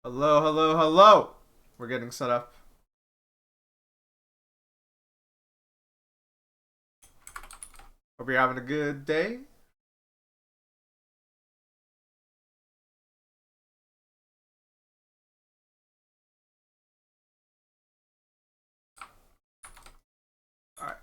Hello, hello, hello. We're getting set up. Hope you're having a good day. All right.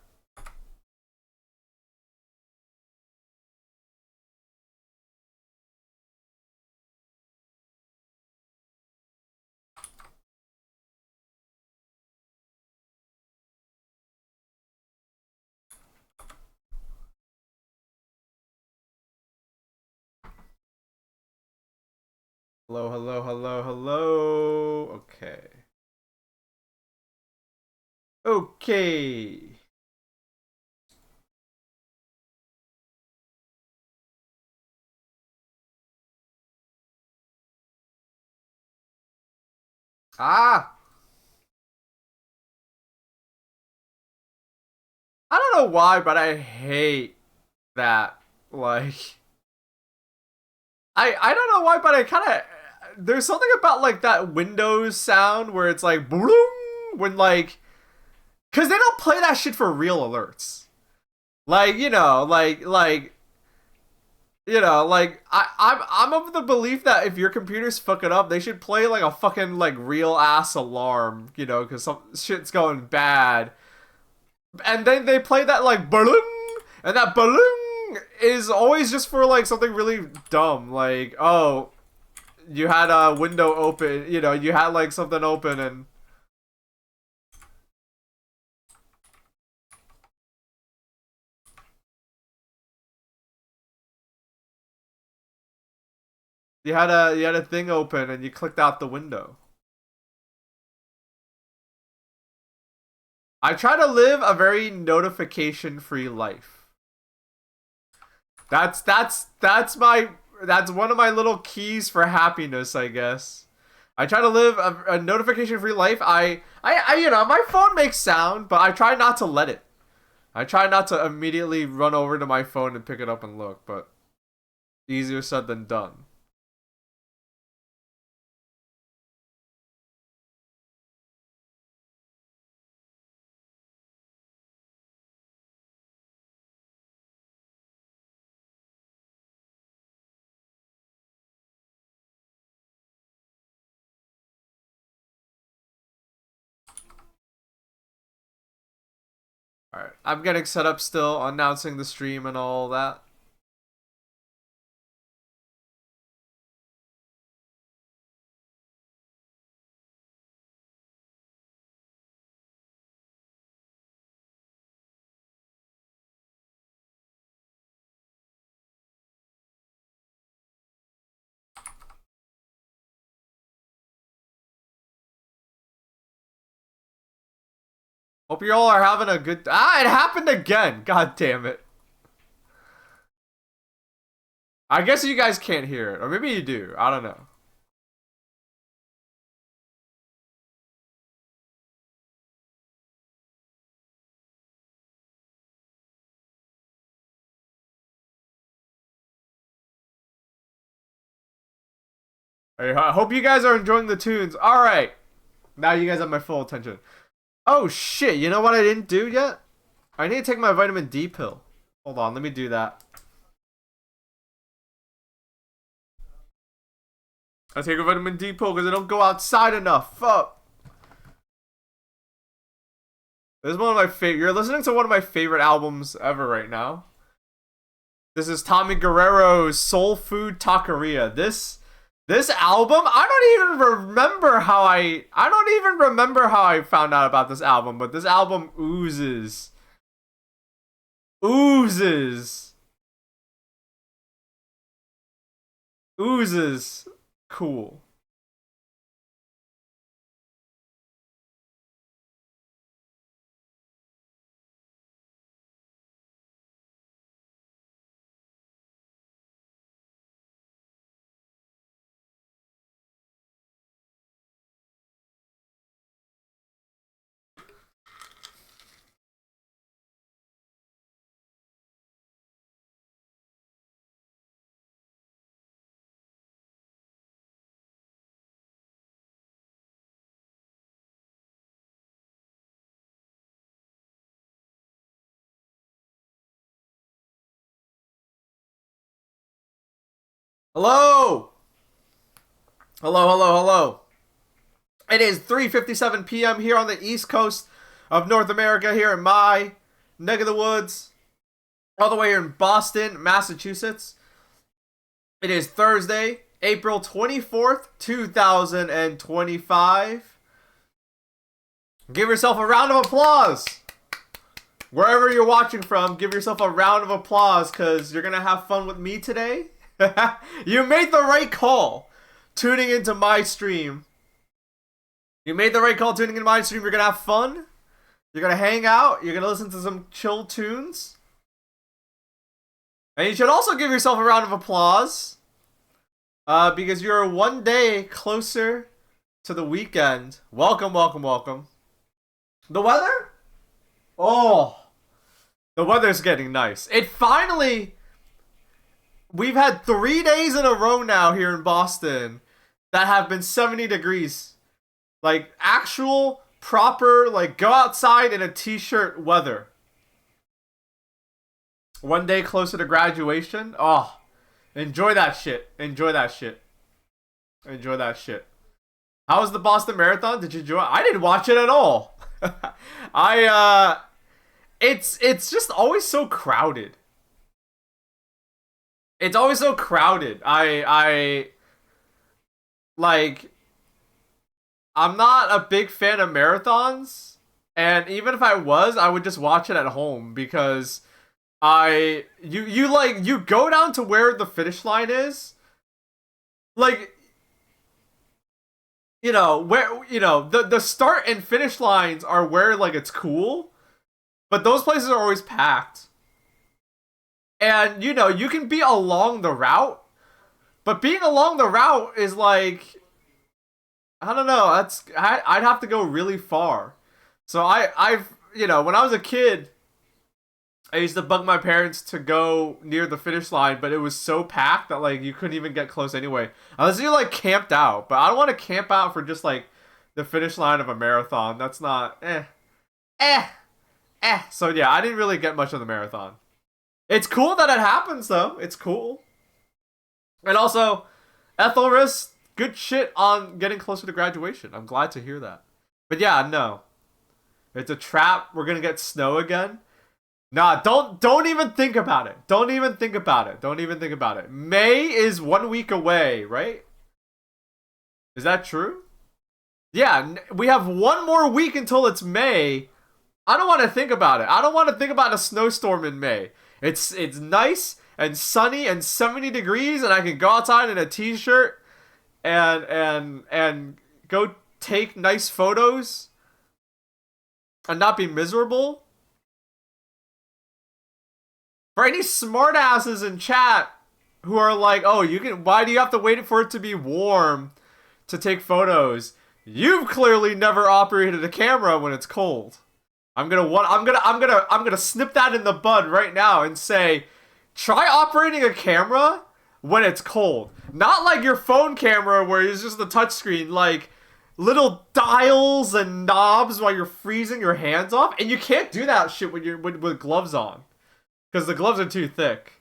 Hello, hello, hello, hello. Okay. Okay. Ah, I don't know why, but I hate that. Like, I don't know why, but I kind of there's something about like that Windows sound where it's like boom when like because they don't play that shit for real alerts. Like like I'm of the belief that if your computer's fucking up, they should play like a fucking like real ass alarm, because some shit's going bad, and then they play that like balloon, and that balloon is always just for like something really dumb, like oh you had a window open, you had like something open and you had a thing open and you clicked out the window. I try to live a very notification free life. That's one of my little keys for happiness, I guess. I try to live a notification-free life. My phone makes sound, but I try not to let it. I try not to immediately run over to my phone and pick it up and look, but easier said than done. All right, I'm getting set up still, announcing the stream and all that. Hope you all are having a good. Ah, it happened again. God damn it. I guess you guys can't hear it, or maybe you do. I don't know. I hope you guys are enjoying the tunes. All right, now you guys have my full attention. Oh shit, you know what I didn't do yet? I need to take my vitamin D pill. Hold on, let me do that. I take a vitamin D pill because I don't go outside enough. Fuck. This is one of my favorite. You're listening to one of my favorite albums ever right now. This is Tommy Guerrero's Soul Food Taqueria. This album, I don't even remember how I found out about this album, but this album oozes oozes cool. Hello! Hello, hello, hello. It is 3:57 p.m. here on the East Coast of North America, here in my neck of the woods, all the way here in Boston, Massachusetts. It is Thursday, April 24th, 2025. Give yourself a round of applause. Wherever you're watching from, give yourself a round of applause because you're going to have fun with me today. You made the right call tuning into my stream. You made the right call tuning into my stream. You're going to have fun. You're going to hang out. You're going to listen to some chill tunes. And you should also give yourself a round of applause because you're one day closer to the weekend. Welcome, welcome, welcome. The weather? Oh, the weather's getting nice. It finally... We've had 3 days in a row now here in Boston that have been 70 degrees. Like, actual, proper, like, go outside in a t-shirt weather. One day closer to graduation. Oh, enjoy that shit. Enjoy that shit. Enjoy that shit. How was the Boston Marathon? Did you enjoy it? I didn't watch it at all. It's just always so crowded. It's always so crowded. Like, I'm not a big fan of marathons, and even if I was, I would just watch it at home because you go down to where the finish line is, like, the start and finish lines are where, like, it's cool, but those places are always packed. And, you can be along the route, but being along the route is like, I don't know, I'd have to go really far. So when I was a kid, I used to bug my parents to go near the finish line, but it was so packed that, like, you couldn't even get close anyway. Unless you, like, camped out. But I don't want to camp out for just, like, the finish line of a marathon. That's not, So, yeah, I didn't really get much of the marathon. It's cool that it happens, though. It's cool. And also, Ethelris, good shit on getting closer to graduation. I'm glad to hear that. But yeah, no. It's a trap. We're gonna get snow again. Nah, don't even think about it. Don't even think about it. Don't even think about it. May is 1 week away, right? Is that true? Yeah, we have one more week until it's May. I don't want to think about it. I don't want to think about a snowstorm in May. It's nice and sunny and 70 degrees, and I can go outside in a t-shirt and go take nice photos and not be miserable. For any smartasses in chat who are like, "Oh, why do you have to wait for it to be warm to take photos?" You've clearly never operated a camera when it's cold. I'm gonna snip that in the bud right now and say, try operating a camera when it's cold. Not like your phone camera where it's just the touchscreen, like little dials and knobs while you're freezing your hands off. And you can't do that shit when you're with gloves on, because the gloves are too thick.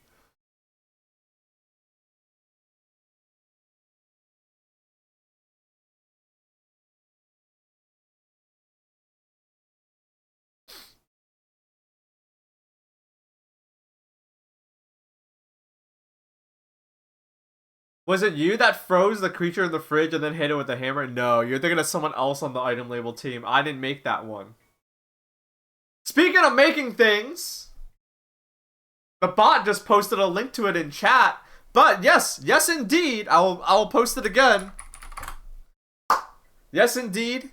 Was it you that froze the creature in the fridge and then hit it with a hammer? No, you're thinking of someone else on the item label team. I didn't make that one. Speaking of making things, the bot just posted a link to it in chat. But yes indeed, I'll post it again. Yes indeed,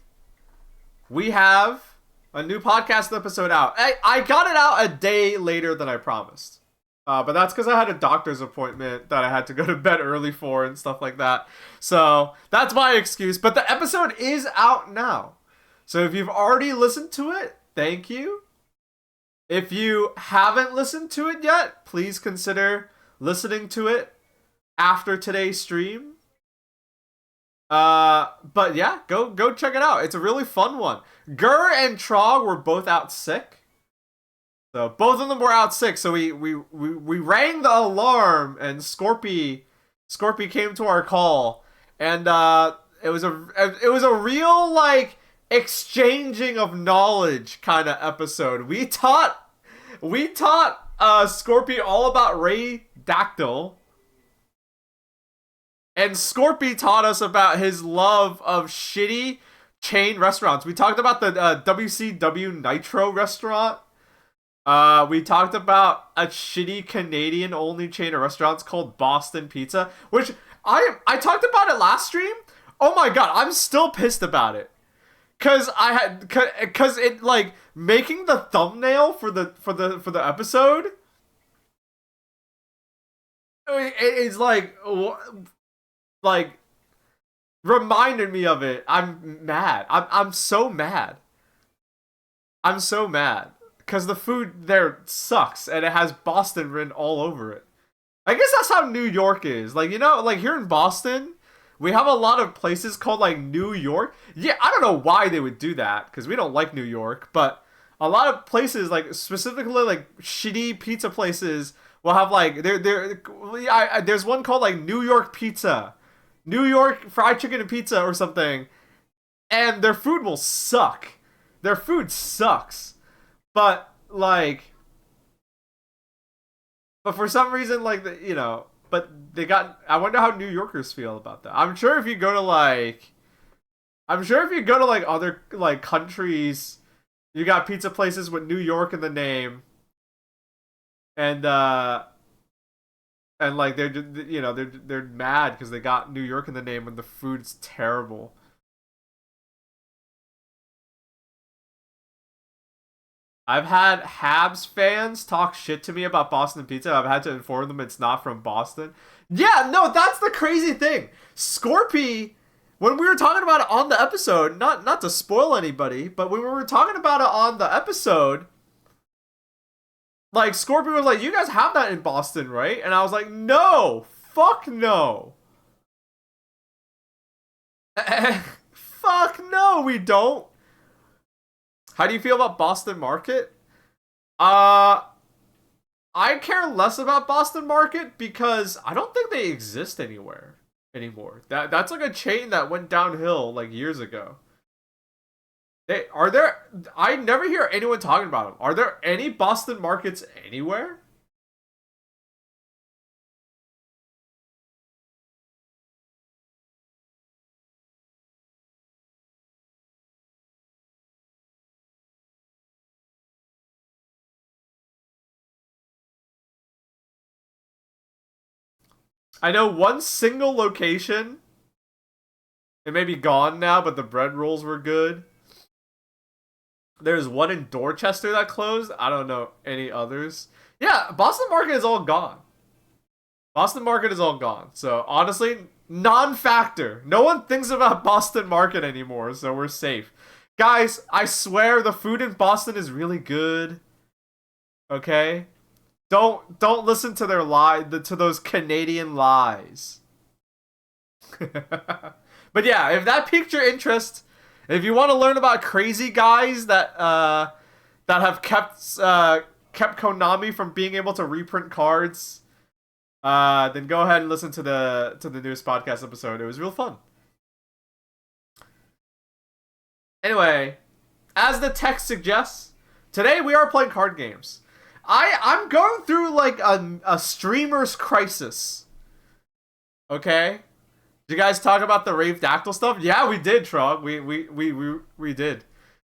we have a new podcast episode out. I got it out a day later than I promised. But that's because I had a doctor's appointment that I had to go to bed early for and stuff like that. So that's my excuse. But the episode is out now. So if you've already listened to it, thank you. If you haven't listened to it yet, please consider listening to it after today's stream. But yeah, go check it out. It's a really fun one. Gur and Trog were both out sick. So both of them were out sick, so we rang the alarm, and Scorpy Scorpy came to our call, and it was a real like exchanging of knowledge kind of episode. We taught Scorpy all about Ray Dactyl, and Scorpy taught us about his love of shitty chain restaurants. We talked about the WCW Nitro restaurant. We talked about a shitty Canadian only chain of restaurants called Boston Pizza, which I talked about it last stream. Oh my god, I'm still pissed about it. Cause it like making the thumbnail for the episode. It's like reminded me of it. I'm mad. I'm so mad. I'm so mad because the food there sucks and it has Boston written all over it. I guess that's how New York is. Like, you know, like here in Boston, we have a lot of places called like New York. Yeah, I don't know why they would do that because we don't like New York, but a lot of places, like specifically like shitty pizza places, will have like there's one called like New York Pizza, New York fried chicken and pizza or something, and their food will suck. Their food sucks, but like, but for some reason, like you know, but they got. I wonder how New Yorkers feel about that. I'm sure if you go to like other like countries, you got pizza places with New York in the name, and and like they're you know they're mad because they got New York in the name and the food's terrible. I've had Habs fans talk shit to me about Boston Pizza. I've had to inform them it's not from Boston. Yeah, no, that's the crazy thing. Scorpy, when we were talking about it on the episode, not to spoil anybody, but when we were talking about it on the episode, like Scorpy was like, "You guys have that in Boston, right?" And I was like, "No, fuck no, fuck no, we don't." How do you feel about Boston Market? Uh, I care less about Boston Market because I don't think they exist anywhere anymore. That's like a chain that went downhill like years ago. They are there. I never hear anyone talking about them. Are there any Boston Markets anywhere? I know one single location. It may be gone now, but the bread rolls were good. There's one in Dorchester that closed. I don't know any others. Yeah, Boston Market is all gone. Boston Market is all gone. So honestly, non-factor. No one thinks about Boston Market anymore, so we're safe. Guys, I swear the food in Boston is really good. Okay? Don't listen to their to those Canadian lies. But yeah, if that piqued your interest, if you want to learn about crazy guys that have kept Konami from being able to reprint cards, then go ahead and listen to the newest podcast episode. It was real fun. Anyway, as the text suggests, today we are playing card games. I'm going through like a streamer's crisis. Okay? Did you guys talk about the Rave Dactyl stuff? Yeah, we did, Trog. We did.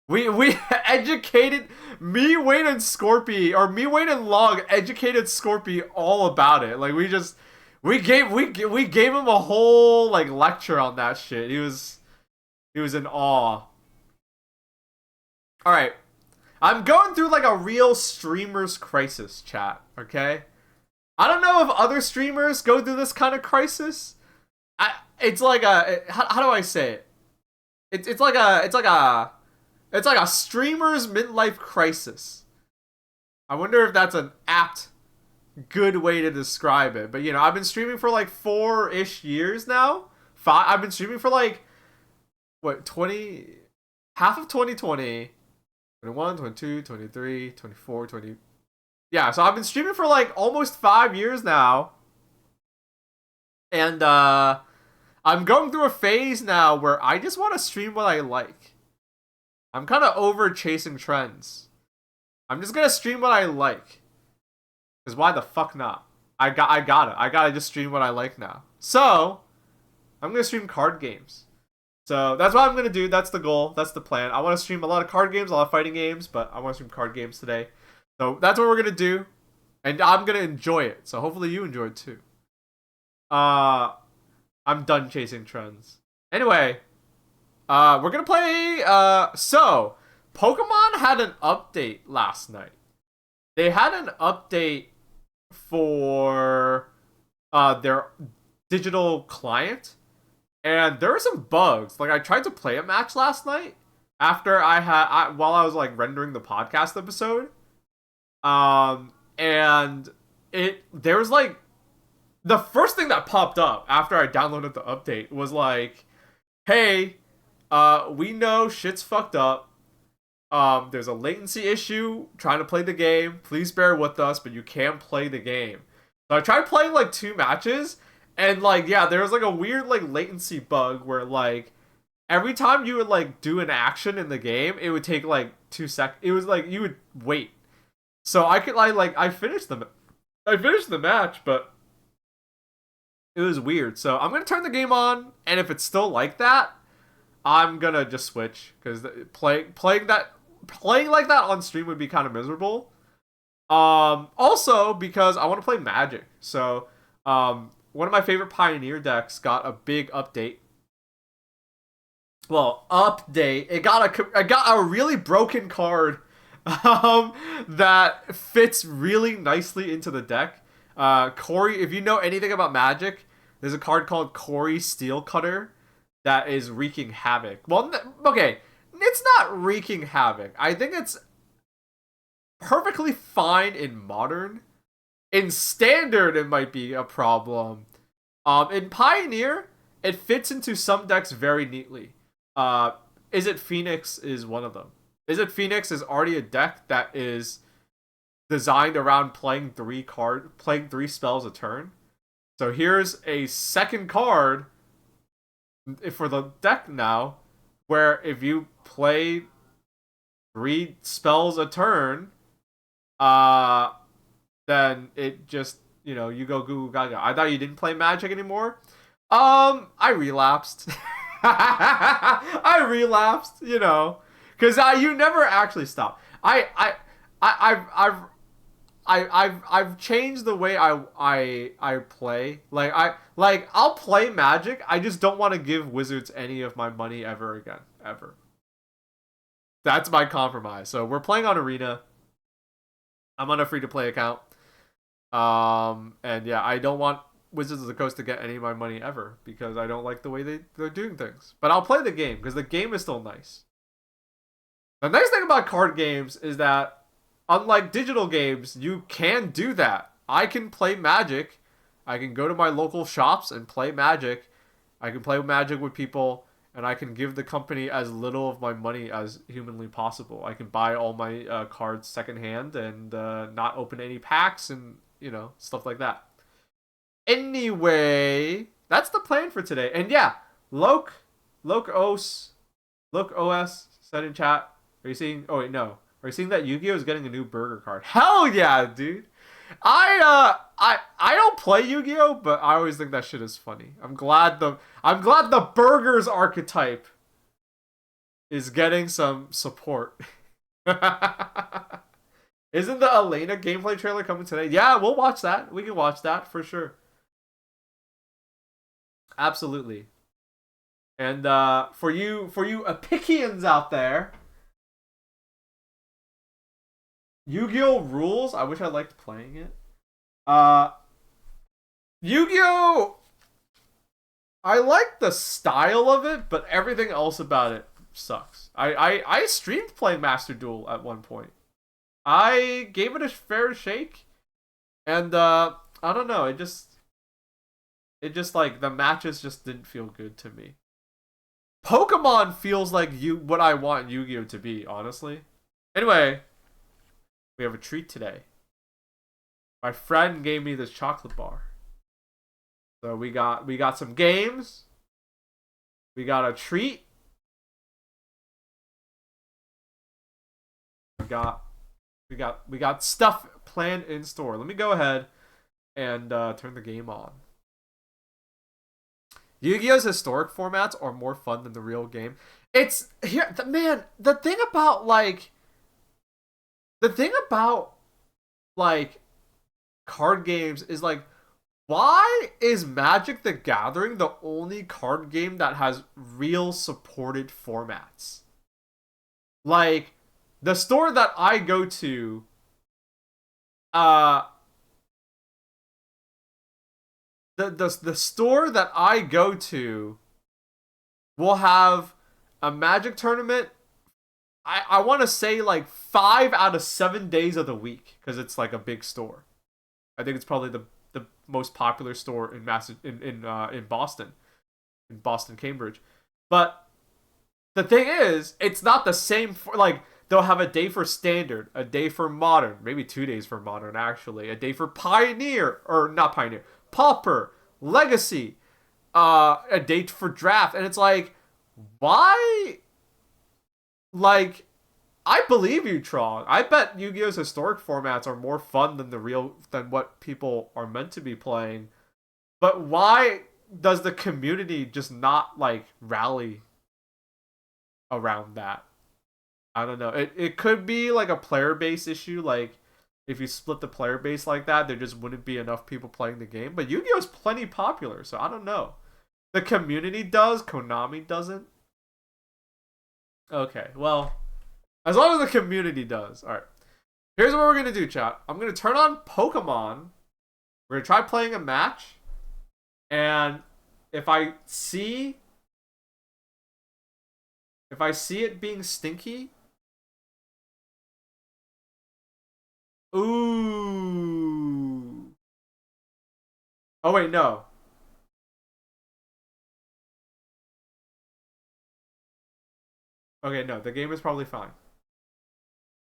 We educated me, Wayne, and Scorpy, or me, Wayne, and Log educated Scorpy all about it. Like we gave him a whole like lecture on that shit. He was in awe. All right, I'm going through like a real streamer's crisis, chat. Okay, I don't know if other streamers go through this kind of crisis. It's like how do I say it? It's like a streamer's midlife crisis. I wonder if that's an apt, good way to describe it. But you know, I've been streaming for like 4-ish years now. I've been streaming for like what 20, half of 2020, 21, 22, 23, 24, 20. Yeah, so I've been streaming for like almost 5 years now. And I'm going through a phase now where I just want to stream what I like. I'm kind of over chasing trends. I'm just gonna stream what I like. Cause why the fuck not? I gotta just stream what I like now. So I'm gonna stream card games. So that's what I'm gonna do. That's the goal. That's the plan. I want to stream a lot of card games, a lot of fighting games, but I want to stream card games today. So that's what we're gonna do, and I'm gonna enjoy it. So hopefully you enjoy it too. Uh, I'm done chasing trends. Anyway, we're gonna play. So Pokemon had an update last night. They had an update for their digital client, and there were some bugs. Like I tried to play a match last night after while I was like rendering the podcast episode. And there was like the first thing that popped up after I downloaded the update was like, hey, we know shit's fucked up. There's a latency issue trying to play the game. Please bear with us, but you can play the game. So I tried playing like 2 matches, and like yeah, there was like a weird like latency bug where like every time you would like do an action in the game, it would take like 2 seconds. It was like you would wait. So I finished the match, but it was weird. So I'm gonna turn the game on, and if it's still like that, I'm gonna just switch because playing like that on stream would be kind of miserable. Also because I want to play Magic. So one of my favorite Pioneer decks got a big update. Well, update. It got a really broken card that fits really nicely into the deck. Corey, if you know anything about Magic, there's a card called Corey Steel Cutter that is wreaking havoc. Well, okay, it's not wreaking havoc. I think it's perfectly fine in modern. In standard, it might be a problem. In Pioneer, it fits into some decks very neatly. Is it Phoenix is one of them. Is it Phoenix is already a deck that is designed around playing 3 spells a turn. So here's a second card for the deck now, where if you play 3 spells a turn, then it just, you go goo goo gaga. I thought you didn't play Magic anymore. I relapsed. I relapsed, because you never actually stop. I've changed the way I play. I'll play Magic. I just don't want to give Wizards any of my money ever again, ever. That's my compromise. So we're playing on Arena. I'm on a free to play account. And yeah, I don't want Wizards of the Coast to get any of my money ever because I don't like the way they're doing things. But I'll play the game because the game is still nice. The nice thing about card games is that unlike digital games, you can do that. I can play Magic. I can go to my local shops and play Magic. I can play Magic with people, and I can give the company as little of my money as humanly possible. I can buy all my cards secondhand and not open any packs and, stuff like that. Anyway, that's the plan for today. And yeah, Loke OS said in chat, are you seeing, oh wait, no. Are you seeing that Yu-Gi-Oh is getting a new burger card? Hell yeah, dude. I don't play Yu-Gi-Oh, but I always think that shit is funny. I'm glad the burgers archetype is getting some support. Isn't the Elena gameplay trailer coming today? Yeah, we'll watch that. We can watch that for sure. Absolutely. And for you Epicians out there, Yu-Gi-Oh! Rules. I wish I liked playing it. Yu-Gi-Oh! I like the style of it, but everything else about it sucks. I streamed playing Master Duel at one point. I gave it a fair shake, and I don't know. It just like the matches just didn't feel good to me. Pokemon feels like what I want Yu-Gi-Oh! To be, honestly. Anyway, we have a treat today. My friend gave me this chocolate bar. So we got some games. We got a treat. We got stuff planned in store. Let me go ahead and turn the game on. Yu-Gi-Oh's historic formats are more fun than the real game. It's here, man. The thing about like card games is like, why is Magic the Gathering the only card game that has real supported formats? Like, the store that I go to, uh, the store that I go to will have a Magic tournament. I want to say like 5 out of 7 days of the week because it's like a big store. I think it's probably the most popular store in Boston, Cambridge. But the thing is, it's not the same for like they'll have a day for standard, a day for modern, maybe 2 days for modern actually, a day for pioneer or not pioneer, pauper, legacy, a date for draft, and it's like, why? Like, I believe you, Trong. I bet Yu-Gi-Oh's historic formats are more fun than what people are meant to be playing. But why does the community just not like rally around that? I don't know. It could be like a player base issue. Like, if you split the player base like that, there just wouldn't be enough people playing the game. But Yu-Gi-Oh's plenty popular, so I don't know. The community does, Konami doesn't. Okay, well, as long as the community does. Alright. Here's what we're going to do, chat. I'm going to turn on Pokemon. We're going to try playing a match. And if I see it being stinky. Ooh. Oh, wait, no. Okay, no, the game is probably fine.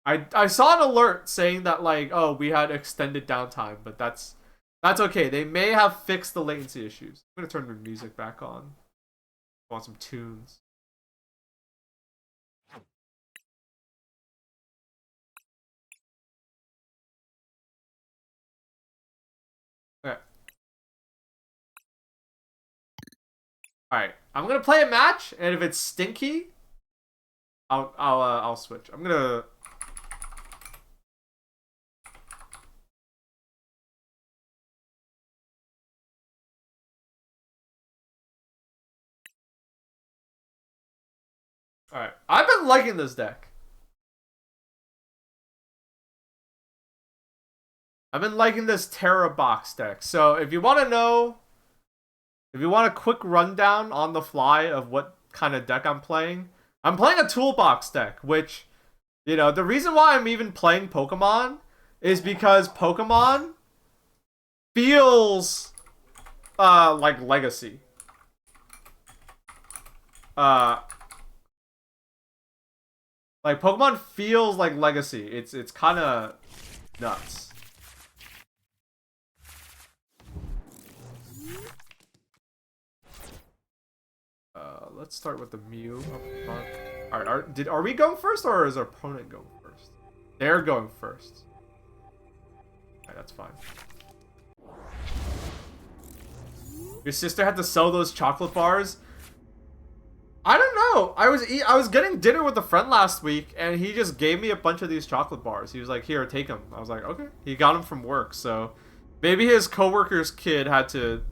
I saw an alert saying that like, oh, we had extended downtime, but that's okay. They may have fixed the latency issues. I'm gonna turn the music back on. I want some tunes. Okay. Alright. I'm gonna play a match, and if it's stinky, I'll switch. I'm gonna. Alright. I've been liking this deck. I've been liking this Terra box deck. So if you want to know, if you want a quick rundown on the fly of what kind of deck I'm playing a toolbox deck, which, you know, the reason why I'm even playing Pokemon is because Pokemon feels like Legacy. Like Pokemon feels like Legacy. It's kind of nuts. Let's start with the Mew up front. Alright, are we going first or is our opponent going first? They're going first. Alright, that's fine. Your sister had to sell those chocolate bars? I don't know. I was getting dinner with a friend last week, and he just gave me a bunch of these chocolate bars. He was like, "Here, take them." I was like, "Okay." He got them from work, so maybe his coworker's kid had to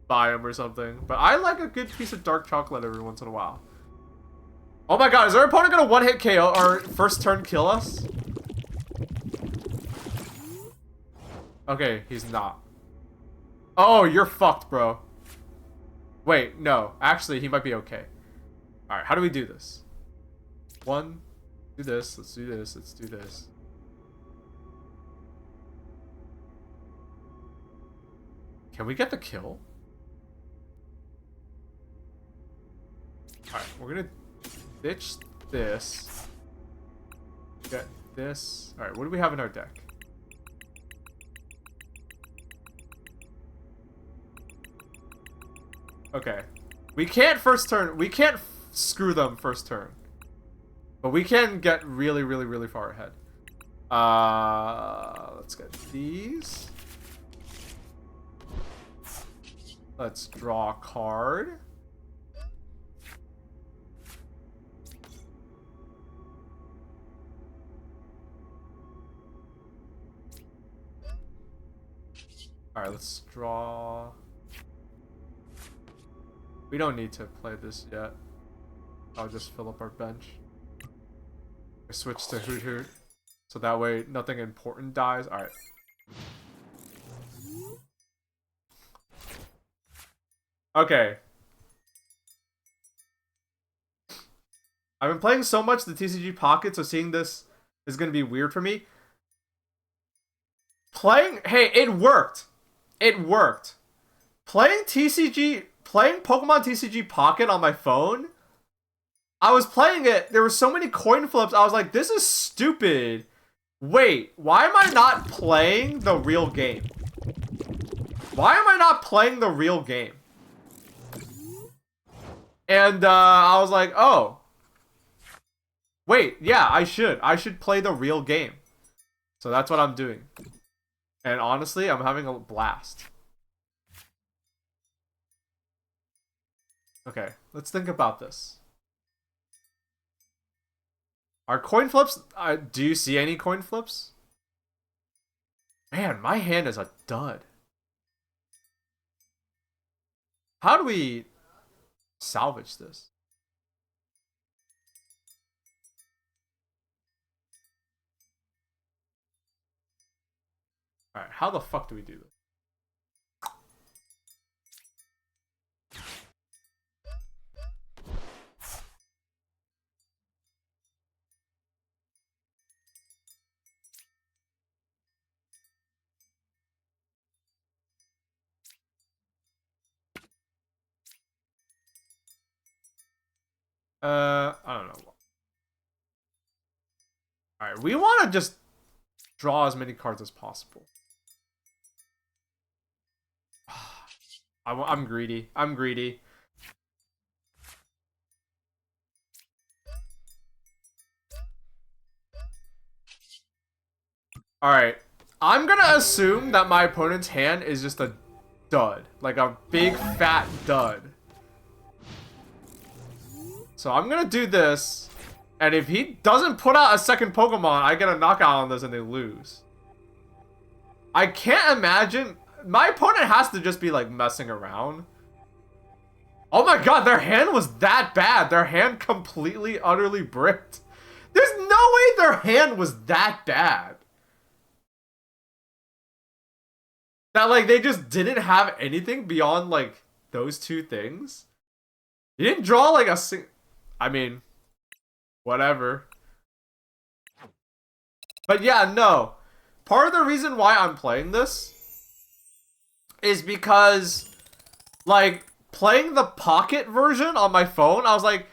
buy them or something. But I like a good piece of dark chocolate every once in a while. Oh my god, is our opponent gonna one-hit KO or first turn kill us? Okay, he's not. Oh, you're fucked, bro. Wait, no. Actually, he might be okay. Alright, how do we do this? One, do this, let's do this, let's do this. Can we get the kill? Alright, we're gonna ditch this. Get this. Alright, what do we have in our deck? Okay. We can't first turn. We can't screw them first turn. But we can get really, really, really far ahead. Let's get these. Let's draw a card. Alright, let's draw. We don't need to play this yet. I'll just fill up our bench. I switch to Hoot Hoot. So that way nothing important dies. Alright. Okay. I've been playing so much the TCG Pocket, so seeing this is going to be weird for me. Hey, it worked. It worked. Playing Pokemon TCG Pocket on my phone, I was playing it, there were so many coin flips, I was like, this is stupid. Wait, why am I not playing the real game? Why am I not playing the real game? And I was like, oh. Wait, yeah, I should play the real game. So that's what I'm doing. And honestly, I'm having a blast. Okay, let's think about this. Are coin flips... do you see any coin flips? Man, my hand is a dud. How do we salvage this? Alright, how the fuck do we do this? I don't know. Alright, we want to just draw as many cards as possible. I'm greedy. I'm greedy. Alright. I'm gonna assume that my opponent's hand is just a dud. Like a big fat dud. So I'm gonna do this. And if he doesn't put out a second Pokemon, I get a knockout on this and they lose. I can't imagine... My opponent has to just be like messing around. Oh my god, their hand was that bad. Their hand completely, utterly bricked. There's no way their hand was that bad. That like they just didn't have anything beyond like those two things. You didn't draw like a I mean, whatever. But yeah, no. Part of the reason why I'm playing this is because, like, playing the Pocket version on my phone, I was like,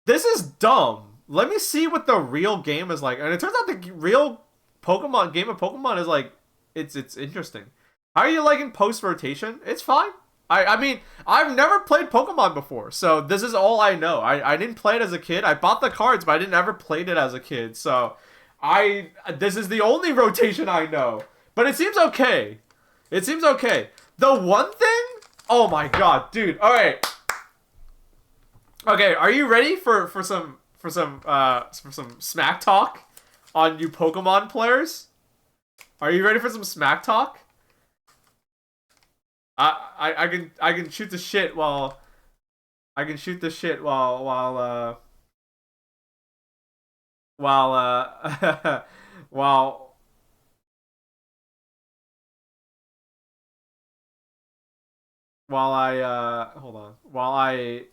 this is dumb. Let me see what the real game is like. And it turns out the real Pokemon game of Pokemon is like, it's interesting. How are you liking post-rotation? It's fine. I mean, I've never played Pokemon before, so this is all I know. I didn't play it as a kid. I bought the cards, but I didn't ever played it as a kid. So, this is the only rotation I know. But it seems okay. It seems okay. The one thing... Oh my god, dude. Alright. Okay, are you ready for some smack talk on you Pokemon players? Are you ready for some smack talk? I can shoot the shit while while hold on, while I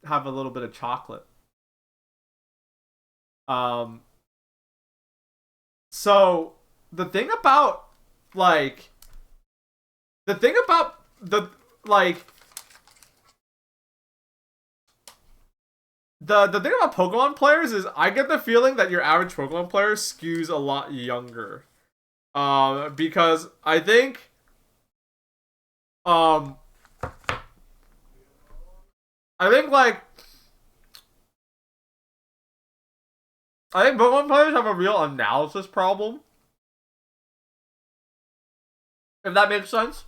have a little bit of chocolate. So the thing about like the thing about the like the thing about Pokemon players is I get the feeling that your average Pokemon player skews a lot younger. Because I think I think like I think Pokemon players have a real analysis problem. If that makes sense.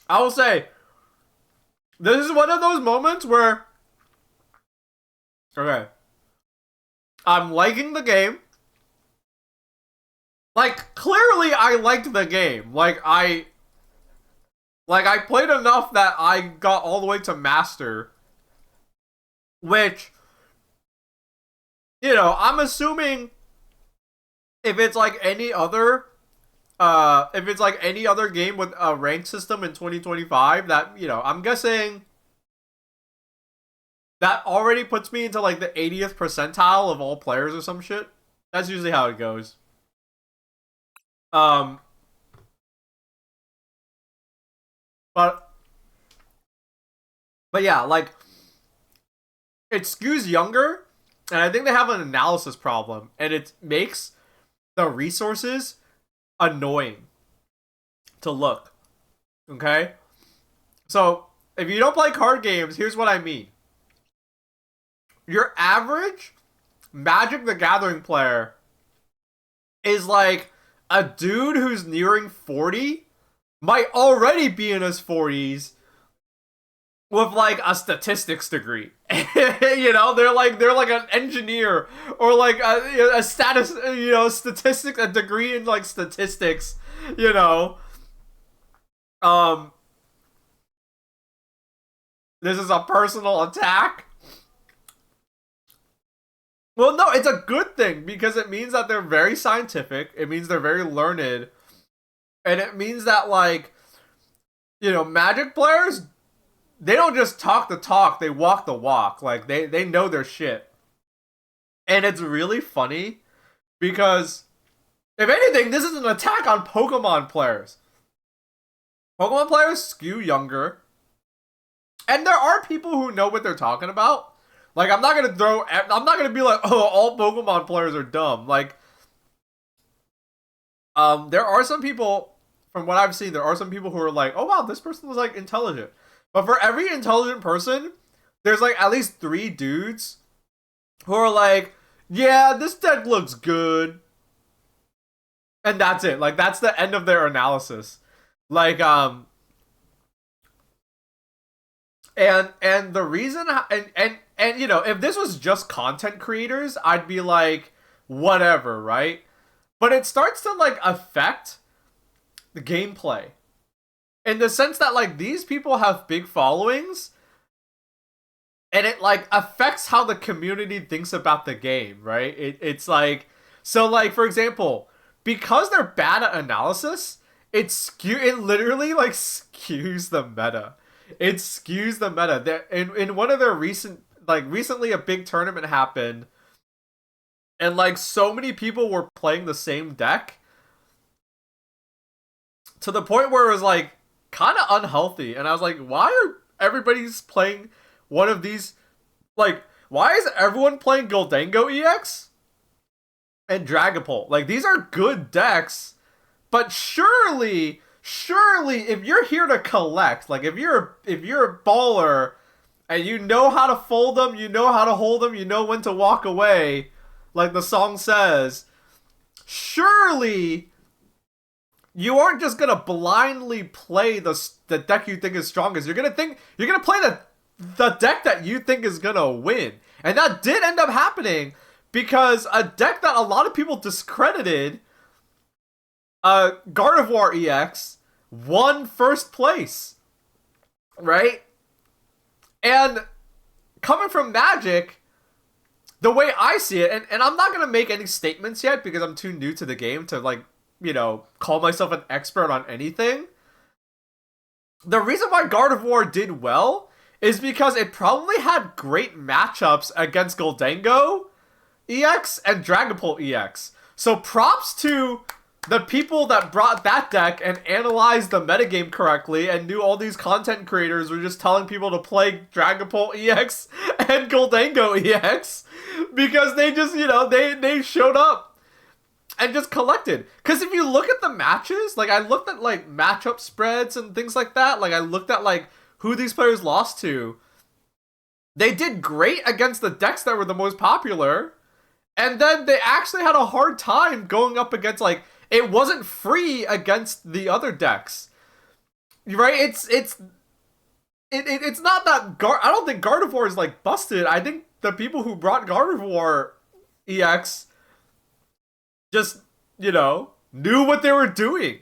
I will say this is one of those moments where okay, I'm liking the game. Like clearly I liked the game. I played enough that I got all the way to master, which I'm assuming if it's like any other game with a rank system in 2025 that, I'm guessing that already puts me into like the 80th percentile of all players or some shit. That's usually how it goes. Um but yeah, like it skews younger, and I think they have an analysis problem, and it makes the resources annoying to look. Okay? So, if you don't play card games, here's what I mean. Your average Magic the Gathering player is like a dude who's nearing 40, might already be in his 40s with like a statistics degree. They're like an engineer or like a status, statistics, a degree in like statistics, you know. Um this is a personal attack. Well, no, it's a good thing because it means that they're very scientific. It means they're very learned. And it means that, like, Magic players, they don't just talk the talk, they walk the walk. Like, they know their shit. And it's really funny because, if anything, this is an attack on Pokemon players. Pokemon players skew younger. And there are people who know what they're talking about. Like, I'm not gonna be like, oh, all Pokemon players are dumb. Like, there are some people, from what I've seen, there are some people who are like, oh wow, this person is like intelligent. But for every intelligent person, there's like at least 3 dudes who are like, yeah, this deck looks good. And that's it. Like, that's the end of their analysis. Like, and the reason, and if this was just content creators, I'd be like, whatever, right? But it starts to like affect the gameplay in the sense that like these people have big followings, and it like affects how the community thinks about the game, right? It's like, so like, for example, because they're bad at analysis, it literally like skews the meta. It skews the meta. In one of their recently a big tournament happened, and like so many people were playing the same deck to the point where it was like kind of unhealthy. And I was like, why are everybody's playing one of these? Like, why is everyone playing Goldango EX and Dragapult? Like, these are good decks, but surely if you're here to collect, like if you're a baller and you know how to fold them, you know how to hold them, you know when to walk away, like the song says, surely you aren't just gonna blindly play the deck you think is strongest. You're gonna play the deck that you think is gonna win. And that did end up happening because a deck that a lot of people discredited, Gardevoir EX, won first place, right? And coming from Magic, the way I see it, and I'm not going to make any statements yet because I'm too new to the game to like, call myself an expert on anything. The reason why Gardevoir did well is because it probably had great matchups against Goldango EX and Dragapult EX. So props to the people that brought that deck and analyzed the metagame correctly and knew all these content creators were just telling people to play Dragapult EX and Goldango EX because they just, they showed up and just collected. Because if you look at the matches, like I looked at like matchup spreads and things like that. Like I looked at like who these players lost to. They did great against the decks that were the most popular. And then they actually had a hard time going up against, like, it wasn't free against the other decks. Right? It's not that I don't think Gardevoir is like busted. I think the people who brought Gardevoir EX just, knew what they were doing.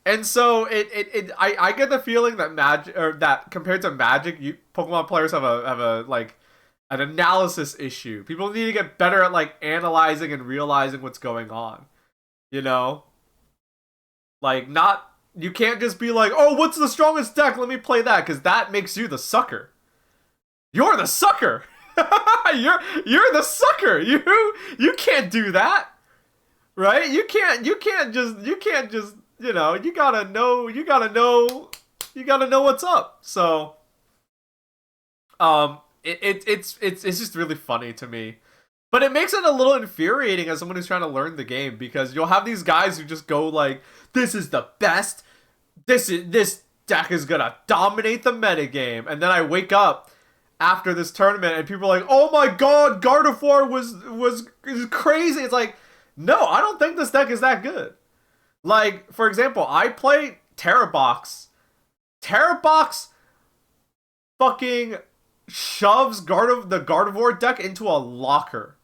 And so I get the feeling that Magic, or that compared to Magic, Pokemon players have a like an analysis issue. People need to get better at like analyzing and realizing what's going on. Like you can't just be like, oh, what's the strongest deck? Let me play that, because that makes you the sucker. You're the sucker. you're the sucker. You can't do that, right? You can't just you gotta know what's up. So it's just really funny to me. But it makes it a little infuriating as someone who's trying to learn the game, because you'll have these guys who just go like, this is the best, this deck is gonna dominate the metagame, and then I wake up after this tournament and people are like, oh my god, Gardevoir was crazy. It's like, no, I don't think this deck is that good. Like, for example, I play Terrabox. Terrabox fucking shoves the Gardevoir deck into a locker.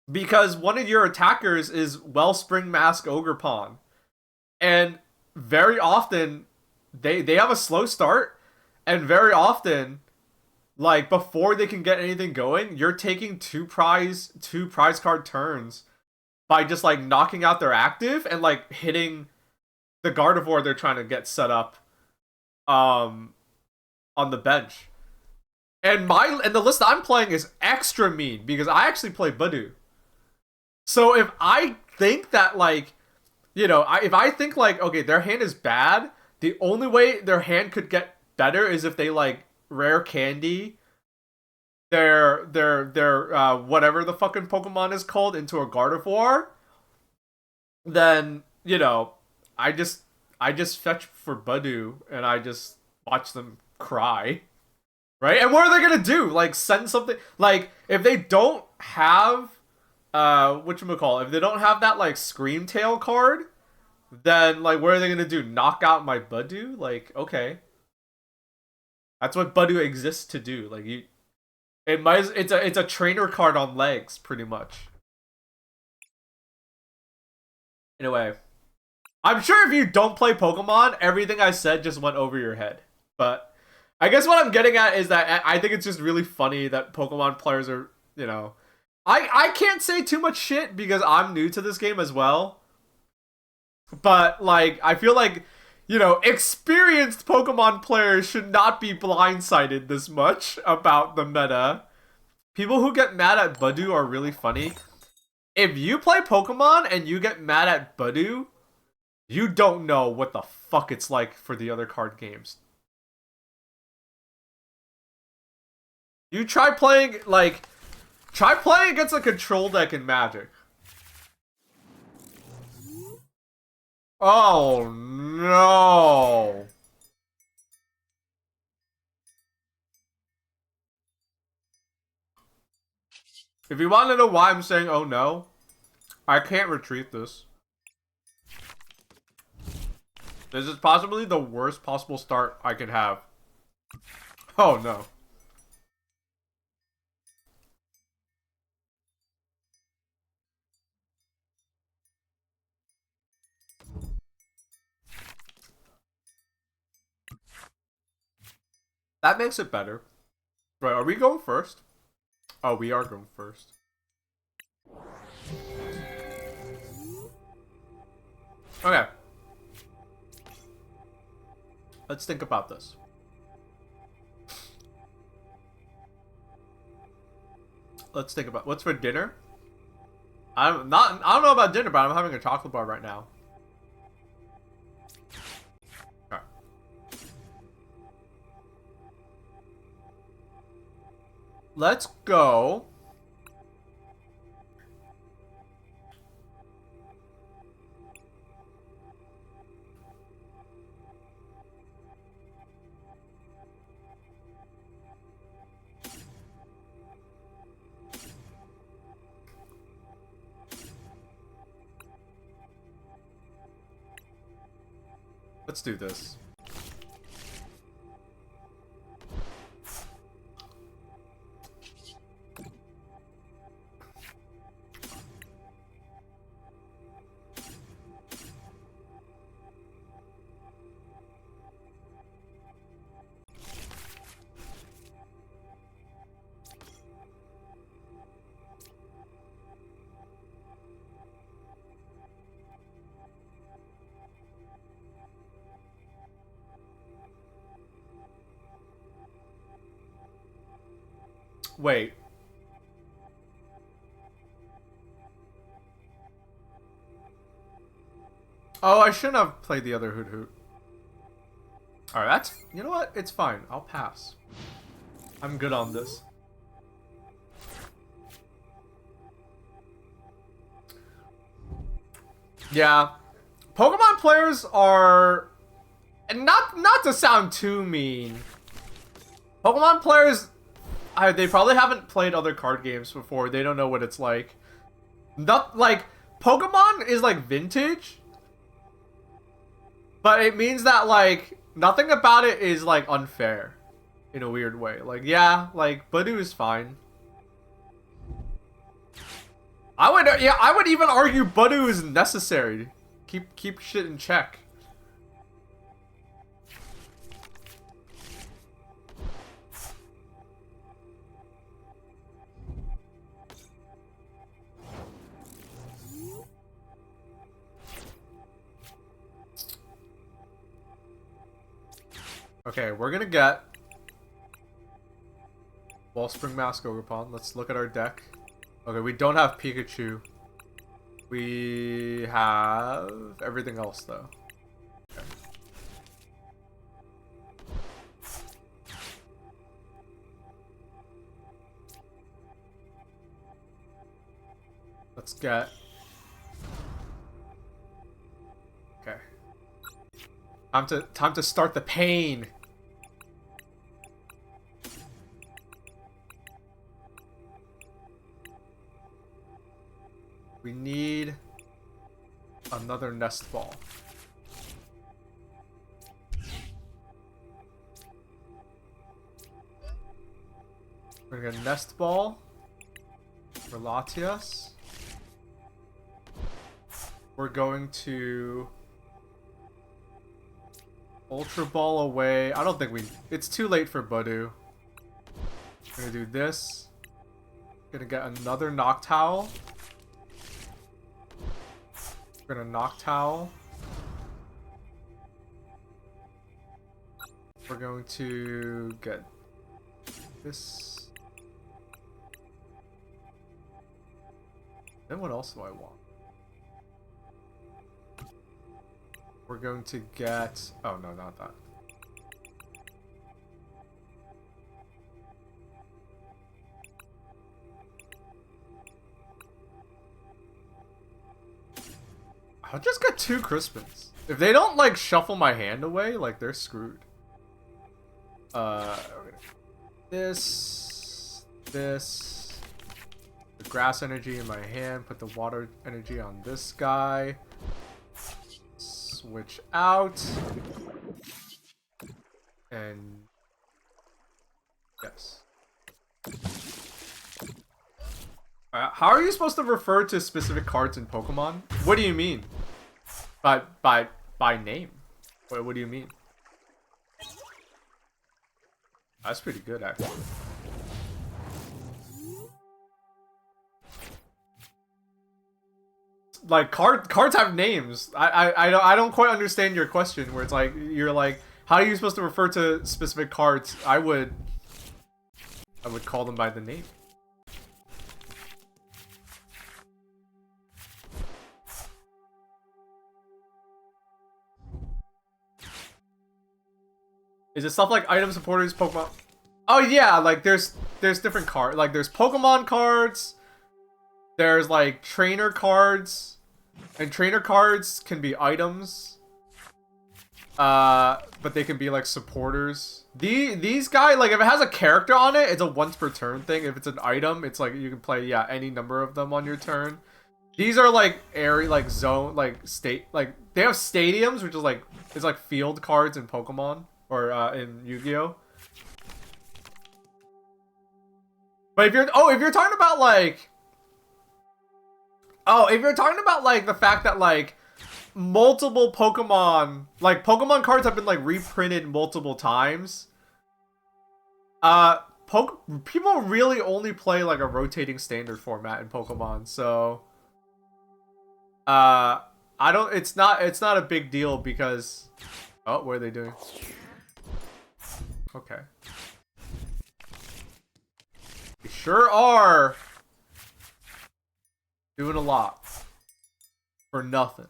Because one of your attackers is Wellspring Mask Ogerpon. And very often, they have a slow start. And very often, like, before they can get anything going, you're taking two prize card turns by just, like, knocking out their active and, like, hitting the Gardevoir they're trying to get set up on the bench. And the list I'm playing is extra mean, because I actually play Budu. So if I think that, like, if I think, like, okay, their hand is bad, the only way their hand could get better is if they, like, rare candy their whatever the fucking Pokemon is called into a Gardevoir, then, I just fetch for Budu and I just watch them cry. Right? And what are they gonna do? Like, send something, like, if they don't have whatchamacallit, if they don't have that, like, Scream Tail card, then, like, what are they gonna do? Knock out my Budu? Like, okay. That's what Budu exists to do. Like, it's a trainer card on legs, pretty much. Anyway, I'm sure if you don't play Pokemon, everything I said just went over your head. But I guess what I'm getting at is that I think it's just really funny that Pokemon players are, I can't say too much shit because I'm new to this game as well. But, like, I feel like, experienced Pokemon players should not be blindsided this much about the meta. People who get mad at Budu are really funny. If you play Pokemon and you get mad at Budu, you don't know what the fuck it's like for the other card games. You try playing against a control deck in Magic. Oh no. If you want to know why I'm saying oh no, I can't retreat this. This is possibly the worst possible start I could have. Oh no. That makes it better. Right, are we going first? Oh, we are going first. Okay. Let's think about this. Let's think about what's for dinner. I don't know about dinner, but I'm having a chocolate bar right now. Okay. Let's go Let's do this. Wait. Oh, I shouldn't have played the other Hoot Hoot. Alright, that's... You know what? It's fine. I'll pass. I'm good on this. Yeah. Pokemon players are... And not to sound too mean. Pokemon players... they probably haven't played other card games before. They don't know what it's like. Not like Pokemon is like vintage, but it means that like nothing about it is like unfair in a weird way. Like yeah, like Budu is fine. I would even argue Budu is necessary. Keep shit in check. Okay, we're gonna get Wellspring Mask Ogerpon. Let's look at our deck. Okay, we don't have Pikachu. We have everything else though. Okay. Let's get... Okay. Time to start the pain. We need another nest ball. We're gonna get nest ball for Latias. We're going to Ultra Ball away. I don't think we... It's too late for Budu. We're gonna do this. Gonna get another Noctowl. We're gonna Noctowl. We're going to get this. Then what else do I want? We're going to get... Oh, no, not that. I'll just get 2 Crispins. If they don't, like, shuffle my hand away, like, they're screwed. This. The grass energy in my hand. Put the water energy on this guy. Switch out. And... Yes. How are you supposed to refer to specific cards in Pokemon? What do you mean? By name? What do you mean? That's pretty good, actually. Like cards have names. I don't quite understand your question. Where it's like you're like, how are you supposed to refer to specific cards? I would call them by the name. Is it stuff like item supporters, Pokemon? Oh yeah, like there's different cards. Like there's Pokemon cards. There's like trainer cards, and trainer cards can be items. But they can be like supporters. These guys, like if it has a character on it, it's a once per turn thing. If it's an item, it's like you can play any number of them on your turn. These are like area, like zone, like state, like they have stadiums, which is like it's like field cards in Pokemon or in Yu-Gi-Oh. But if you're talking about like, if you're talking about like the fact that like multiple Pokemon, like Pokemon cards have been like reprinted multiple times. People really only play like a rotating standard format in Pokemon, so I don't. It's not a big deal because. Oh, what are they doing? Okay. They sure are doing a lot for nothing.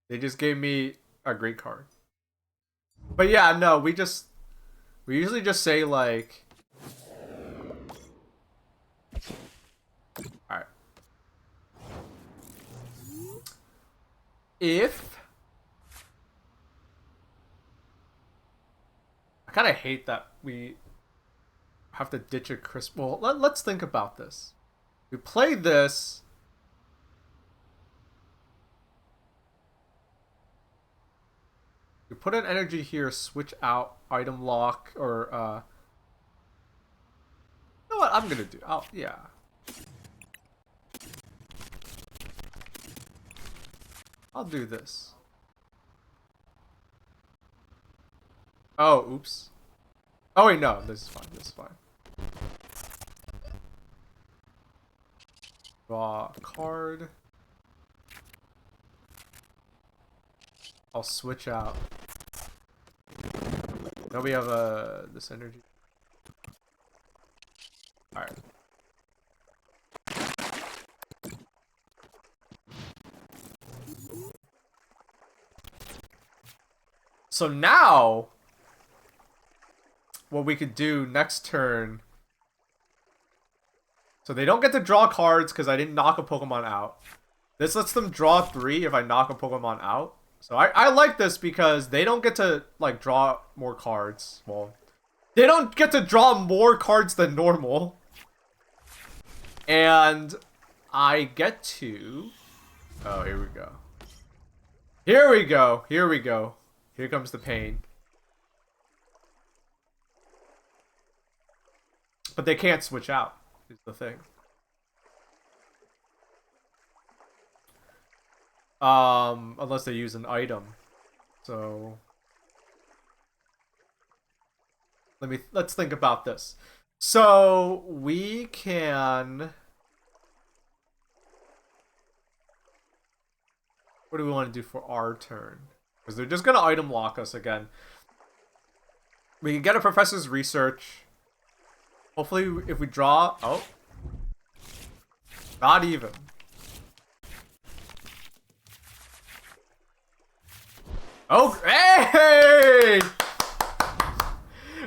They just gave me a great card. But yeah, no, we usually just say like, all right, if I kind of hate that we have to ditch a crisp. Well, let's think about this. We play this. You put an energy here, switch out, item lock, or you know what I'm gonna do? Oh yeah. I'll do this. Oh, oops. Oh wait, no, this is fine. This is fine. Draw a card. I'll switch out. Now we have this energy. All right. So now, what we could do next turn. So they don't get to draw cards because I didn't knock a Pokemon out. This lets them draw 3 if I knock a Pokemon out. So I like this because they don't get to like draw more cards. Well, they don't get to draw more cards than normal. And I get to... Oh, here we go. Here we go. Here we go. Here comes the pain. But they can't switch out, is the thing. Unless they use an item. So let's think about this. So we can... What do we want to do for our turn? Because they're just gonna item lock us again. We can get a Professor's Research. Hopefully, if we draw... Oh. Not even. Oh, hey!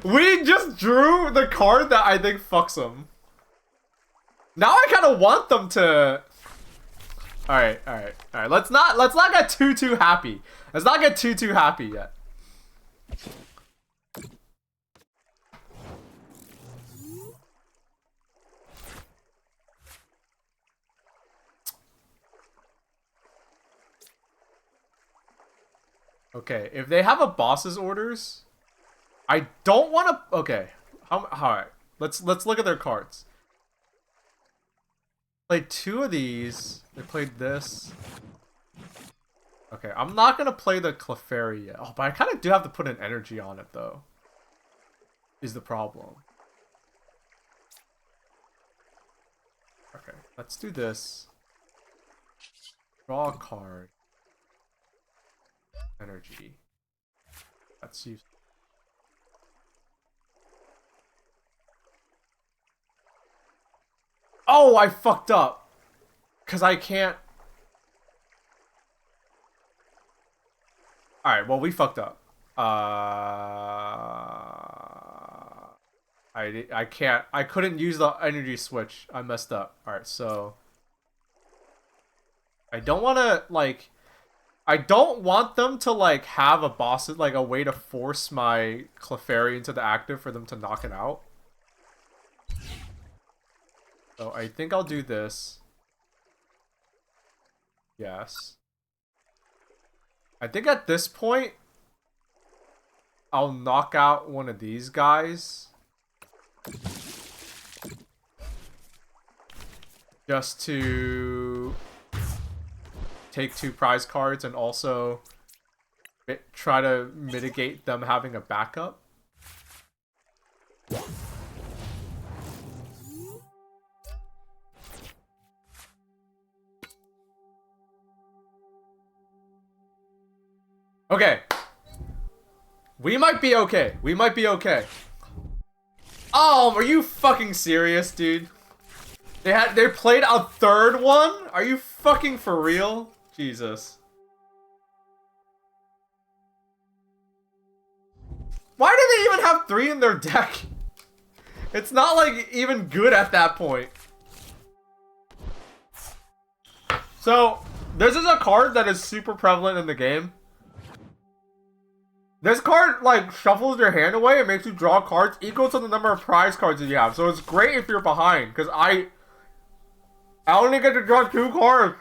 We just drew the card that I think fucks them. Now I kind of want them to... Alright. Let's not get too happy. Let's not get too happy yet. Okay, if they have a boss's orders, I don't want to. Okay, all right. Let's look at their cards. Played 2 of these. They played this. Okay, I'm not gonna play the Clefairy yet. Oh, but I kind of do have to put an energy on it though. Is the problem? Okay, let's do this. Draw a card. Energy. That's useful. Oh, I fucked up. Because I can't... Alright, well, we fucked up. I can't... I couldn't use the energy switch. I messed up. Alright, so... I don't want to, like... I don't want them to, like, have a boss, like, a way to force my Clefairy into the active for them to knock it out. So I think I'll do this. Yes. I think at this point, I'll knock out one of these guys. Just to take 2 prize cards and also try to mitigate them having a backup. Okay. We might be okay. We might be okay. Oh, are you fucking serious, dude? They played a 3rd one? Are you fucking for real? Jesus. Why do they even have 3 in their deck? It's not like even good at that point. So, this is a card that is super prevalent in the game. This card, like, shuffles your hand away and makes you draw cards equal to the number of prize cards that you have. So it's great if you're behind, because I only get to draw 2 cards.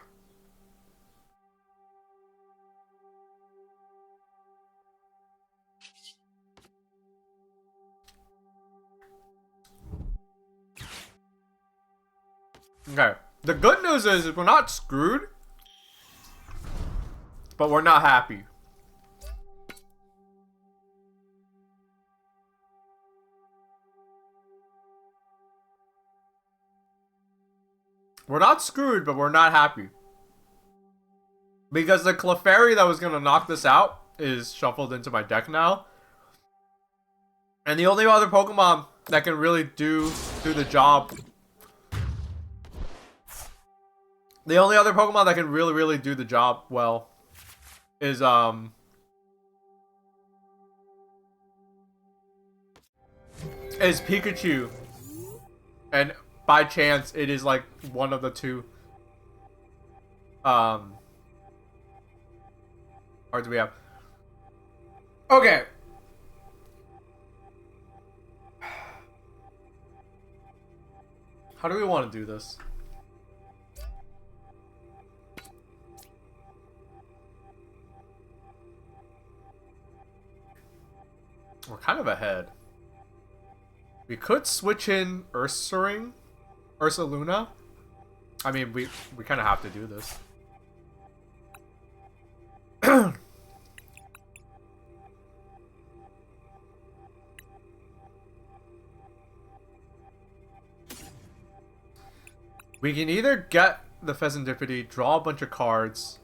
Okay. The good news is we're not screwed, but we're not happy. We're not screwed, but we're not happy. Because the Clefairy that was going to knock this out is shuffled into my deck now. And the only other Pokemon that can really do the job... The only other Pokemon that can really do the job well is Pikachu. And by chance, it is like one of the 2 cards we have. Okay. How do we want to do this? We're kind of ahead. We could switch in Ursaring. Ursaluna. I mean, we kind of have to do this. We can either get the Pheasantipity, draw a bunch of cards.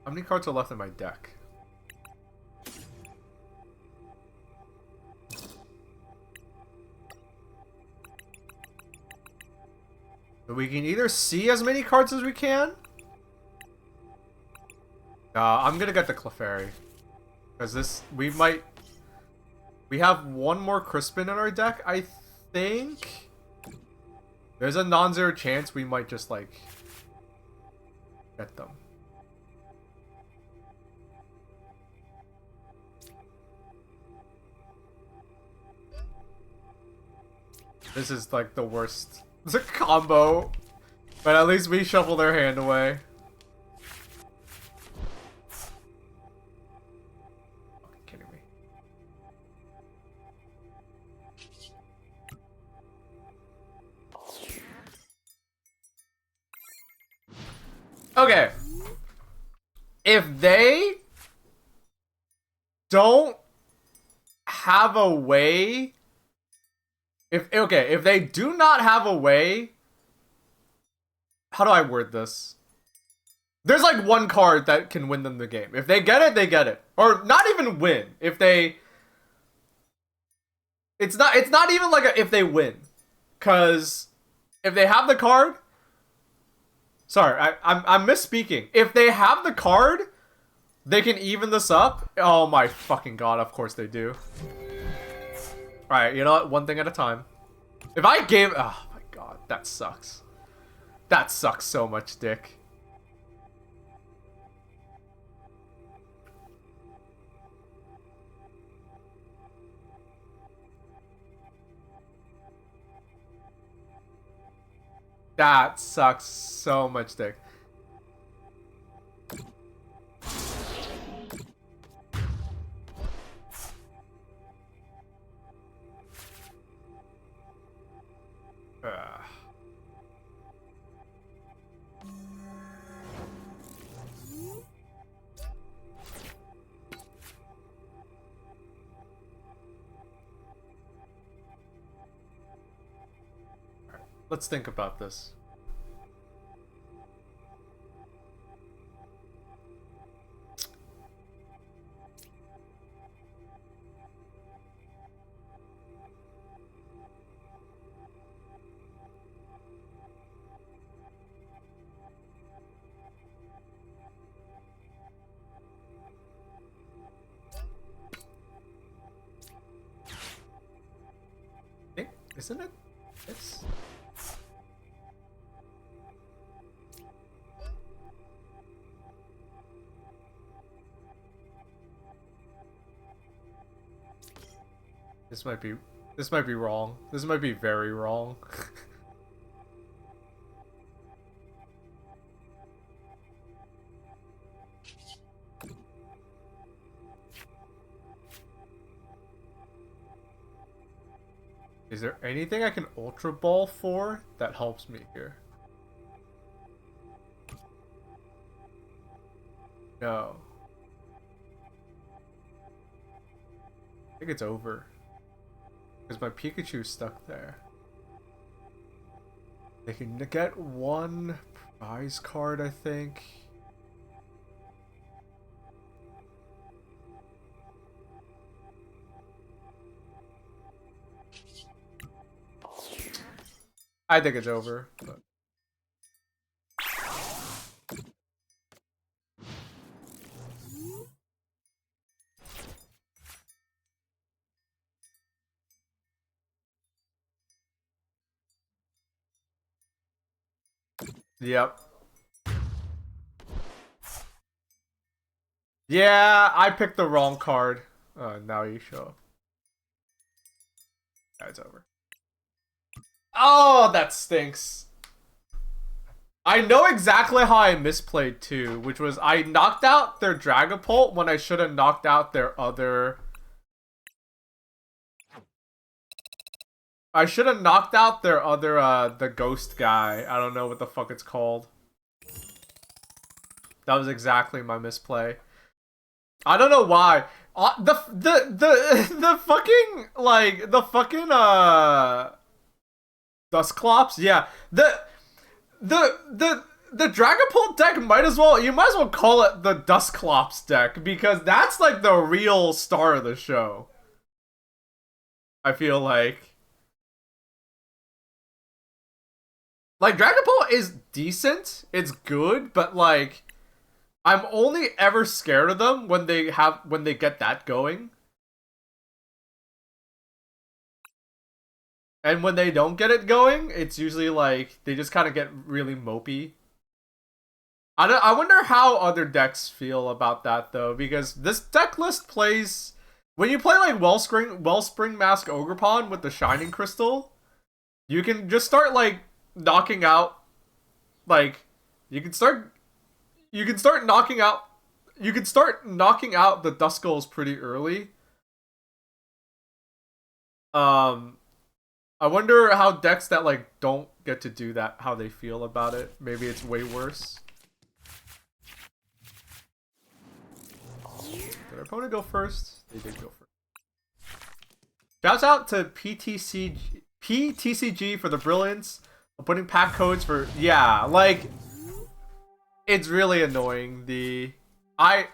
How many cards are left in my deck? We can either see as many cards as we can. I'm gonna get the Clefairy. Because this, we have one more Crispin in our deck, I think. There's a non-zero chance we might just, like, get them. This is, like, the worst. It's a combo. But at least we shuffle their hand away. Fucking kidding me. Okay. If they don't have a way... If they do not have a way... How do I word this? There's like one card that can win them the game. If they get it, they get it. Or not even win. If they... It's not even like if they win. Because if they have the card... Sorry, I'm misspeaking. If they have the card, they can even this up. Oh my fucking god, of course they do. Alright, you know what? One thing at a time. If I gave... Oh my god, that sucks. That sucks so much, dick. That sucks so much dick. Let's think about this. Isn't it? It's... This might be wrong. This might be very wrong. Is there anything I can Ultra Ball for that helps me here? No. I think it's over. Because my Pikachu's stuck there. They can get one prize card, I think. I think it's over. But... Yep. Yeah, I picked the wrong card. Now you show up. Now it's over. Oh, that stinks. I know exactly how I misplayed too, which was I knocked out their Dragapult when I should have knocked out their other... I should have knocked out their other, the ghost guy. I don't know what the fuck it's called. That was exactly my misplay. I don't know why. The fucking, like, the fucking, Dusclops? Yeah. The Dragapult deck you might as well call it the Dusclops deck, because that's, like, the real star of the show. I feel like. Like, Dragapult is decent, it's good, but, like, I'm only ever scared of them when they get that going. And when they don't get it going, it's usually, like, they just kind of get really mopey. I wonder how other decks feel about that, though, because this deck list plays... When you play, like, Wellspring Mask Ogerpon with the Shining Crystal, you can just start, like, knocking out, like, you can start knocking out the Duskulls pretty early. I wonder how decks that, like, don't get to do that, how they feel about it. Maybe it's way worse. Did our opponent go first? They did go first. Shouts out to PTCG for the brilliance. Putting pack codes for... Yeah, like... It's really annoying. I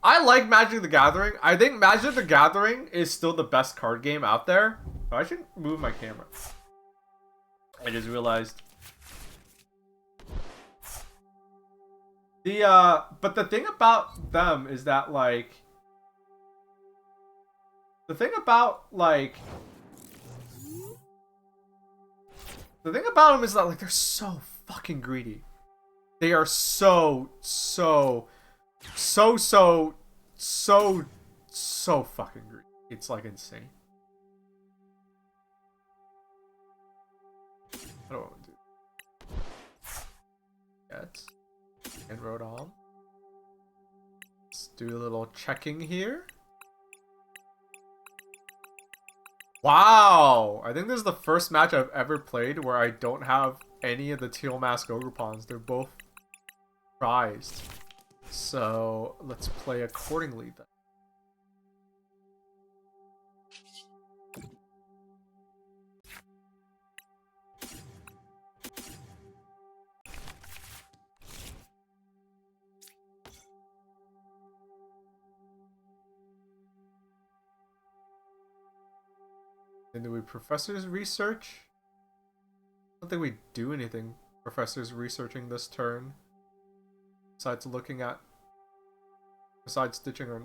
like Magic the Gathering. I think Magic the Gathering is still the best card game out there. Oh, I should move my camera. I just realized. But the thing about them is that, like... The thing about them is that, like, they're so fucking greedy. They are so fucking greedy. It's, like, insane. What do I want to do? yet. And wrote on. Let's do a little checking here. Wow! I think this is the first match I've ever played where I don't have any of the teal mask ogre pawns. They're both prized. So let's play accordingly then. And do we professor's research? I don't think we do anything professor's researching this turn. Besides looking at... Besides ditching our...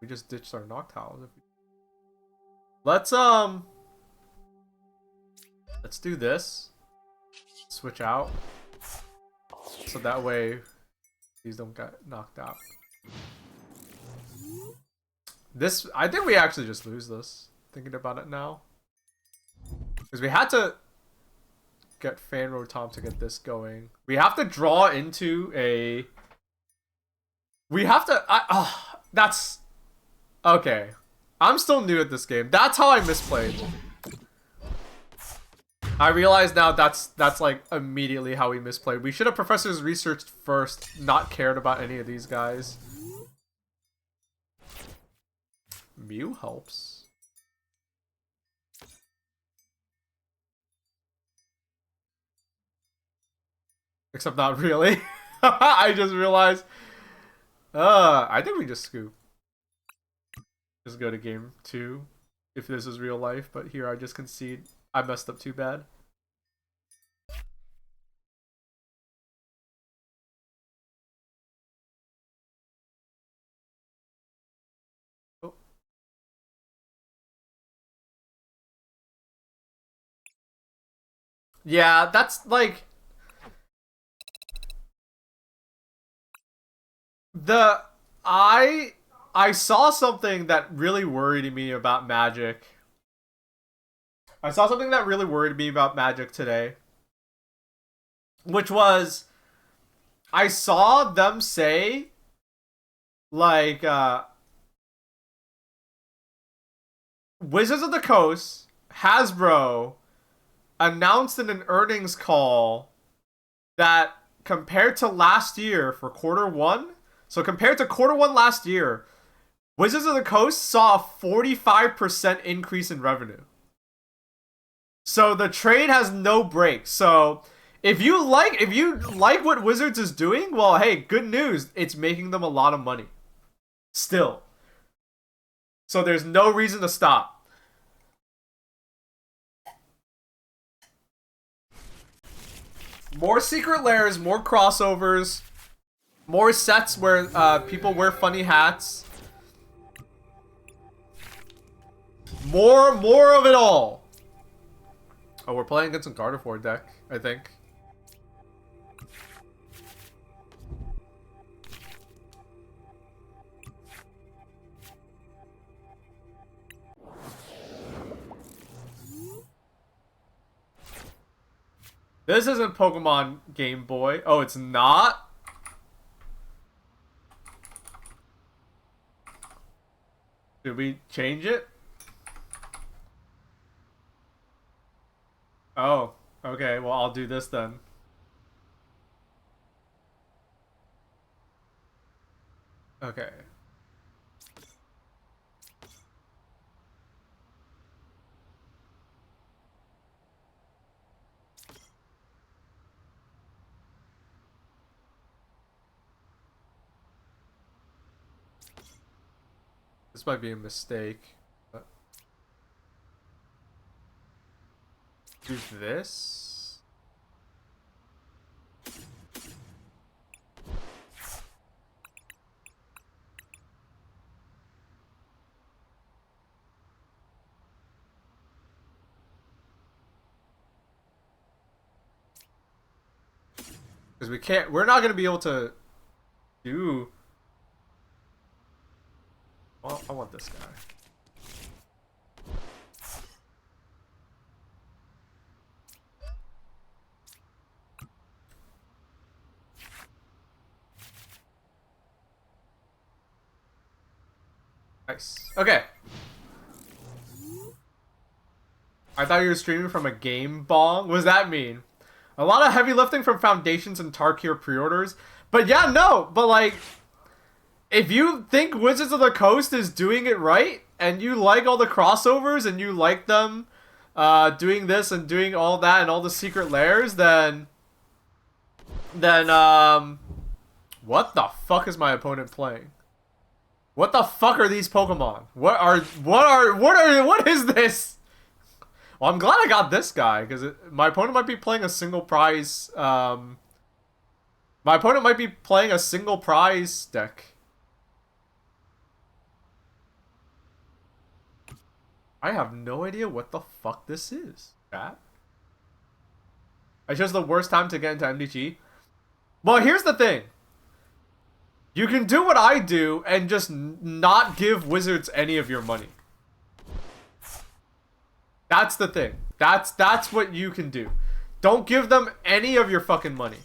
We just ditched our Noctiles. Let's do this. Switch out. So that way these don't get knocked out. This... I think we actually just lose this. Thinking about it now. Because we had to get Fan Rotom to get this going. We have to draw into a... We have to... that's... Okay. I'm still new at this game. That's how I misplayed. I realize now that's like immediately how we misplayed. We should have Professor's researched first, not cared about any of these guys. Mew helps. Except not really. I just realized. I think we just scoop. Just go to game 2. If this is real life. But here I just concede. I messed up too bad. Oh. Yeah, that's like... I saw something that really worried me about Magic. I saw something that really worried me about Magic today. Which was... I saw them say... Like, Wizards of the Coast, Hasbro, announced in an earnings call that compared to last year for Q1... So compared to Q1 last year, Wizards of the Coast saw a 45% increase in revenue. So the trade has no break. So if you like what Wizards is doing, well, hey, good news. It's making them a lot of money. Still. So there's no reason to stop. More secret lairs, more crossovers. More sets where people wear funny hats. More of it all. Oh, we're playing against a Gardevoir deck, I think. This isn't Pokemon Game Boy. Oh, it's not? Did we change it? Oh, okay. Well, I'll do this then. Okay. This might be a mistake. But... do this. Because we're not going to be able to do... Well, I want this guy. Nice. Okay. I thought you were streaming from a game bong. What does that mean? A lot of heavy lifting from Foundations and Tarkir pre-orders. But yeah, no. But like, if you think Wizards of the Coast is doing it right, and you like all the crossovers, and you like them doing this and doing all that and all the secret layers, then what the fuck is my opponent playing? What the fuck are these Pokemon? What is this? Well, I'm glad I got this guy, because my opponent might be playing a single prize, my opponent might be playing a single prize deck. I have no idea what the fuck this is, chat. I chose the worst time to get into MTG. Well, here's the thing. You can do what I do and just not give Wizards any of your money. That's the thing. That's what you can do. Don't give them any of your fucking money.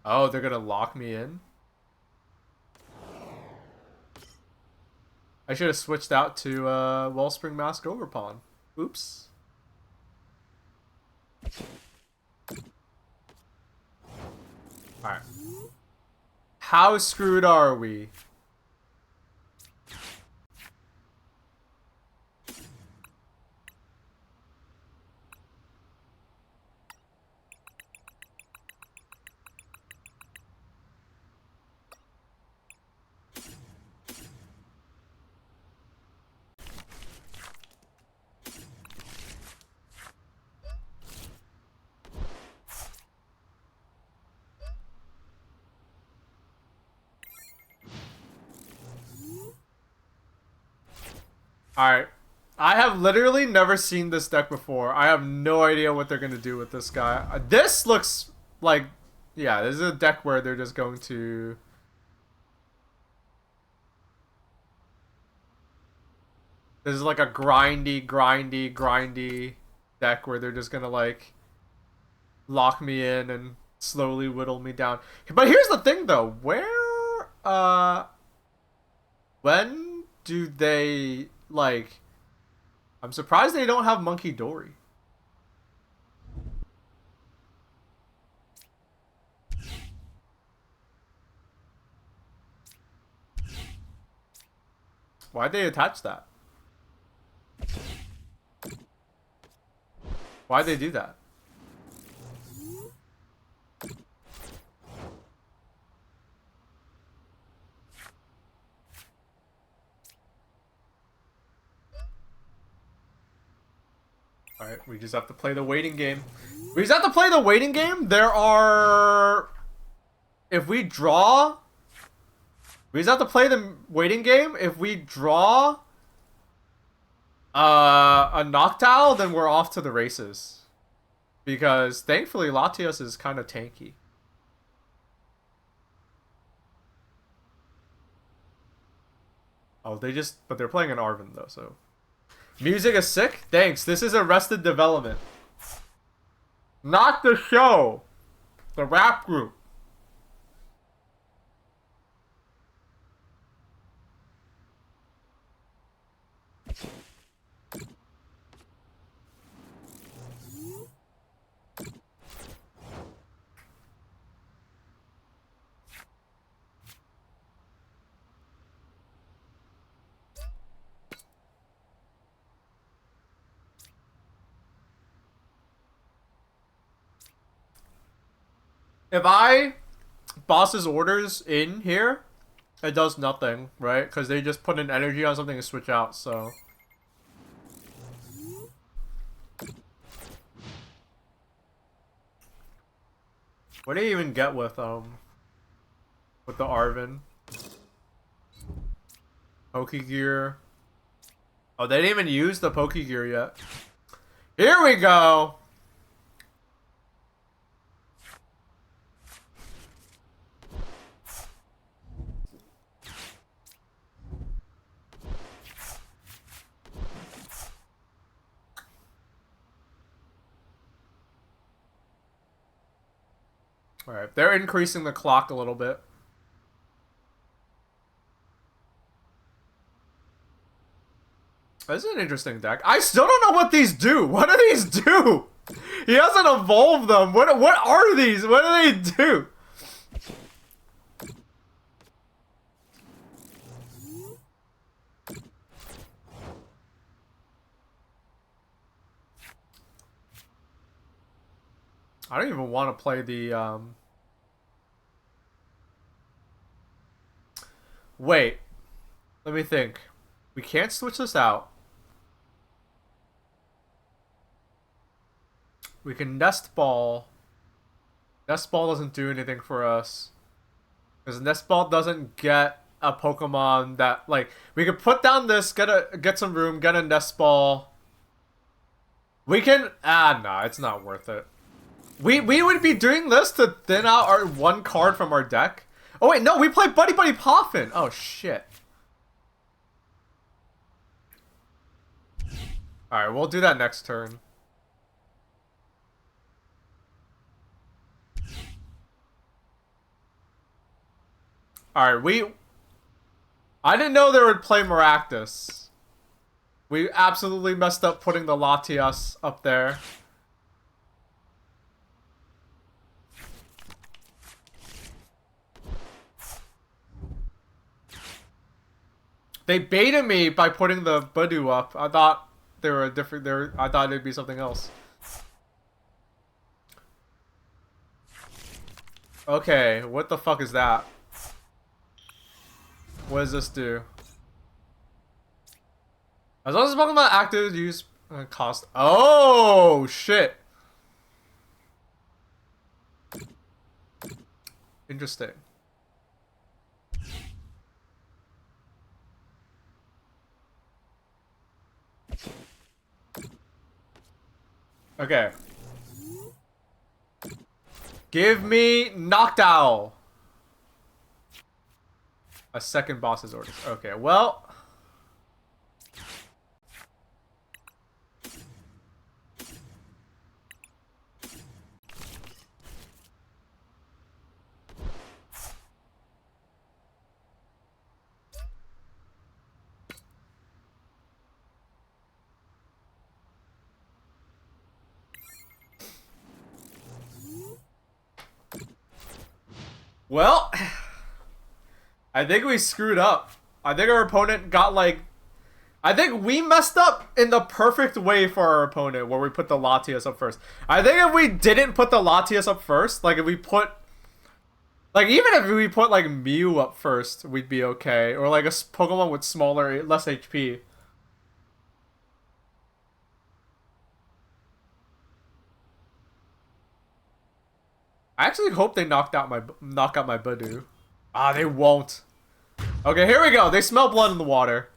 Oh, they're gonna lock me in? I should have switched out to Wellspring Mask Overpawn. Oops. Alright. How screwed are we? Alright. I have literally never seen this deck before. I have no idea what they're going to do with this guy. This looks like... Yeah, this is a deck where they're just going to... This is like a grindy deck where they're just going to like... lock me in and slowly whittle me down. But here's the thing though. Where... When do they... Like, I'm surprised they don't have Monkey Dory. Why'd they attach that? Why'd they do that? Alright, we just have to play the waiting game. We just have to play the waiting game. There are... If we draw... We just have to play the waiting game. If we draw... a Noctowl, then we're off to the races. Because, thankfully, Latios is kind of tanky. Oh, but they're playing an Arven, though, so... Music is sick? Thanks. This is Arrested Development. Not the show. The rap group. If I boss's orders in here, it does nothing, right? Because they just put an energy on something and switch out, so... What do you even get with the Arven? Pokegear. Oh, they didn't even use the Pokegear yet. Here we go! Alright, they're increasing the clock a little bit. This is an interesting deck. I still don't know what these do. What do these do? He hasn't evolved them. What are these? What do they do? I don't even want to play the, Wait. Let me think. We can't switch this out. We can Nest Ball. Nest Ball doesn't do anything for us. Because Nest Ball doesn't get a Pokemon that, like... We could put down this, get some room, get a Nest Ball. We can... nah, it's not worth it. We would be doing this to thin out our one card from our deck. Oh wait, no, we play Buddy Buddy Poffin. Oh shit. Alright, we'll do that next turn. Alright, I didn't know they would play Maractus. We absolutely messed up putting the Latias up there. They baited me by putting the Budu up. I thought they were a different. I thought it'd be something else. Okay, what the fuck is that? What does this do? As long as it's Pokemon active, use cost. Oh shit! Interesting. Okay. Give me Noctowl. A second boss's orders. Okay, well. Well, I think we screwed up. I think our opponent got like... I think we messed up in the perfect way for our opponent where we put the Latias up first. I think if we didn't put the Latias up first, like if we put... Like even if we put like Mew up first, we'd be okay. Or like a Pokemon with smaller, less HP. I actually hope they knock out my Budu. Ah, they won't. Okay, here we go. They smell blood in the water.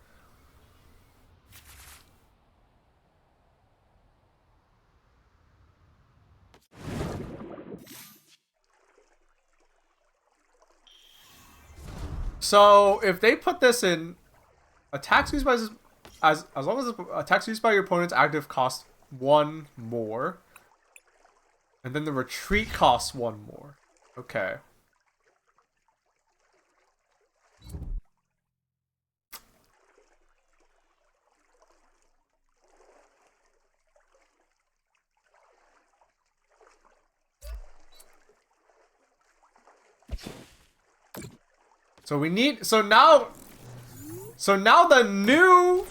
So if they put this in, attacks used by as long as attacks used by your opponent's active cost 1 more. And then the retreat costs 1 more. Okay. So we need... So now the new...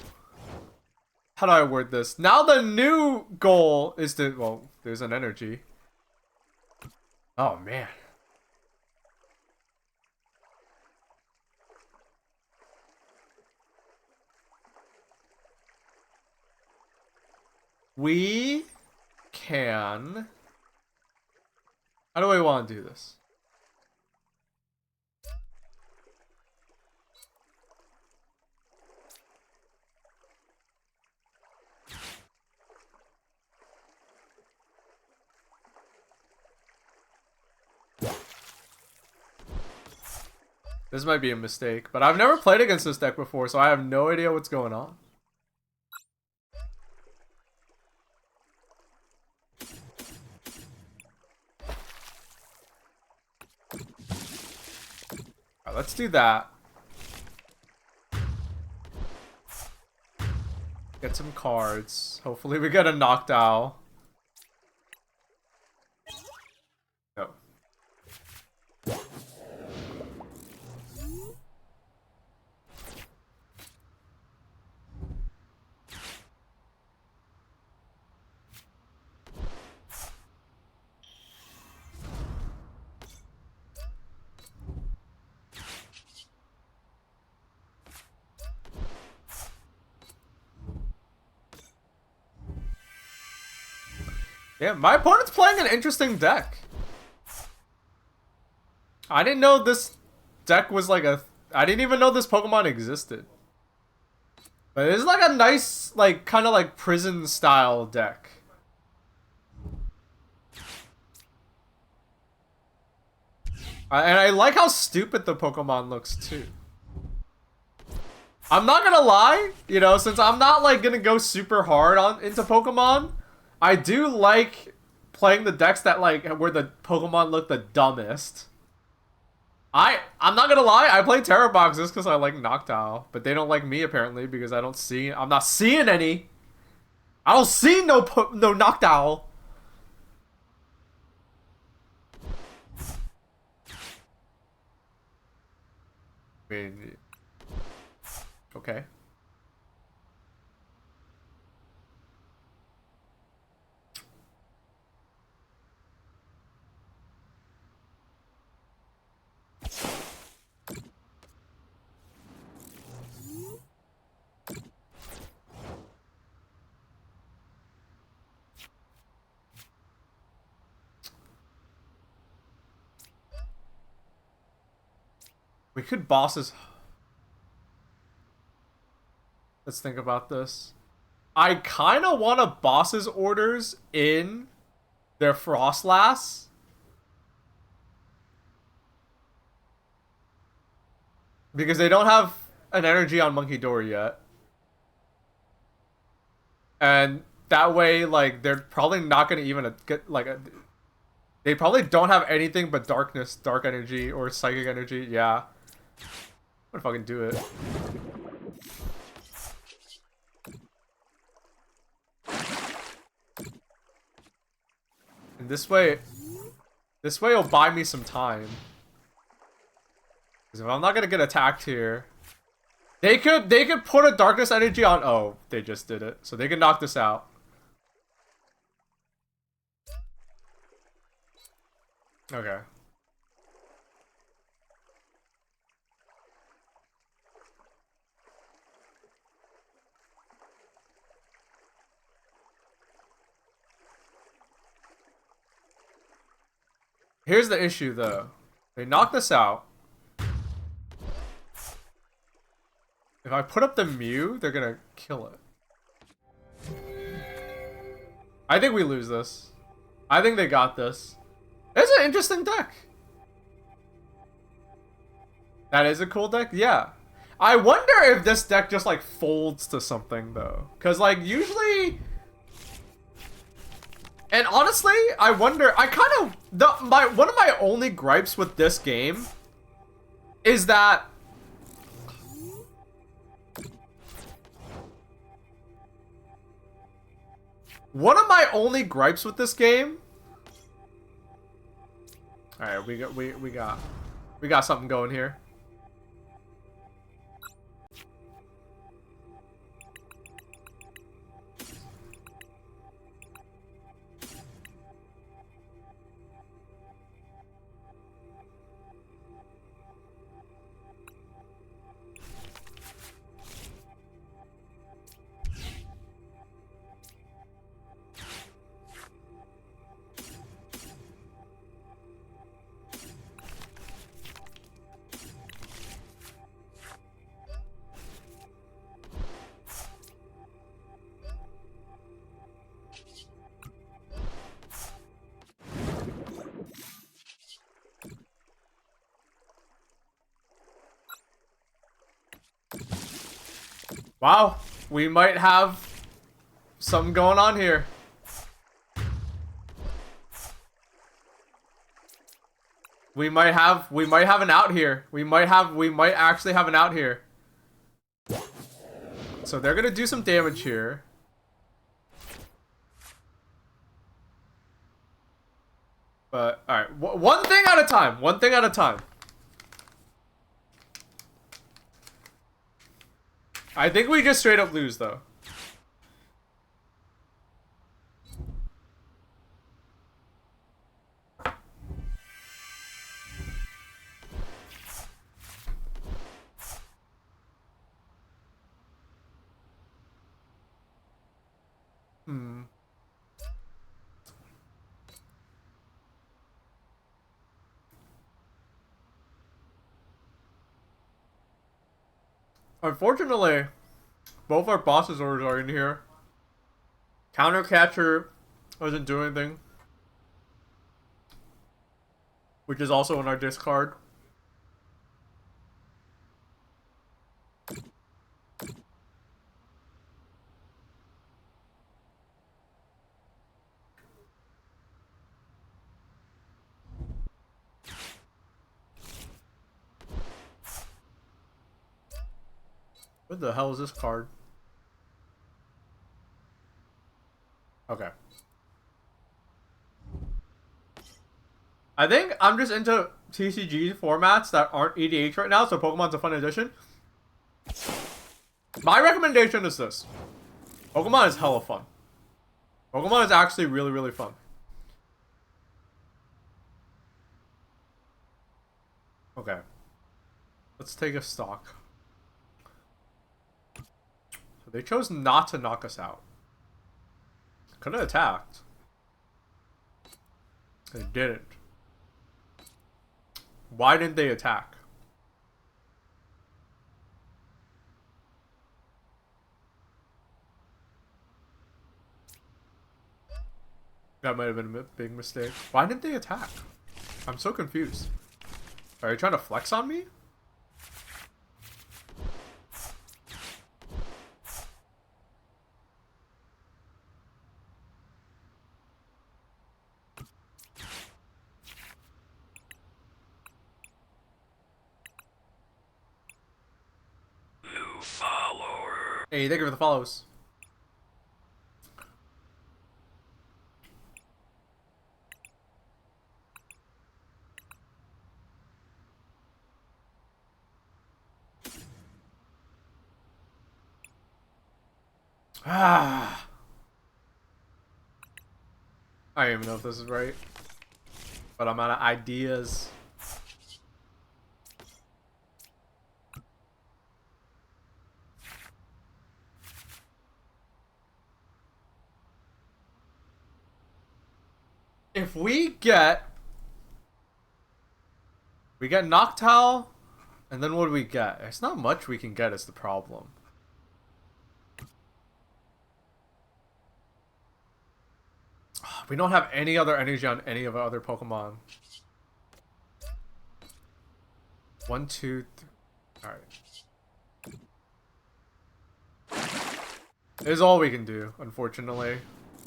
How do I word this? Now the new goal is to... Well, there's an energy. Oh, man. We can... How do I want to do this? This might be a mistake, but I've never played against this deck before, so I have no idea what's going on. Alright, let's do that. Get some cards. Hopefully we get a Noctowl. No. Yeah, my opponent's playing an interesting deck. I didn't know this deck was like a... I didn't even know this Pokemon existed. But it's like a nice, like, kind of like prison style deck. And I like how stupid the Pokemon looks too. I'm not gonna lie, you know, since I'm not like gonna go super hard into Pokemon, I do like playing the decks that like where the Pokemon look the dumbest. I'm not gonna lie, I play Terror Boxes because I like Noctowl, but they don't like me apparently because I'm not seeing any. I don't see no Noctowl. I mean, okay. We could bosses. Let's think about this. I kind of want a boss's orders in their Frostlass. Because they don't have an energy on Monkey Door yet. And that way, like, they're probably not going to even get, like, they probably don't have anything but darkness, dark energy, or psychic energy. Yeah. I'm gonna fucking do it. And this way it'll buy me some time. Because if I'm not gonna get attacked here, they could put a darkness energy on. Oh, they just did it, so they can knock this out. Okay. Here's the issue, though. They knock this out. If I put up the Mew, they're gonna kill it. I think we lose this. I think they got this. It's an interesting deck. That is a cool deck? Yeah. I wonder if this deck just, like, folds to something, though. Because, like, usually... And honestly, I wonder... I kind of... one of my only gripes with this game is that... One of my only gripes with this game... Alright, we got something going here. Wow, we might have something going on here. We might have an out here. We might actually have an out here. So they're gonna do some damage here. But alright, one thing at a time. One thing at a time. I think we just straight up lose though. Unfortunately, both our bosses orders are in here. Countercatcher doesn't do anything, which is also in our discard. What the hell is this card? Okay. I think I'm just into TCG formats that aren't EDH right now, so Pokemon's a fun addition. My recommendation is this. Pokemon is hella fun. Pokemon is actually really, really fun. Okay. Let's take a stock. So they chose not to knock us out. Could have attacked. They didn't. Why didn't they attack? That might have been a big mistake. Why didn't they attack? I'm so confused. Are you trying to flex on me? New follower. Hey, thank you for the follows. Ah. I don't even know if this is right. But I'm out of ideas. If we get Noctowl, and then what do we get? It's not much we can get is the problem. We don't have any other energy on any of our other Pokemon. 1, 2, 3. Alright. This is all we can do, unfortunately.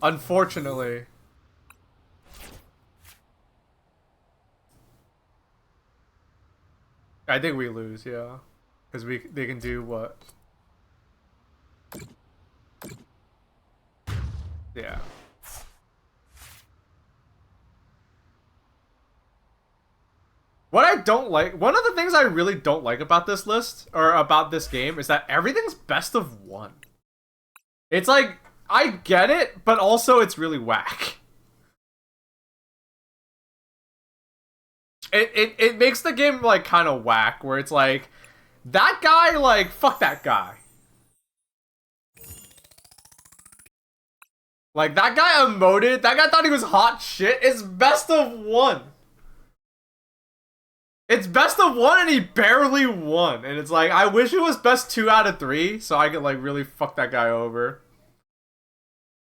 Unfortunately. I think we lose, yeah. Because they can do what? Yeah. What I don't like, one of the things I really don't like about this list, or about this game, is that everything's best of one. It's like, I get it, but also it's really whack. It makes the game, like, kind of whack, where it's like, that guy, like, fuck that guy. Like, that guy emoted, that guy thought he was hot shit, it's best of one. It's best of one and he barely won. And it's like, I wish it was best 2 out of 3 so I could like really fuck that guy over.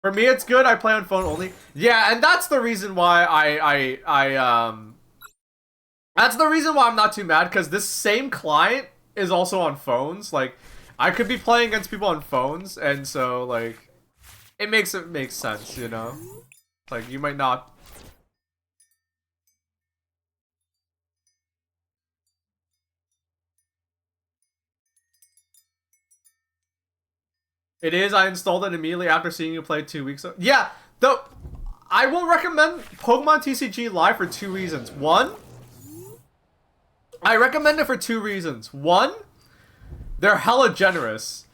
For me, it's good. I play on phone only. Yeah, and that's the reason why that's the reason why I'm not too mad, because this same client is also on phones. Like, I could be playing against people on phones, and so like, it makes sense, you know? Like, you might not. It is. I installed it immediately after seeing you play 2 weeks ago. Yeah, though I will recommend Pokemon TCG Live for 2 reasons. One, I recommend it for 2 reasons. One, they're hella generous.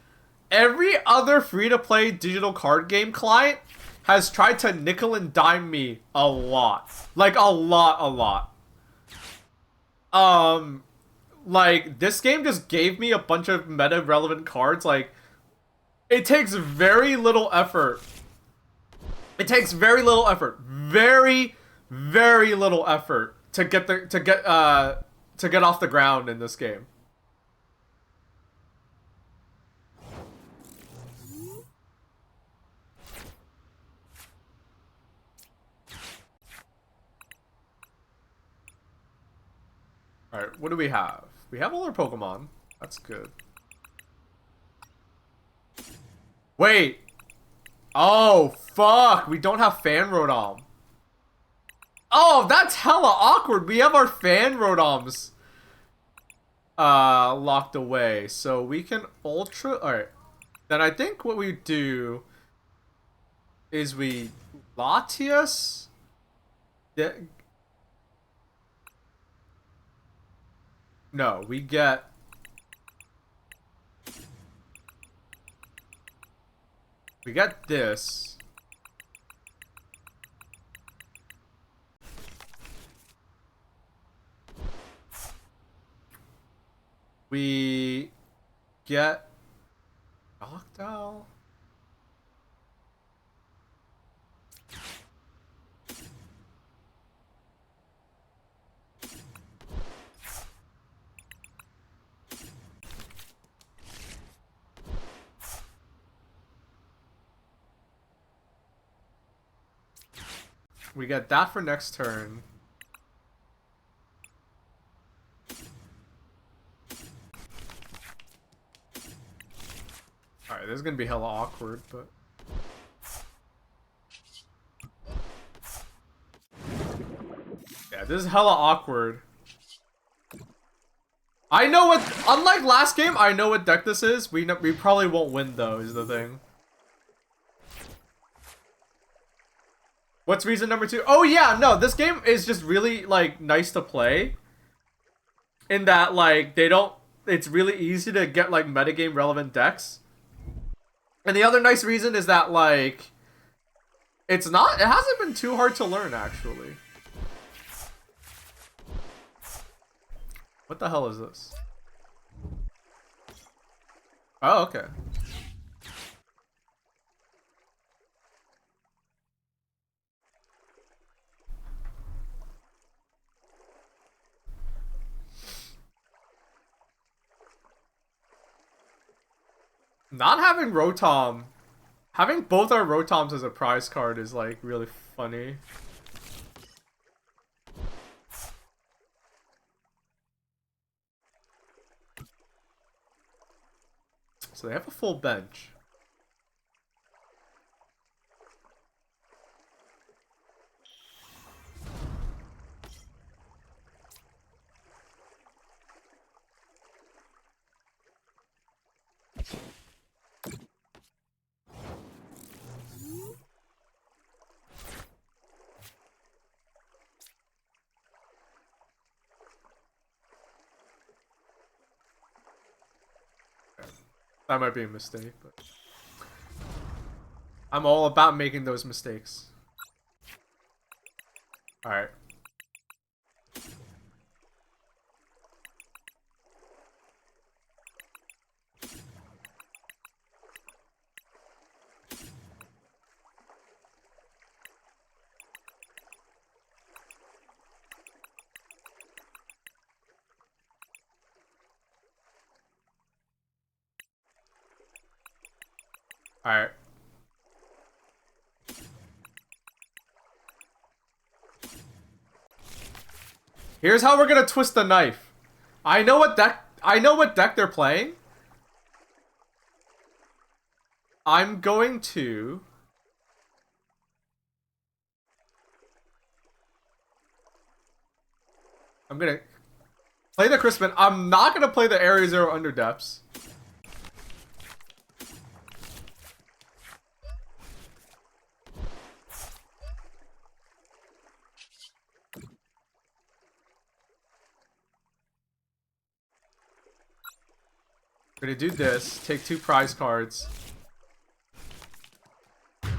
Every other free-to-play digital card game client has tried to nickel and dime me a lot. Like, a lot. Like, this game just gave me a bunch of meta-relevant cards. Like, it takes very little effort. It takes very little effort. Very, very little effort to get off the ground in this game. Alright, what do we have? We have all our Pokemon. That's good. Wait! Oh, fuck! We don't have Fan Rotom. Oh, that's hella awkward! We have our Fan Rotoms locked away. So we can Ultra... Alright. Then I think what we do is we Latias... No, we get... We get this. We get... Octal? We get that for next turn. Alright, this is gonna be hella awkward, but... Yeah, this is hella awkward. I know what... Unlike last game, I know what deck this is. We probably won't win, though, is the thing. What's reason number 2? Oh yeah, no, this game is just really, like, nice to play. In that, like, they don't... It's really easy to get, like, metagame relevant decks. And the other nice reason is that, like... It hasn't been too hard to learn, actually. What the hell is this? Oh, okay. Not having Rotom, having both our Rotoms as a prize card is like really funny. So they have a full bench. That might be a mistake, but I'm all about making those mistakes. Alright. Alright. Here's how we're gonna twist the knife. I know what deck they're playing. I'm going to play the Crispin. I'm not gonna play the Area Zero Under Depths. We're gonna do this. Take 2 prize cards.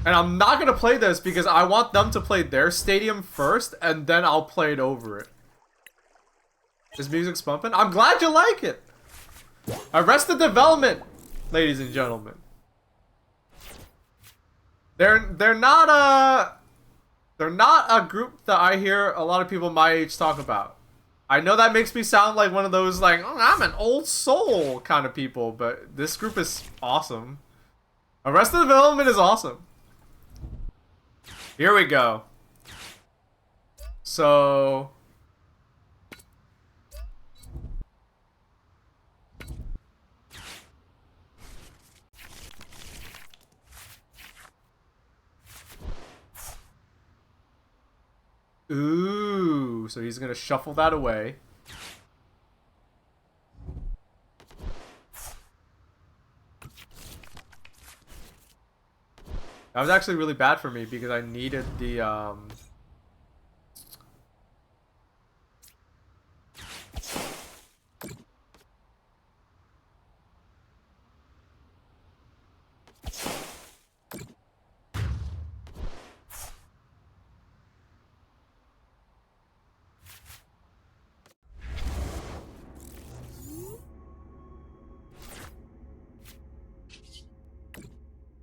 And I'm not gonna play this because I want them to play their stadium first, and then I'll play it over it. This music's bumping. I'm glad you like it. Arrested Development, ladies and gentlemen. They're not a group that I hear a lot of people my age talk about. I know that makes me sound like one of those like, oh, I'm an old soul kind of people, but this group is awesome. Arrested Development is awesome. Here we go. So ooh, so he's gonna shuffle that away. That was actually really bad for me because I needed the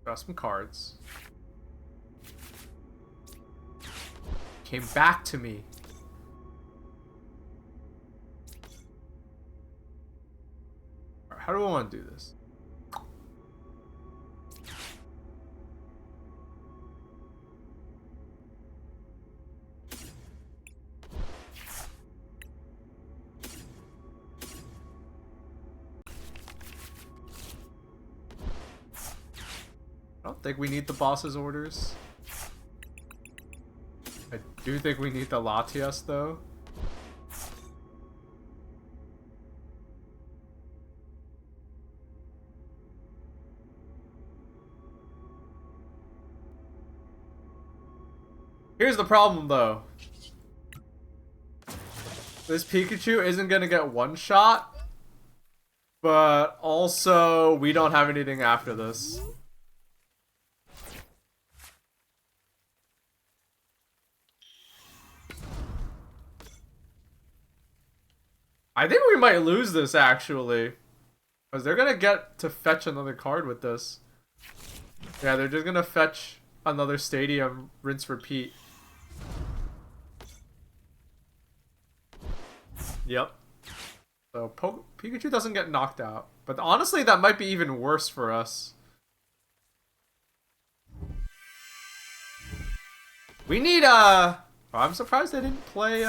draw some cards. Came back to me. How do I want to do this? I don't think we need the boss's orders. I do think we need the Latias though. Here's the problem though. This Pikachu isn't gonna get one shot, but also we don't have anything after this. I think we might lose this actually. Because they're gonna get to fetch another card with this. Yeah, they're just gonna fetch another stadium, rinse, repeat. Yep. So Pikachu doesn't get knocked out. But honestly, that might be even worse for us. We need I'm surprised they didn't play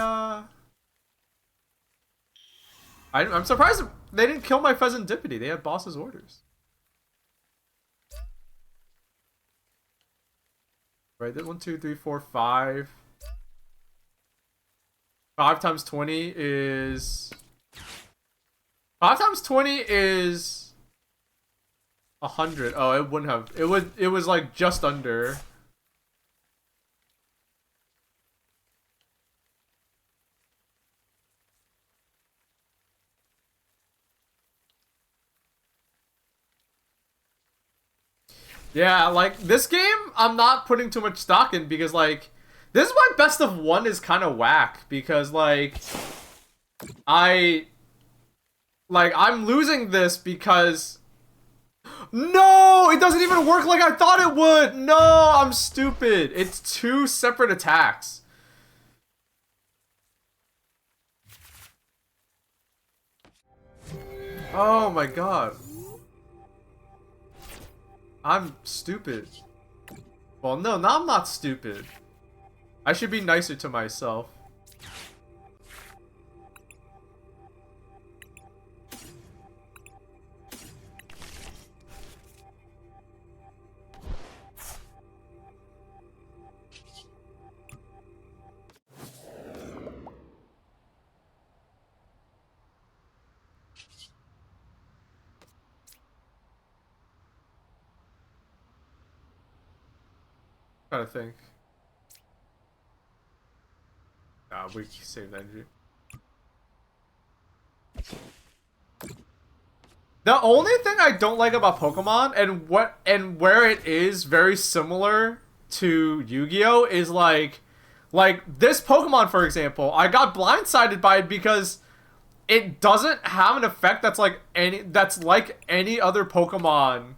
I'm surprised they didn't kill my Pheasantipity. They had boss's orders. Right, that 1, 2, 3, 4, 5. 5 times 20 is 5 times 20 is 100. Oh, it wouldn't have. It was like just under. Yeah, like this game I'm not putting too much stock in because like this is why best of 1 is kind of whack because like I'm losing this because no, it doesn't even work like I thought it would. No, I'm stupid. It's 2 separate attacks. Oh my god. I'm stupid. Well, no, now I'm not stupid. I should be nicer to myself. Trying to think. Nah, we saved energy. The only thing I don't like about Pokemon and where it is very similar to Yu-Gi-Oh is like this Pokemon, for example, I got blindsided by it because it doesn't have an effect that's like any other Pokemon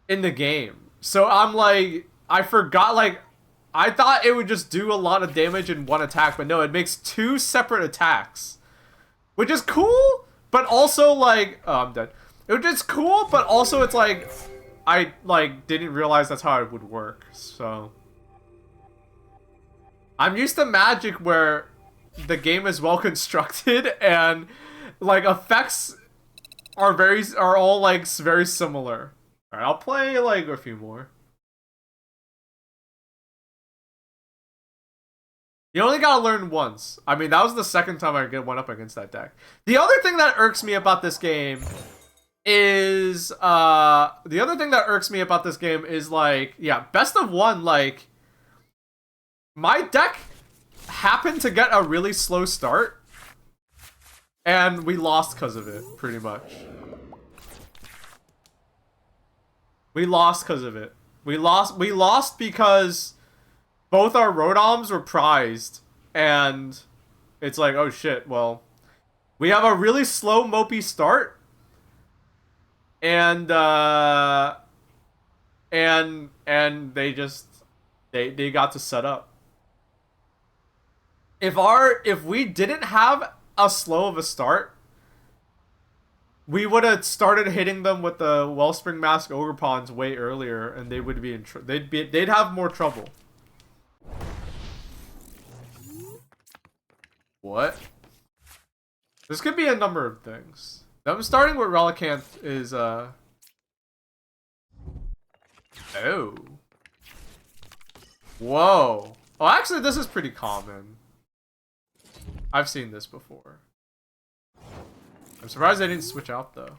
in the game. So I'm like, I forgot, like, I thought it would just do a lot of damage in one attack, but no, it makes two separate attacks, which is cool, but also like, oh, I'm dead. It's cool, but also it's like, I like didn't realize that's how it would work. So I'm used to Magic where the game is well constructed and like effects are all like very similar. All right, I'll play like a few more. You only gotta learn once. I mean, that was the second time I went up against that deck. The other thing that irks me about this game is like, yeah, best of one, like my deck happened to get a really slow start and we lost because of it, pretty much. We lost because of it. We lost because both our Rotoms were prized, and it's like, oh shit, well, we have a really slow mopey start, and they just they got to set up. If we didn't have a slow of a start, we would have started hitting them with the Wellspring Mask Ogre way earlier, and they would be they'd have more trouble. What? This could be a number of things. I'm starting with Relicanth is Oh. Whoa. Oh, actually this is pretty common. I've seen this before. I'm surprised they didn't switch out though.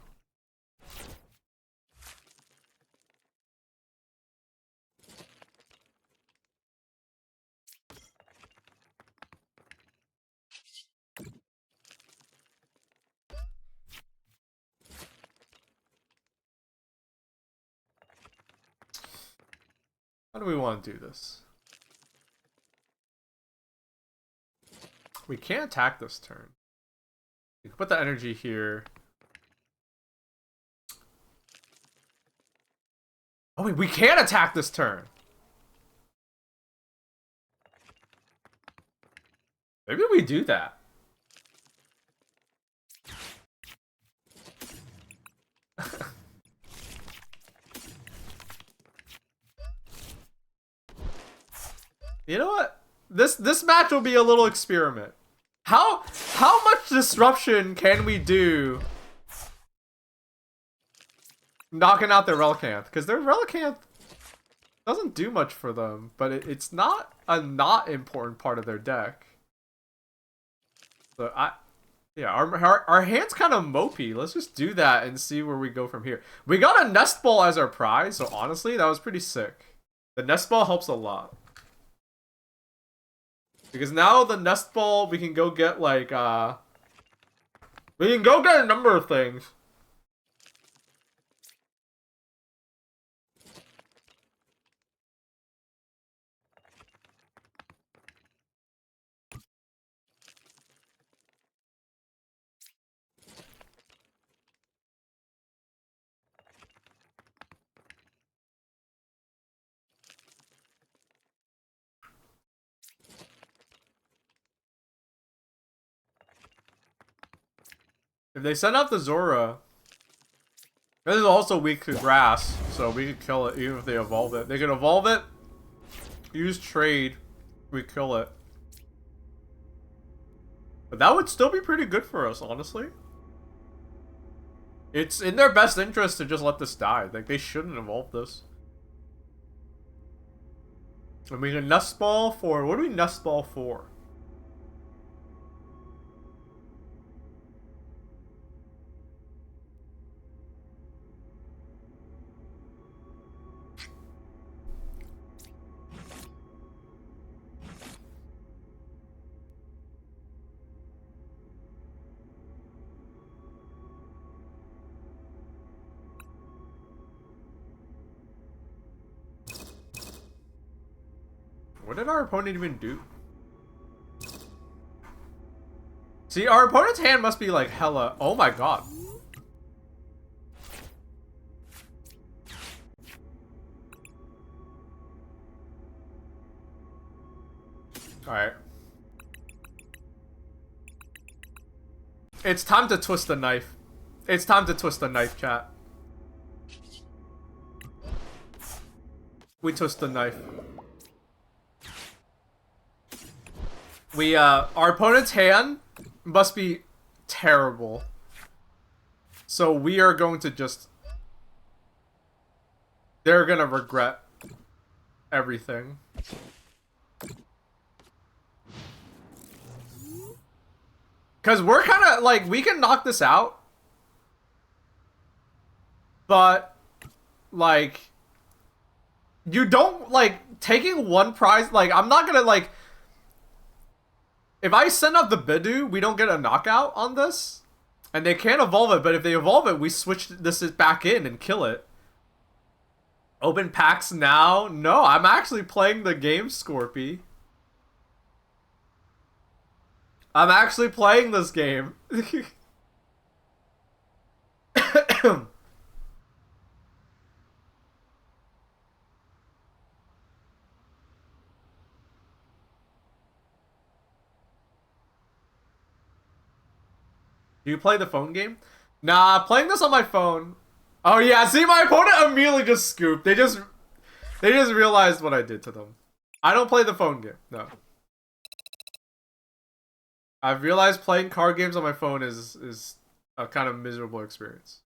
How do we want to do this? We can't attack this turn. We can put the energy here. Oh wait, we can attack this turn! Maybe we do that. You know what? This match will be a little experiment. How much disruption can we do knocking out their Relicanth? Because their Relicanth doesn't do much for them, but it's not a not important part of their deck. So yeah, our hand's kind of mopey. Let's just do that and see where we go from here. We got a Nest Ball as our prize, so honestly, that was pretty sick. The Nest Ball helps a lot. Because now the Nest Ball, we can go get like, we can go get a number of things. If they send out the Zora, this is also weak to grass, so we could kill it even if they evolve it. They could evolve it, use trade, we kill it. But that would still be pretty good for us, honestly. It's in their best interest to just let this die. Like, they shouldn't evolve this. I mean, a Nest Ball for... What do we Nest Ball for? What did our opponent even do? See, our opponent's hand must be like hella... Oh my god. Alright. It's time to twist the knife. It's time to twist the knife, chat. We twist the knife. We, our opponent's hand must be terrible. So we are going to just... They're gonna regret everything. Because we're kind of, like, we can knock this out. But, like... You don't, like, taking one prize... Like, I'm not gonna, like... If I send out the Bidu, we don't get a knockout on this. And they can't evolve it, but if they evolve it, we switch this back in and kill it. Open packs now? No, I'm actually playing the game, Scorpy. I'm actually playing this game. Do you play the phone game? Nah, playing this on my phone. Oh yeah, see, my opponent immediately just scooped. They just realized what I did to them. I don't play the phone game. No. I've realized playing card games on my phone is a kind of miserable experience.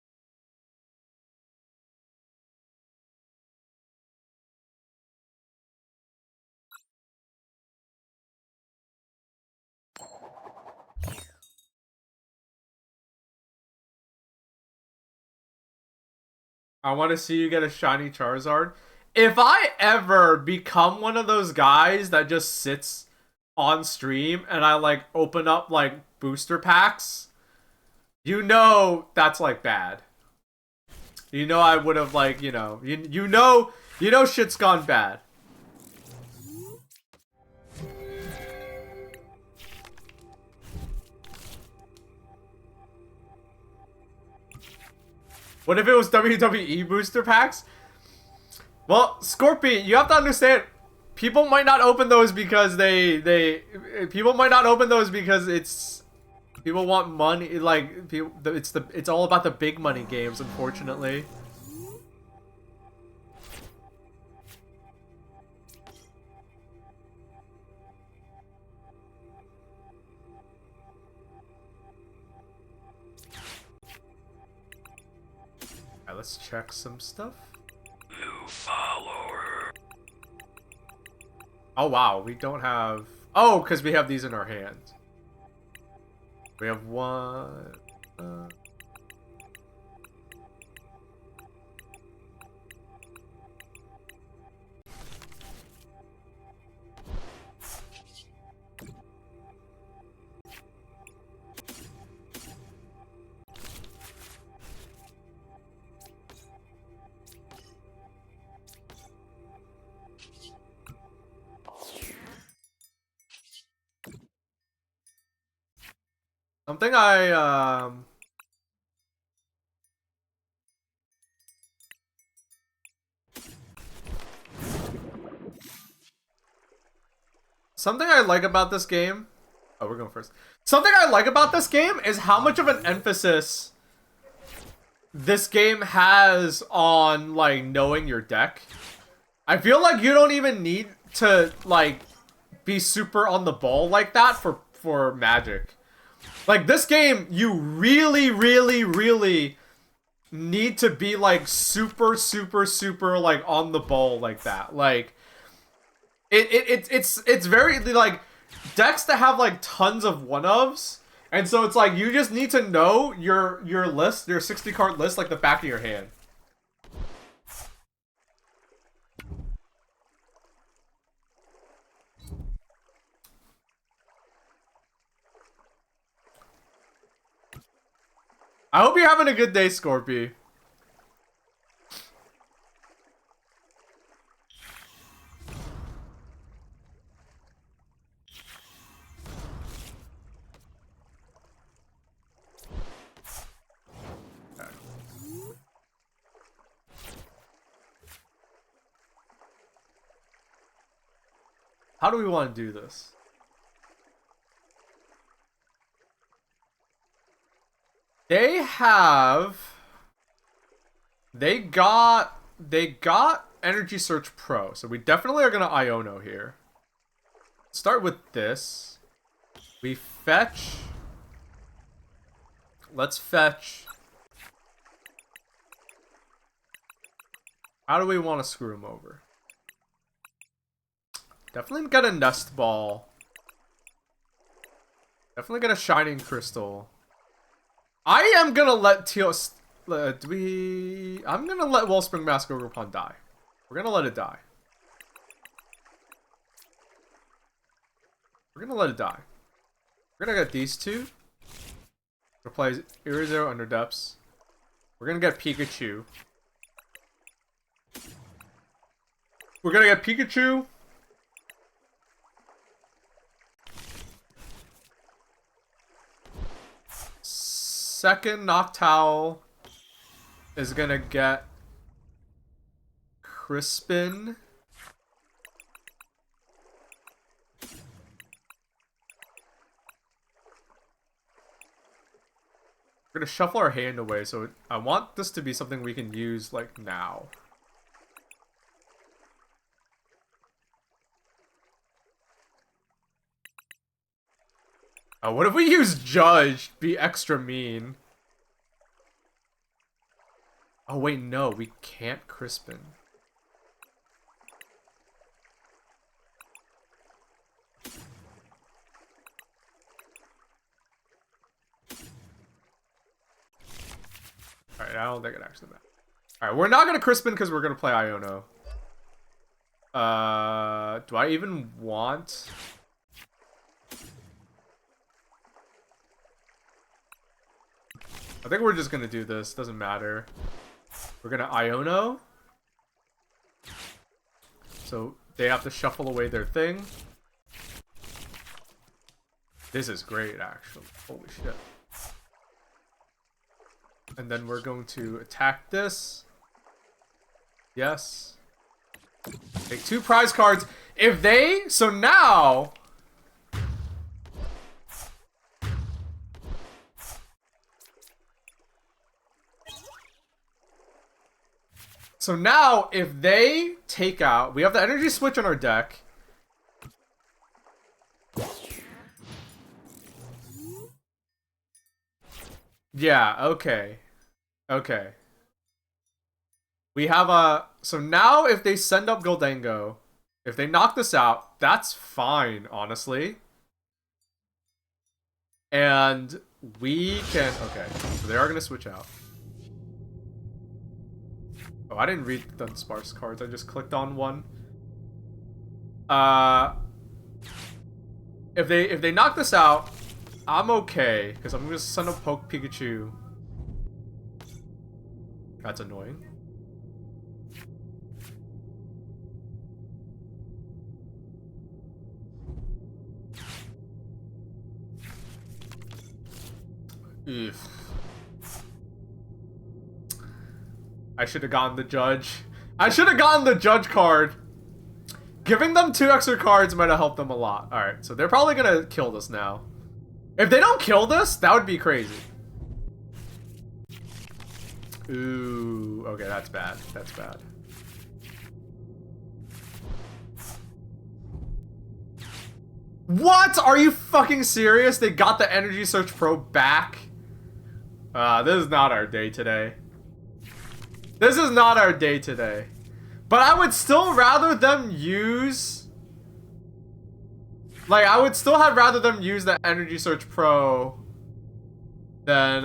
I want to see you get a shiny Charizard. If I ever become one of those guys that just sits on stream and I like open up like booster packs, you know that's like bad. You know I would have like, you know shit's gone bad. What if it was WWE booster packs? Well, Scorpion, you have to understand, people might not open those because people might not open those because it's, people want money, like, people, it's all about the big money games, unfortunately. Alright, let's check some stuff. New follower. Oh wow, we don't have... Oh, because we have these in our hands. We have one... Something Something I like about this game... Oh, we're going first. Something I like about this game is how much of an emphasis this game has on, like, knowing your deck. I feel like you don't even need to, like, be super on the ball like that for Magic. Like, this game, you really, really, really need to be, like, super, super, super, like, on the ball like that. Like, it's very, like, decks that have, like, tons of one-ofs. And so it's like, you just need to know your list, your 60-card list, like the back of your hand. I hope you're having a good day, Scorpy. How do we want to do this? They got Energy Search Pro, so we definitely are gonna Iono here. Start with this. We fetch. Let's fetch. How do we want to screw him over? Definitely get a Nest Ball. Definitely get a Shining Crystal. I am gonna let Teal. I'm gonna let Wellspring Mask Ogre Pawn die. We're gonna let it die. We're gonna let it die. We're gonna get these two. We're gonna play Irizero Under Depths. We're gonna get Pikachu. We're gonna get Pikachu. Second Noctowl is gonna get Crispin. We're gonna shuffle our hand away, so I want this to be something we can use like now. Oh, what if we use Judge? Be extra mean. Oh wait, no, we can't Crispin. Alright, I don't think it actually matters. Alright, we're not gonna Crispin because we're gonna play Iono. Do I even want... I think we're just gonna do this. Doesn't matter. We're gonna Iono. So they have to shuffle away their thing. This is great, actually. Holy shit. And then we're going to attack this. Yes. Take 2 prize cards. If they... So now... So now, if they take out... We have the energy switch on our deck. Yeah, okay. Okay. We have a... So now, if they send up Goldango, if they knock this out, that's fine, honestly. And we can... Okay, so they are going to switch out. Oh, I didn't read the sparse cards. I just clicked on one. If they knock this out, I'm okay because I'm gonna send a poke Pikachu. That's annoying. Oof. I should have gotten the Judge. I should have gotten the Judge card. Giving them 2 extra cards might have helped them a lot. Alright, so they're probably gonna kill this now. If they don't kill this, that would be crazy. Ooh, okay, that's bad. That's bad. What? Are you fucking serious? They got the Energy Search Pro back? This is not our day today. This is not our day today. But I would still rather them use... Like, I would still have rather them use the Energy Search Pro than,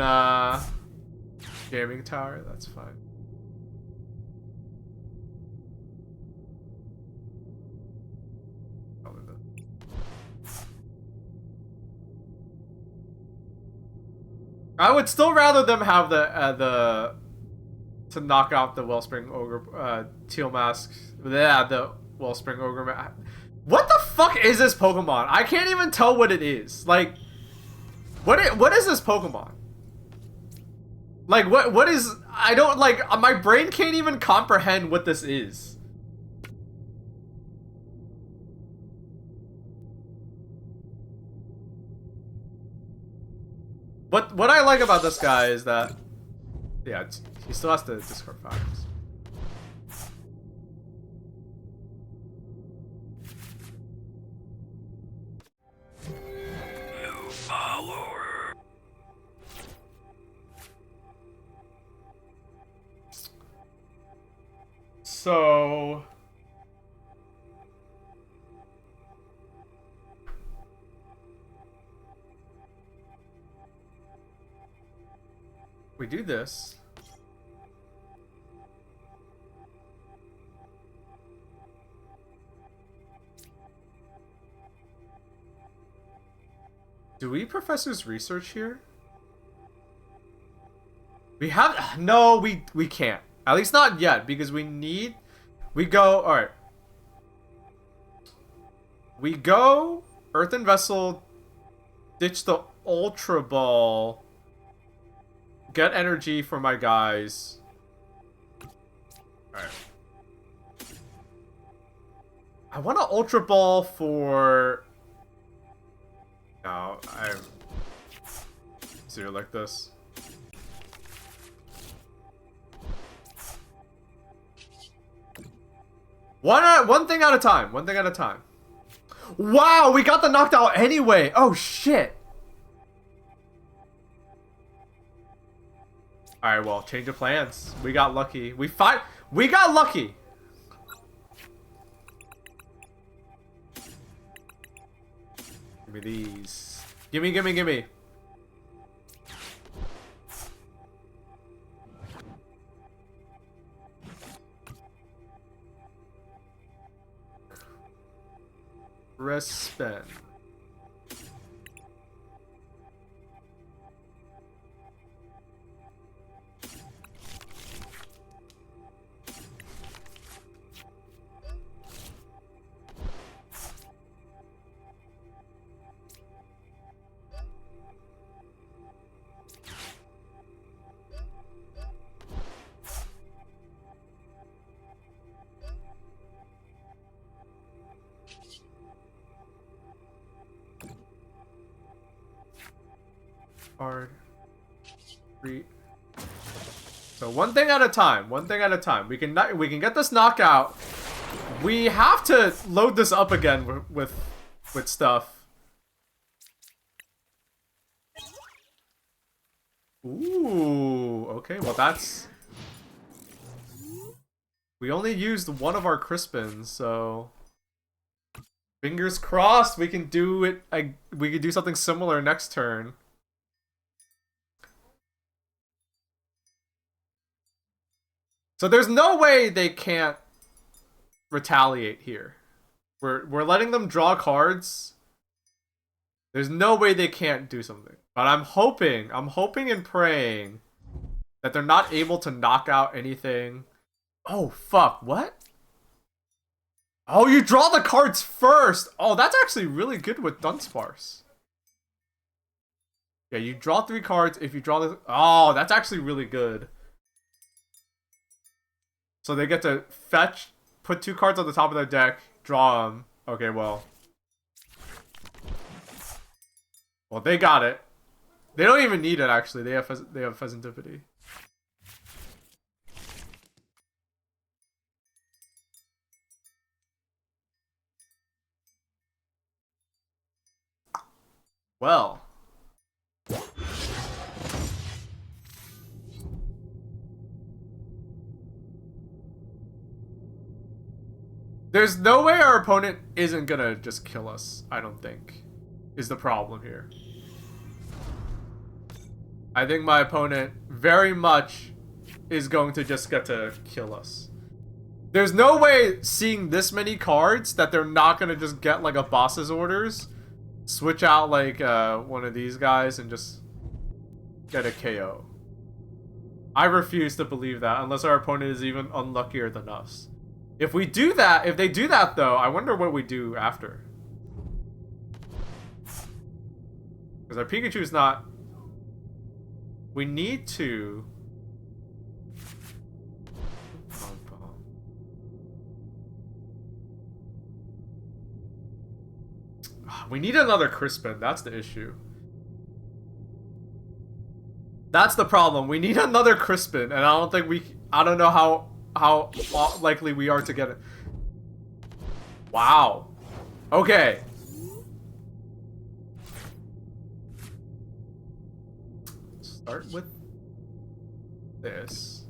Gaming Tower. That's fine. I would still rather them have the to knock out the Wellspring Ogre, Teal Mask. Yeah, the Wellspring Ogre. What the fuck is this Pokemon? I can't even tell what it is. Like, what is this Pokemon? Like, what is... I don't, like, my brain can't even comprehend what this is. What I like about this guy is that, yeah, he still has to discard factors. New follower. So we do this. Do we Professor's Research here? We have... No, we can't. At least not yet, because we need... We go... Alright. We go... Earthen Vessel... Ditch the Ultra Ball... Get energy for my guys. Alright. I want an Ultra Ball for... No, I'm... Zero like this. One thing at a time. One thing at a time. Wow, we got the knocked out anyway. Oh, shit. Alright, well, change of plans. We got lucky. We got lucky. Give me these. Gimme, gimme, gimme. Press spin. Hard. So one thing at a time. One thing at a time. We can get this knockout. We have to load this up again with stuff. Ooh. Okay. Well, that's. We only used one of our Crispins, so fingers crossed we can do it. We can do something similar next turn. So there's no way they can't retaliate here. We're letting them draw cards. There's no way they can't do something. But I'm hoping and praying that they're not able to knock out anything. Oh, fuck. What? Oh, you draw the cards first. Oh, that's actually really good with Dunsparce. Yeah, you draw 3 cards. If you draw the... Oh, that's actually really good. So they get to fetch, put 2 cards on the top of their deck, draw them. Okay, well. Well, they got it. They don't even need it, actually. They have Pheasantipity. Well. There's no way our opponent isn't gonna just kill us, I don't think, is the problem here. I think my opponent very much is going to just get to kill us. There's no way, seeing this many cards, that they're not gonna just get like a boss's orders, switch out like one of these guys and just get a KO. I refuse to believe that unless our opponent is even unluckier than us. If we do that, if they do that though, I wonder what we do after. Because our Pikachu's not... We need to... We need another Crispin, that's the issue. That's the problem. We need another Crispin, and I don't think we. I don't know how likely we are to get it. Wow. Okay. Start with this.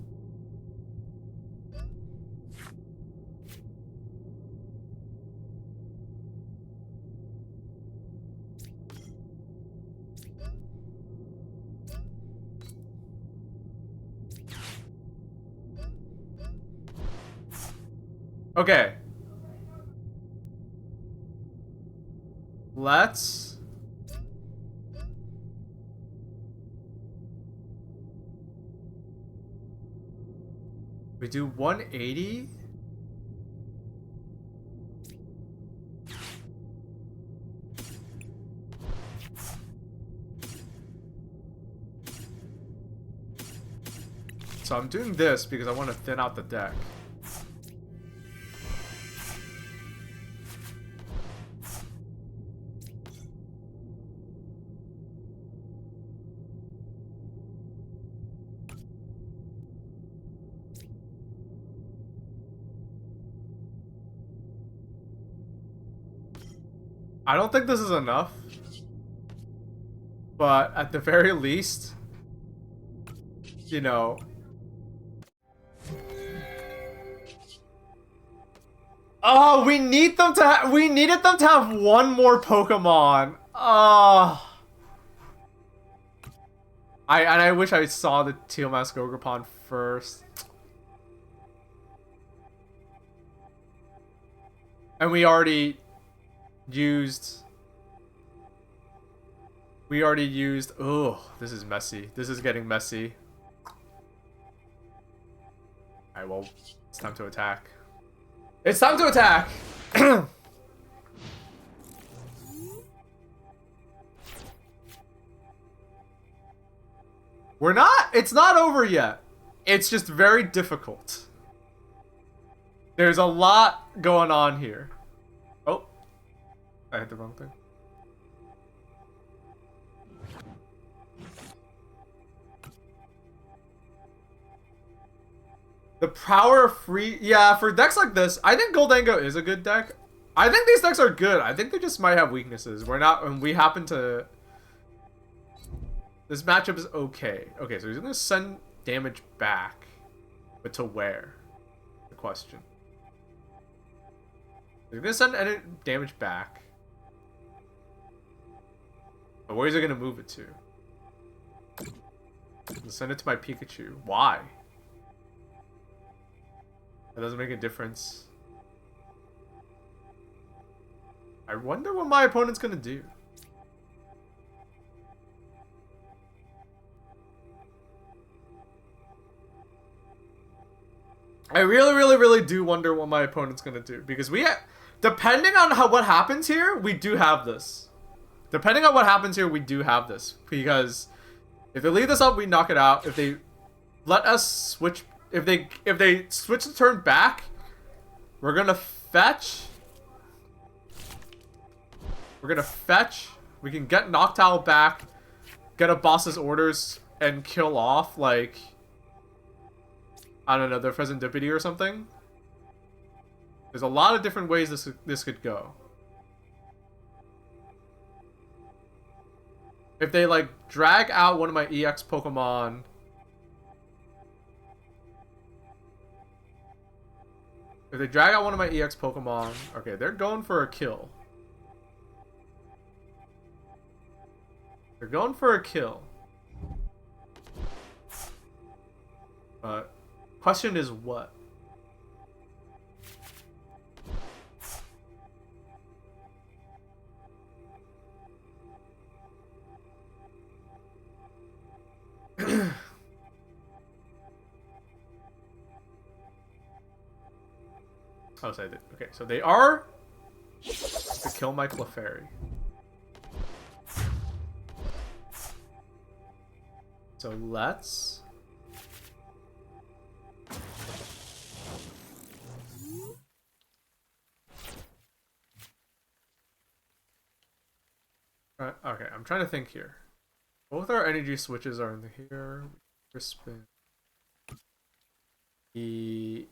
Okay. Let's... We do 180? So I'm doing this because I want to thin out the deck. I don't think this is enough. But at the very least, you know... Oh, we need them to we needed them to have one more Pokemon. Oh. I wish I saw the Teal Mask Ogerpon first. And we already used... Oh, this is messy. This is getting messy. Alright, well, it's time to attack. It's time to attack! It's not over yet. It's just very difficult. There's a lot going on here. Oh. I hit the wrong thing. The power of free... Yeah, for decks like this, I think Goldango is a good deck. I think these decks are good. I think they just might have weaknesses. We're not... And we happen to... This matchup is okay. Okay, so he's going to send damage back. But to where? The question. He's going to send any damage back. But where is he going to move it to? Send it to my Pikachu. Why? That doesn't make a difference. I wonder what my opponent's gonna do. I really do wonder what my opponent's gonna do. Because depending on what happens here, we do have this. Depending on what happens here, we do have this. Because if they leave this up, we knock it out. If they let us switch... If they switch the turn back, we're gonna fetch. We're gonna fetch. We can get Noctowl back, get a boss's orders, and kill off, like, I don't know, the Presentipity or something. There's a lot of different ways this could go. If they, like, drag out one of my EX Pokemon... If they drag out one of my EX Pokemon... Okay, they're going for a kill. They're going for a kill. But... Question is what? Oh, so okay, so they are to kill my Clefairy. So let's... Okay, I'm trying to think here. Both our energy switches are in here. Spin. We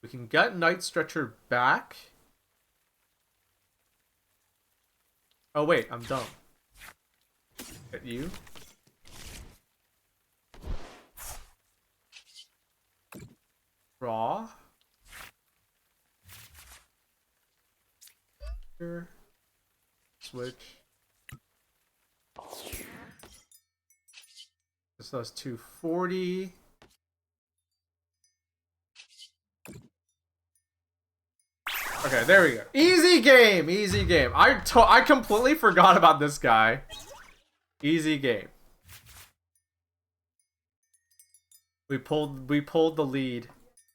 can get Night Stretcher back. Oh wait, I'm dumb. Get you. Raw. Here. Switch. This does 240. Okay, there we go. Easy game, easy game. I completely forgot about this guy. Easy game. We pulled the lead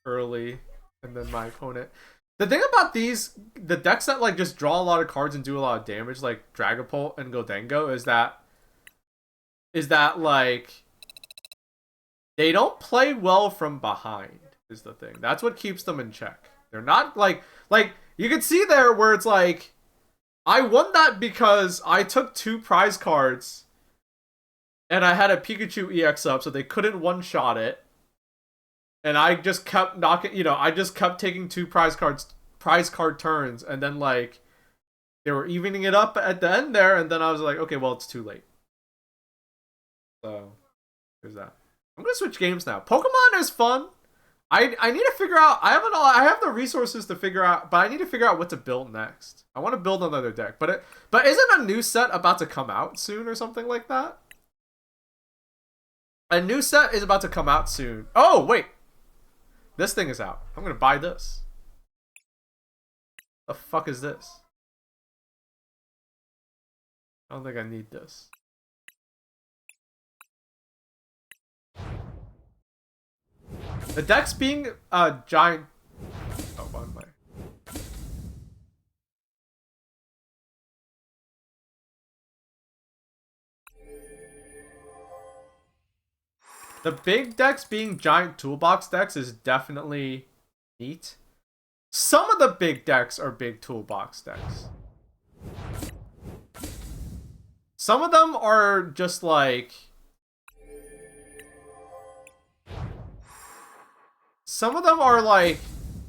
early, and then my opponent. The thing about the decks that like just draw a lot of cards and do a lot of damage, like Dragapult and Goldango, is that like they don't play well from behind. Is the thing. That's what keeps them in check. They're not like you can see there where it's like I won that because I took 2 prize cards and I had a Pikachu EX up so they couldn't one-shot it. And I just kept knocking, I just kept taking 2 prize card turns, and then like they were evening it up at the end there, and then I was like, okay, well, it's too late. So there's that. I'm gonna switch games now. Pokemon is fun. I need to figure out. I have the resources to figure out, but I need to figure out what to build next. I want to build another deck, but isn't a new set about to come out soon or something like that? A new set is about to come out soon. Oh wait, this thing is out. I'm gonna buy this. The fuck is this? I don't think I need this. The deck's being a giant. Oh, one way. The big decks being giant toolbox decks is definitely neat. Some of the big decks are big toolbox decks. Some of them are just like. Some of them are like,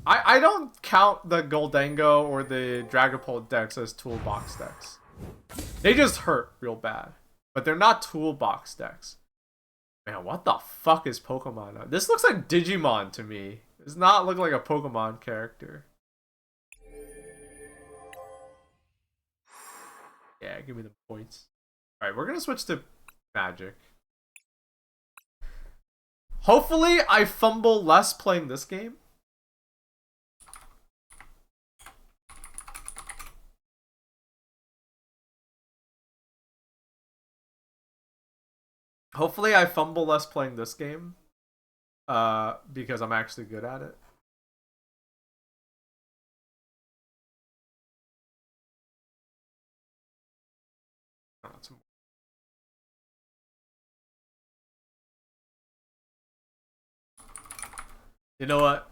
I don't count the Goldango or the Dragapult decks as toolbox decks. They just hurt real bad. But they're not toolbox decks. Man, what the fuck is Pokemon? This looks like Digimon to me. It does not look like a Pokemon character. Yeah, give me the points. Alright, we're gonna switch to Magic. Hopefully, I fumble less playing this game. Hopefully, I fumble less playing this game. Because I'm actually good at it. You know what?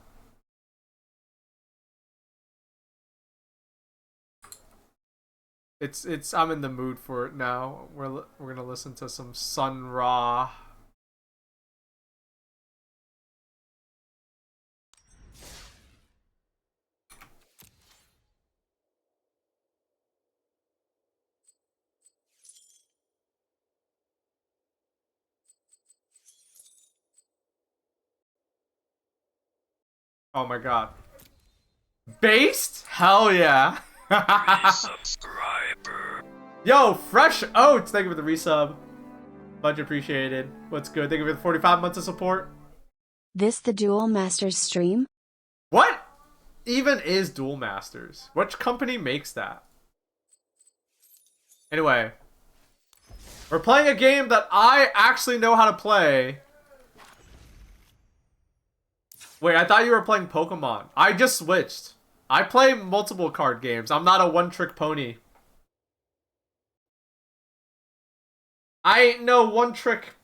I'm in the mood for it now. We're gonna listen to some Sun Ra. Oh my god. Based? Hell yeah. Subscriber. Yo, Fresh Oats, thank you for the resub. Much appreciated. What's good? Thank you for the 45 months of support. This the Duel Masters stream? What even is Duel Masters? Which company makes that? Anyway, we're playing a game that I actually know how to play. Wait, I thought you were playing Pokemon. I just switched. I play multiple card games. I'm not a one-trick pony. I ain't no one-trick.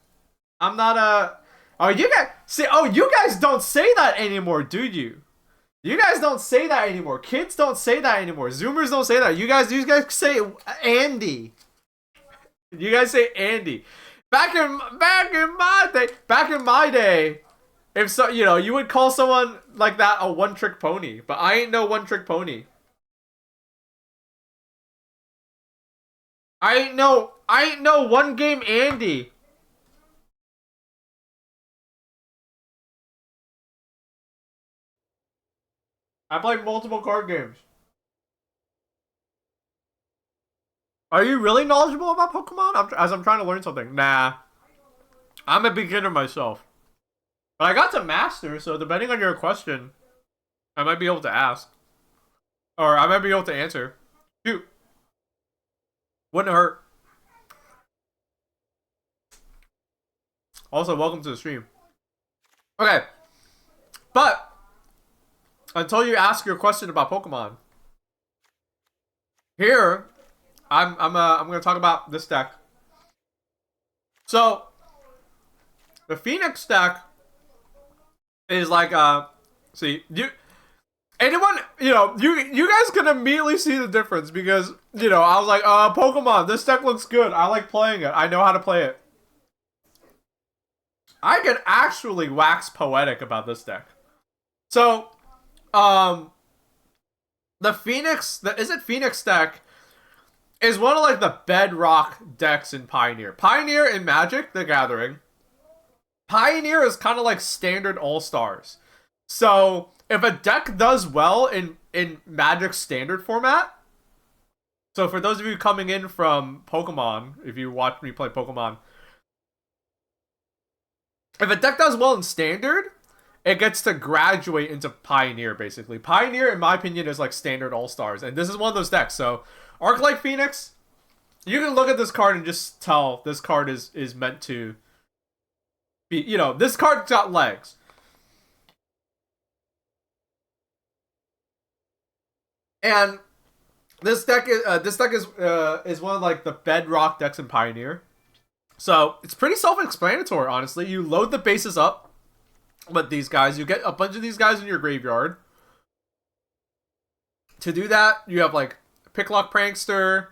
I'm not a... Oh, you guys... See, oh, you guys don't say that anymore, do you? You guys don't say that anymore. Kids don't say that anymore. Zoomers don't say that. You guys say Andy. You guys say Andy. back in my day, if so, you know, you would call someone like that a one-trick pony, but I ain't no one-trick pony. I ain't no one game Andy. I play multiple card games. Are you really knowledgeable about Pokemon? As I'm trying to learn something. Nah, I'm a beginner myself. But I got to master, so depending on your question, I might be able to ask. Or I might be able to answer. Shoot. Wouldn't hurt. Also, welcome to the stream. Okay. But until you ask your question about Pokemon, here I'm gonna talk about this deck. So the Phoenix deck is like see you anyone you guys can immediately see the difference because I was like Pokemon, this deck looks good, I like playing it, I know how to play it. I can actually wax poetic about this deck. So the Phoenix deck is one of like the bedrock decks in Pioneer. Pioneer in Magic the Gathering, Pioneer is kind of like standard all-stars. So if a deck does well in Magic standard format, so for those of you coming in from Pokemon, if you watch me play Pokemon, if a deck does well in standard, it gets to graduate into Pioneer, basically. Pioneer, in my opinion, is like standard all-stars, and this is one of those decks. So Arc-Light Phoenix, you can look at this card and just tell this card is meant to be, this card's got legs. And this deck is one of like the bedrock decks in Pioneer. So it's pretty self-explanatory, honestly. You load the bases up with these guys. You get a bunch of these guys in your graveyard. To do that, you have like Picklock Prankster.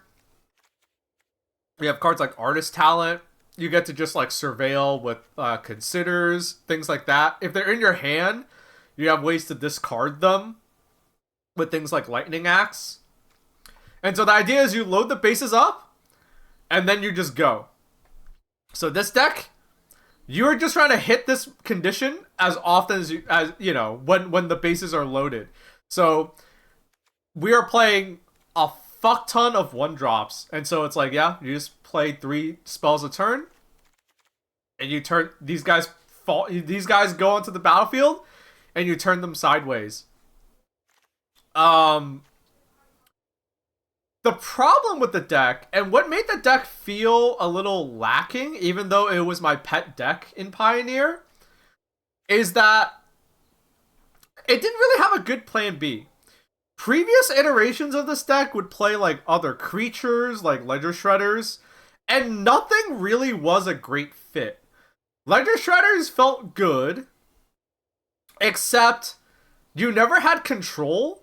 You have cards like Artist Talent. You get to just like surveil with Considers, things like that. If they're in your hand, you have ways to discard them with things like Lightning Axe. And so the idea is you load the bases up, and then you just go. So this deck, you're just trying to hit this condition as often as when the bases are loaded. So we are playing a fuck ton of 1-drops, and so it's like, yeah, you just play 3 spells a turn, and you turn these guys go onto the battlefield, and you turn them sideways. The problem with the deck, and what made the deck feel a little lacking, even though it was my pet deck in Pioneer, is that it didn't really have a good plan B. Previous iterations of this deck would play like other creatures, like Ledger Shredders, and nothing really was a great fit. Ledger Shredders felt good, except you never had control,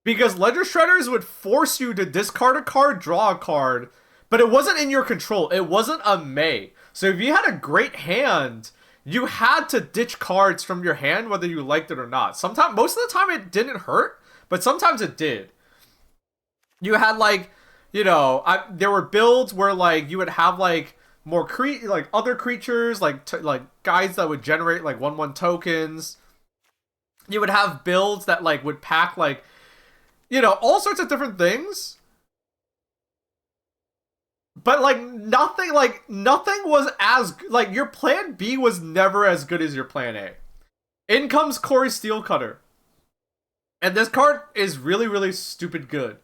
because Ledger Shredders would force you to discard a card, draw a card, but it wasn't in your control. It wasn't a May. So if you had a great hand, you had to ditch cards from your hand whether you liked it or not. Most of the time it didn't hurt, but sometimes it did. You had like, there were builds where like you would have like more like other creatures, like guys that would generate like 1/1 tokens. You would have builds that like would pack like all sorts of different things. But nothing was as like your plan B was never as good as your plan A. In comes Corey Steelcutter. And this card is really, really stupid good.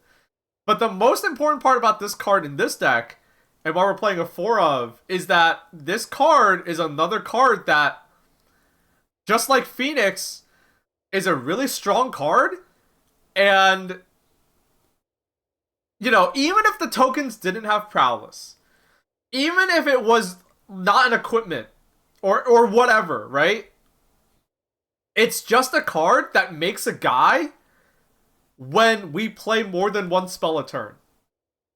But the most important part about this card in this deck, and why we're playing a 4 of, is that this card is another card that, just like Phoenix, is a really strong card. And, even if the tokens didn't have prowess, even if it was not an equipment, or whatever, right? It's just a card that makes a guy when we play more than 1 spell a turn.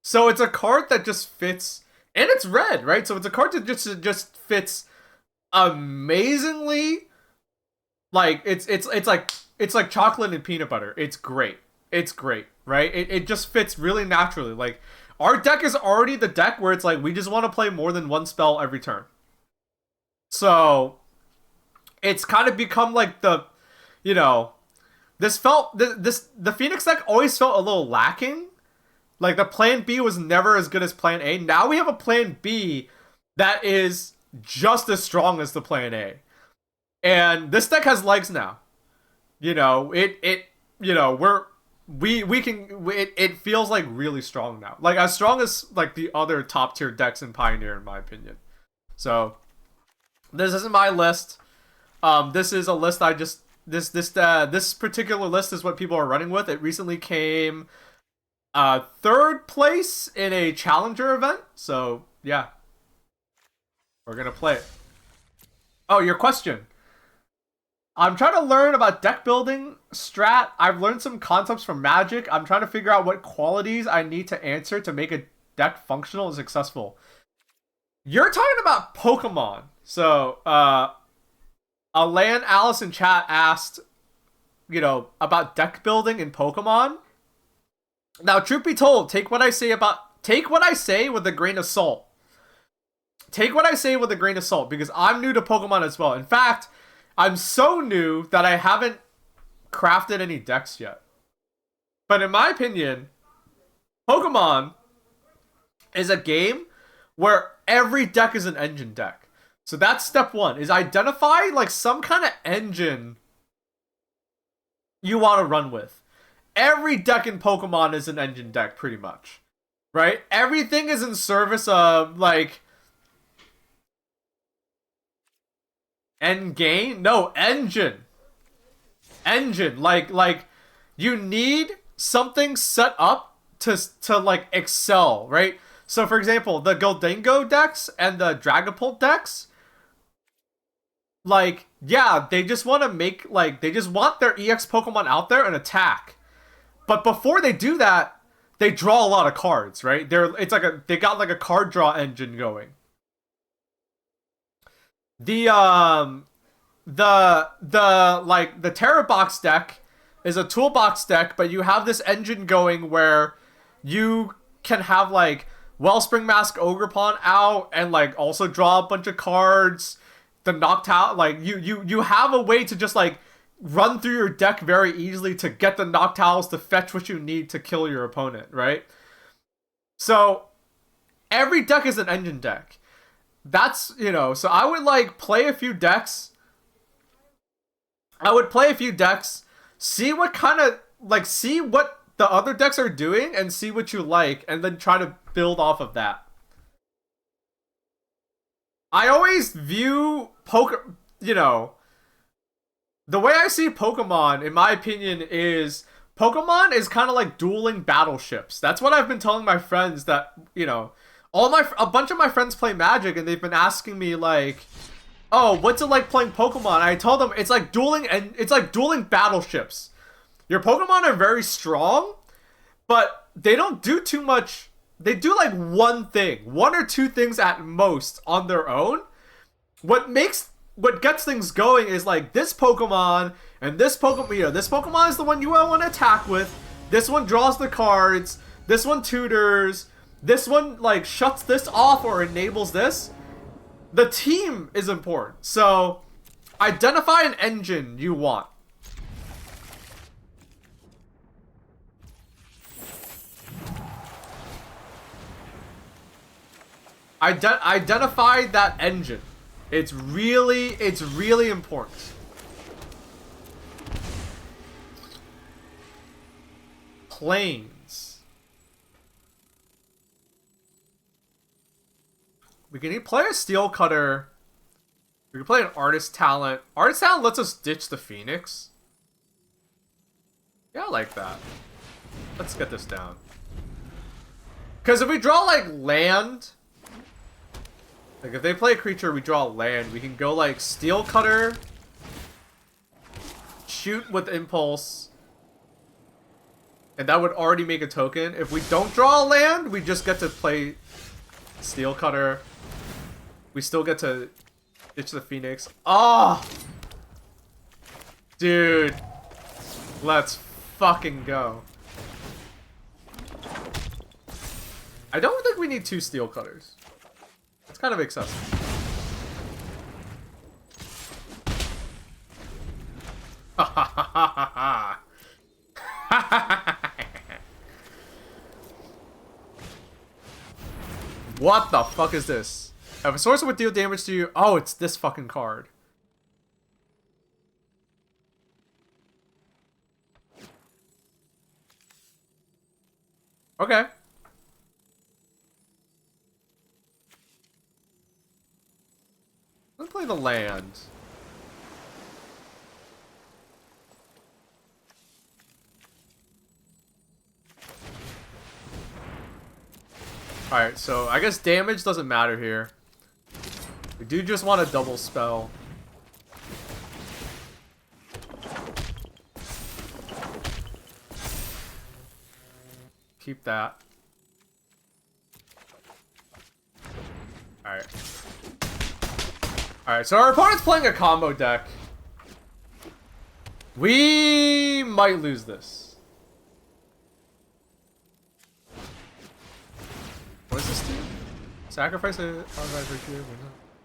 So it's a card that just fits And it's red, right? So it's a card that just fits amazingly. Like it's like chocolate and peanut butter. It's great. It's great, right? It just fits really naturally. Like our deck is already the deck where it's like we just want to play more than one spell every turn. So it's kind of become like the, you know, the Phoenix deck always felt a little lacking. Like the plan B was never as good as plan A. Now we have a plan B that is just as strong as the plan A. And this deck has legs now. You know, it feels like really strong now. Like as strong as like the other top tier decks in Pioneer in my opinion. So this isn't my list. This is a list I just this particular list is what people are running with. It recently came third place in a challenger event. So yeah, we're gonna play it. Oh, your question. I'm trying to learn about deck building strat. I've learned some concepts from Magic. I'm trying to figure out what qualities I need to answer to make a deck functional and successful. You're talking about Pokemon. So, Alan Alice in chat asked, you know, about deck building in Pokemon. Now, truth be told, take what I say with a grain of salt. Take what I say with a grain of salt, because I'm new to Pokemon as well. In fact, I'm so new that I haven't crafted any decks yet. But in my opinion, Pokemon is a game where every deck is an engine deck. So that's step one, is identify like some kind of engine you want to run with. Every deck in Pokemon is an engine deck, pretty much. Right? Everything is in service of, like, end game? No, engine. Engine. Like, you need something set up to like, excel, right? So, for example, the Gholdengo decks and the Dragapult decks, like, yeah, they just want to make, like, they just want their EX Pokemon out there and attack. But before they do that, they draw a lot of cards, right? They got like a card draw engine going. The Terra Box deck is a toolbox deck, but you have this engine going where you can have like Wellspring Mask Ogerpon out and like also draw a bunch of cards. The Noctowl, like you have a way to just like run through your deck very easily to get the Noctowls to fetch what you need to kill your opponent, right? So every deck is an engine deck. That's, you know, so I would like play a few decks. See what kind of, like, see what the other decks are doing and see what you like, and then try to build off of that. I always view you know, the way I see Pokemon, in my opinion, is Pokemon is kind of like dueling battleships. That's what I've been telling my friends that, you know, a bunch of my friends play Magic, and they've been asking me like, "Oh, what's it like playing Pokemon?" I told them it's like dueling battleships. Your Pokemon are very strong, but they don't do too much. They do like one or two things at most on their own. What gets things going is like this Pokemon and this Pokemon. You know, this Pokemon is the one you want to attack with. This one draws the cards. This one tutors. This one like shuts this off or enables this. The team is important. So identify an engine you want. Identify that engine. It's really important. Planes. We can play a Steel Cutter. We can play an Artist Talent. Artist Talent lets us ditch the Phoenix. Yeah, I like that. Let's get this down. Because if we draw, like, land... Like, if they play a creature, we draw land. We can go, like, Steel Cutter. Shoot with Impulse. And that would already make a token. If we don't draw a land, we just get to play Steel Cutter. We still get to ditch the Phoenix. Oh! Dude. Let's fucking go. I don't think we need 2 Steel Cutters. It's kind of excessive. Ha ha ha ha ha ha. What the fuck is this? If a sorcerer would deal damage to you... Oh, it's this fucking card. Okay. Let's play the land. Alright, so I guess damage doesn't matter here. We do just want a double spell. Keep that. Alright. Alright, so our opponent's playing a combo deck. We might lose this. What does this do? Sacrifice a artifact or creature.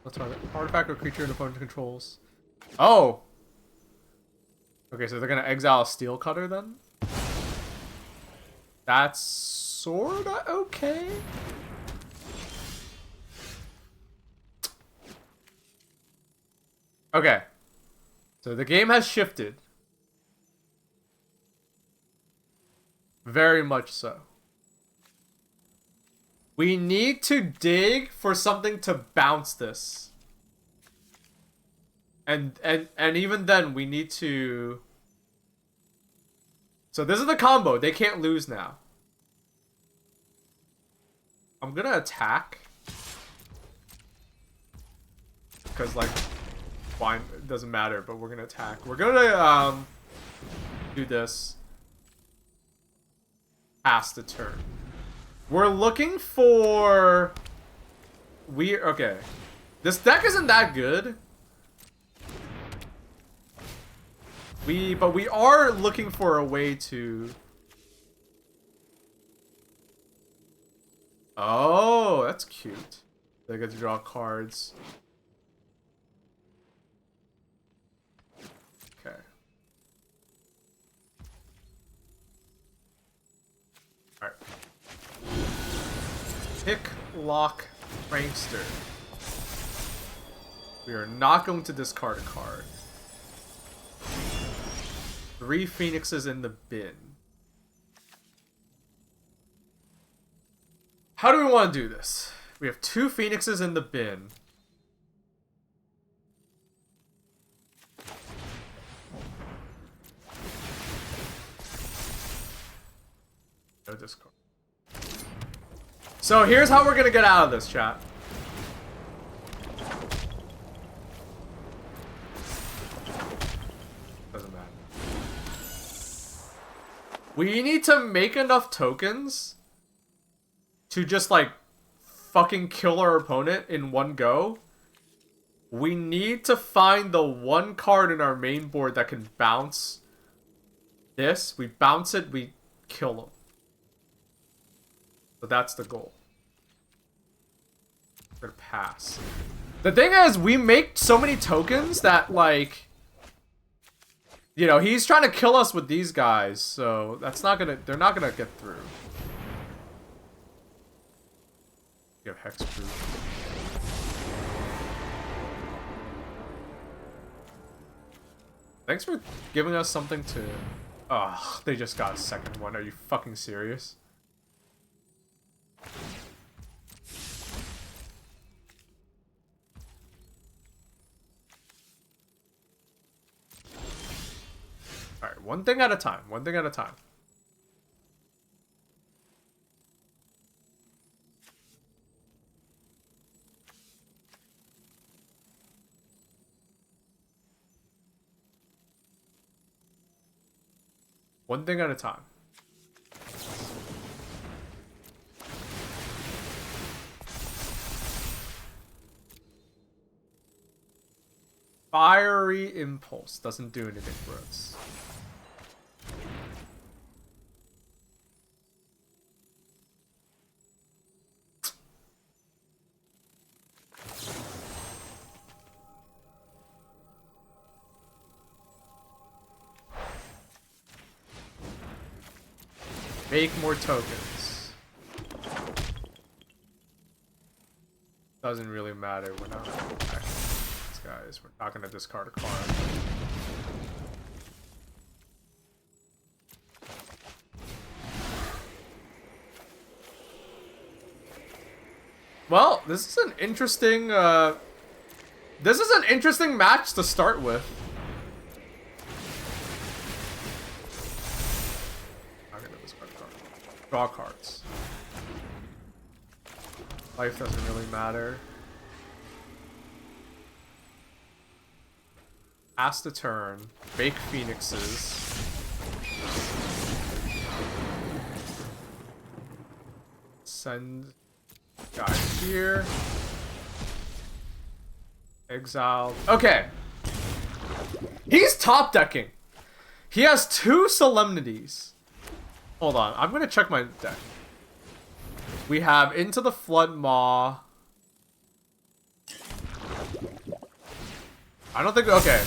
Let's target artifact or creature an opponent controls. Oh! Okay, so they're gonna exile a Steel Cutter then? That's sorta okay. Okay. So the game has shifted. Very much so. We need to dig for something to bounce this. And even then we need to... So this is the combo. They can't lose now. I'm gonna attack. Because like, fine, it doesn't matter, but we're gonna attack. We're gonna do this. Pass the turn. We're looking for... Okay. This deck isn't that good. But we are looking for a way to... Oh, that's cute. They get to draw cards. Okay. Alright. Pick, lock, prankster. We are not going to discard a card. 3 phoenixes in the bin. How do we want to do this? We have 2 phoenixes in the bin. No discard. So here's how we're gonna get out of this, chat. Doesn't matter. We need to make enough tokens to just like fucking kill our opponent in one go. We need to find the one card in our main board that can bounce this. We bounce it, we kill them. So that's the goal. We're gonna pass. The thing is, we make so many tokens that, like... You know, he's trying to kill us with these guys, so that's not gonna... They're not gonna get through. You have hexproof. Thanks for giving us something to... Ugh, they just got a second one. Are you fucking serious? Alright, one thing at a time. One thing at a time. One thing at a time. Fiery Impulse doesn't do anything for us. Make more tokens. Doesn't really matter. We're not gonna attack these guys. We're not gonna discard a card. Well, this is an interesting match to start with. I'm gonna discard a card. Draw cards. Life doesn't really matter. Pass the turn. Make phoenixes. Send guys here. Exiled. Okay. He's top decking. He has 2 solemnities. Hold on. I'm gonna check my deck. We have Into the Flood Maw. I don't think... Okay.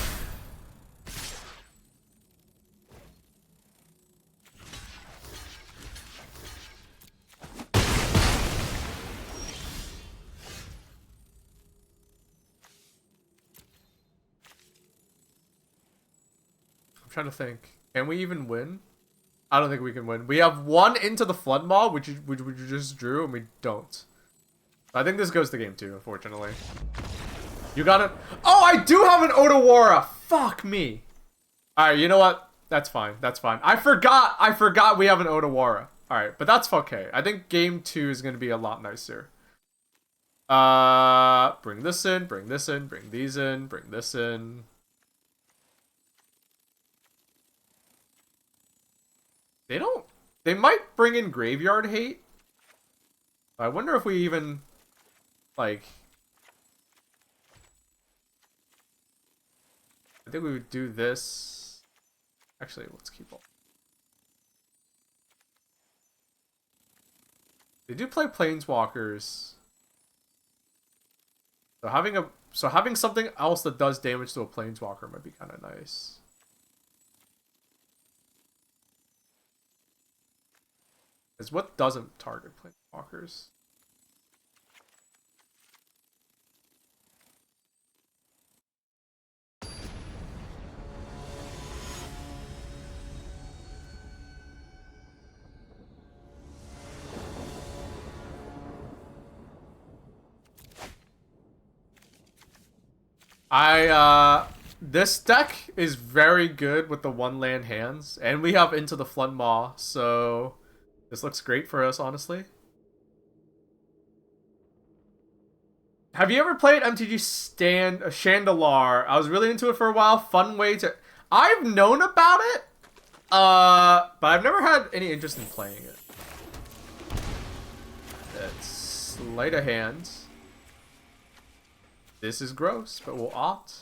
I'm trying to think. Can we even win? I don't think we can win. We have 1 Into the Flood Maw, which we just drew, and we don't. I think this goes to game 2, unfortunately. You got it. Oh, I do have an Otawara. Fuck me. All right, you know what? That's fine. That's fine. I forgot we have an Otawara. All right, but that's okay. I think game 2 is going to be a lot nicer. Bring this in, bring this in, bring these in, bring this in. They might bring in Graveyard Hate. I wonder if we even, like... I think we would do this. Actually, let's keep all. They do play Planeswalkers. So having something else that does damage to a Planeswalker might be kind of nice. Because what doesn't target Planeswalkers? This deck is very good with the 1-land hands, and we have Into the Flood Maw, so this looks great for us, honestly. Have you ever played MTG Chandelar? I was really into it for a while. Fun way to... I've known about it, but I've never had any interest in playing it. It's sleight of hand. This is gross, but we'll opt.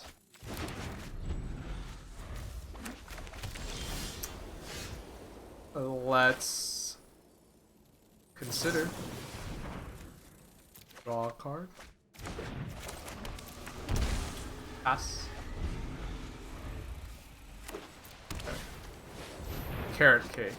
Let's consider. Draw a card. Pass. Okay. Carrot cake.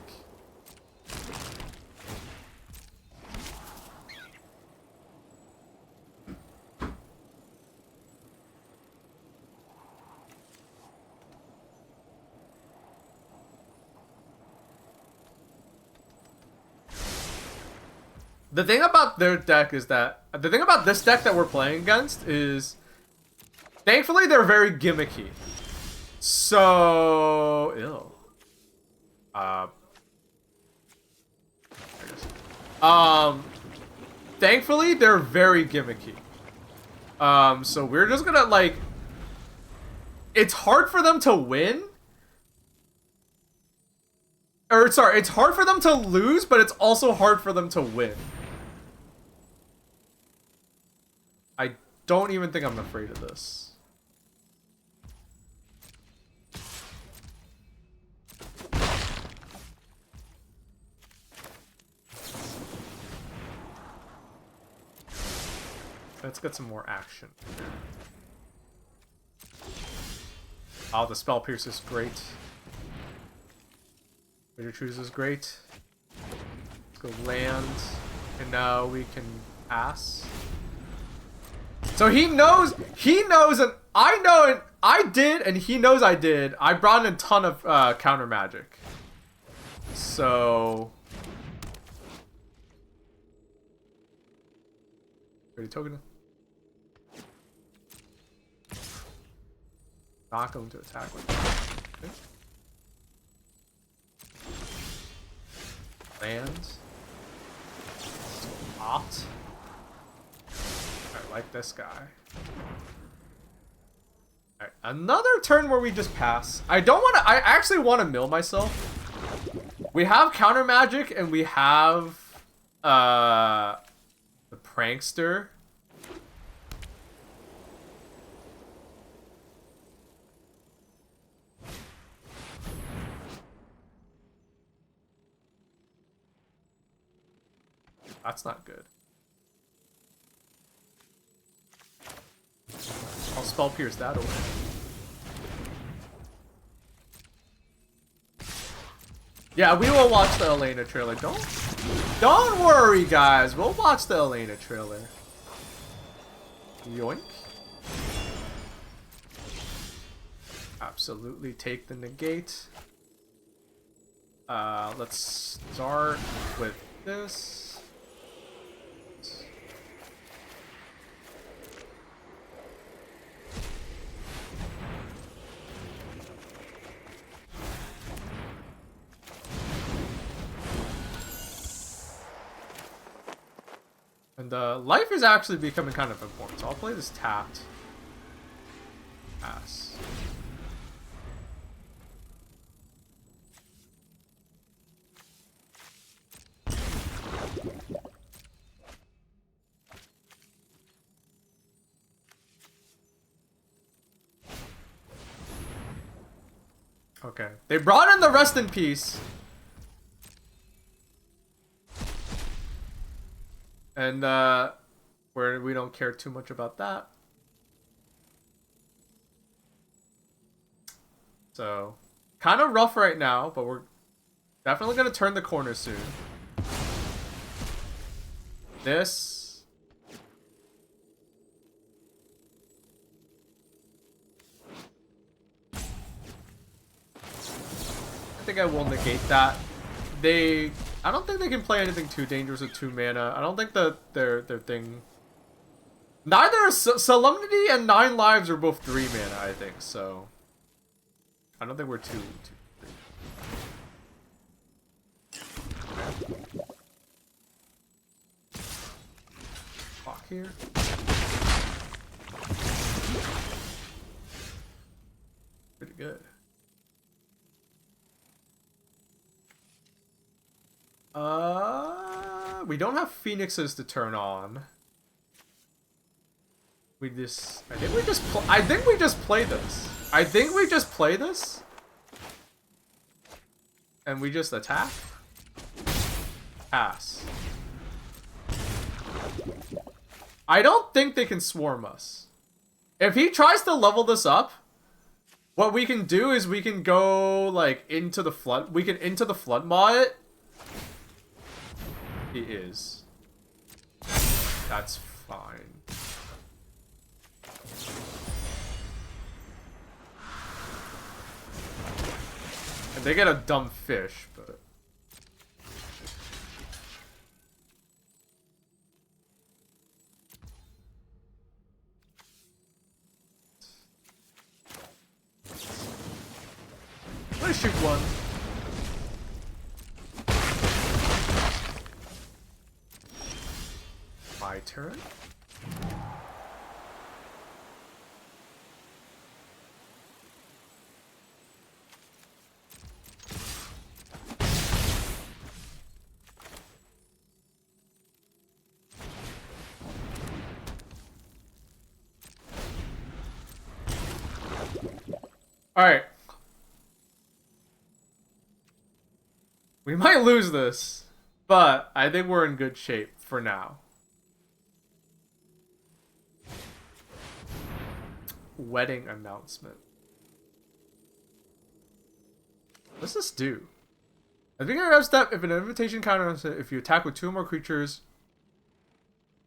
The thing about their deck is that... The thing about this deck that we're playing against is... Thankfully, they're very gimmicky. So... Ew. Thankfully, they're very gimmicky. So we're just gonna, like... It's hard for them to win. Or, sorry, it's hard for them to lose, but it's also hard for them to win. I don't even think I'm afraid of this. Let's get some more action. Oh, the Spell Pierce is great. Major Choose is great. Let's go land. And now we can pass. So he knows, and I know, and I did, and he knows I did. I brought in a ton of counter magic. So... Ready token? Not going to attack with that. Okay. Land. Opt. I like this guy. Alright, another turn where we just pass. I don't want to... I actually want to mill myself. We have counter magic and we have... the Prankster. That's not good. I'll Spell Pierce that away. Yeah, we will watch the Elena trailer. Don't worry, guys. We'll watch the Elena trailer. Yoink. Absolutely take the negate. Let's start with this. And life is actually becoming kind of important, so I'll play this tapped. Pass. Okay. They brought in the Rest in Peace. And, we don't care too much about that. So, kind of rough right now, but we're definitely going to turn the corner soon. This. I think I will negate that. I don't think they can play anything too dangerous with 2 mana. I don't think that their thing... Neither Solemnity and 9 lives are both 3 mana, I think, so... I don't think we're too Fuck here. Pretty good. We don't have Phoenixes to turn on. I think we just play this. I think we just play this. And we just attack. Pass. I don't think they can swarm us. If he tries to level this up, what we can do is we can go like into the flood. We can into the flood maw it. He is. That's fine. And they get a dumb fish, but... I'm gonna shoot one. My turn. Alright. We might lose this, but I think we're in good shape for now. wedding announcement. What's this do? I think I step if an invitation counter if you attack with 2 or more creatures.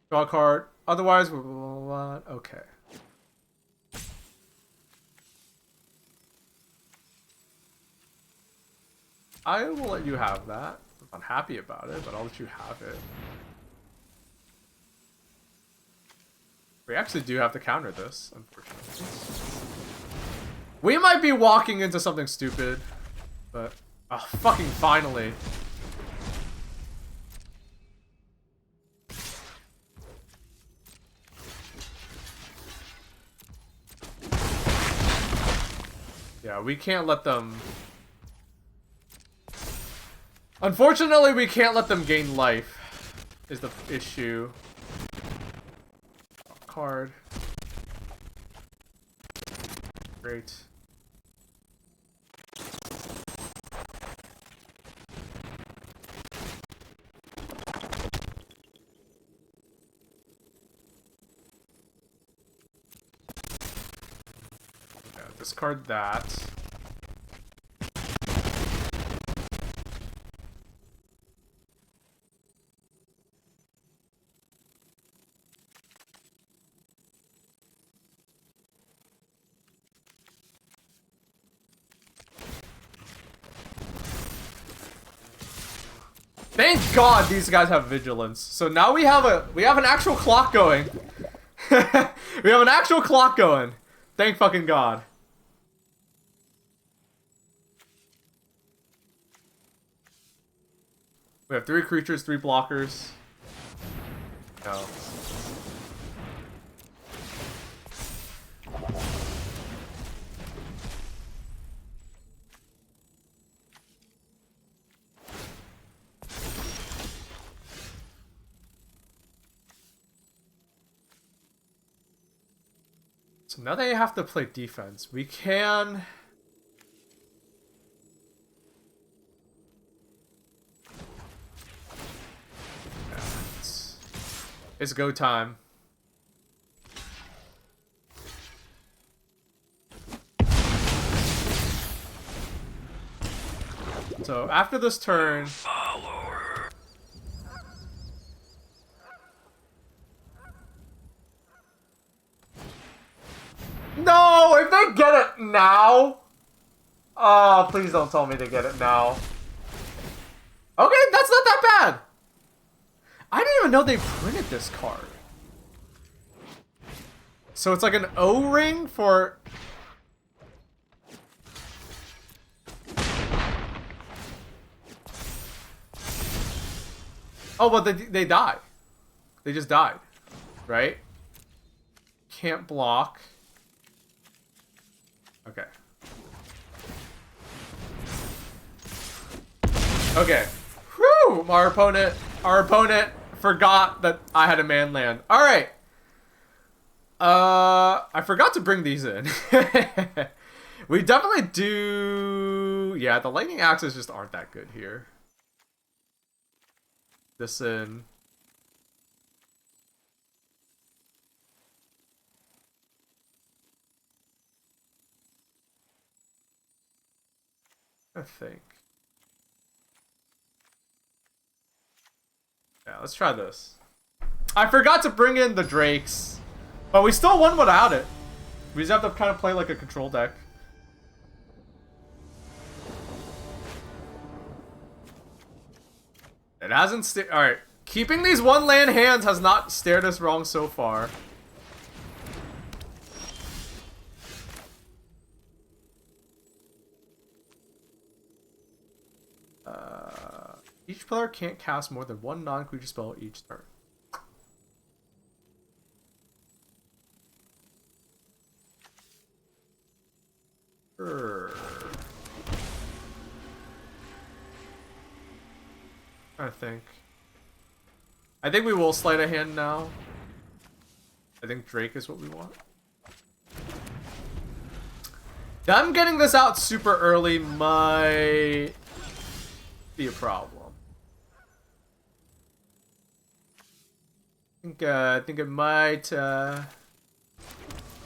Draw a card. Otherwise, blah, blah, blah, blah. Okay. I will let you have that. I'm not happy about it, but I'll let you have it. We actually do have to counter this, unfortunately. We might be walking into something stupid, but... Oh, fucking finally. Yeah, we can't let them... Unfortunately, we can't let them gain life, is the issue. Card. Great. Okay, discard that. Thank God these guys have vigilance. So now we have an actual clock going. We have an actual clock going. Thank fucking God. We have 3 creatures, 3 blockers. No. So now they have to play defense. We can... It's go time. So after this turn... No! If they get it now... Oh, please don't tell me they get it now. Okay, that's not that bad! I didn't even know they printed this card. So it's like an O-ring for... Oh, but they die. They just died. Right? Can't block. Okay. Okay. Whew! Our opponent forgot that I had a man land. Alright. I forgot to bring these in. We definitely do... Yeah, the lightning axes just aren't that good here. This in... I think. Yeah, let's try this. I forgot to bring in the Drakes, but we still won without it. We just have to kind of play like a control deck. It hasn't alright. Keeping these 1 land hands has not steered us wrong so far. Each player can't cast more than 1 non-creature spell each turn. I think we will sleight of hand now. I think Drake is what we want. Them getting this out super early might be a problem. I think it might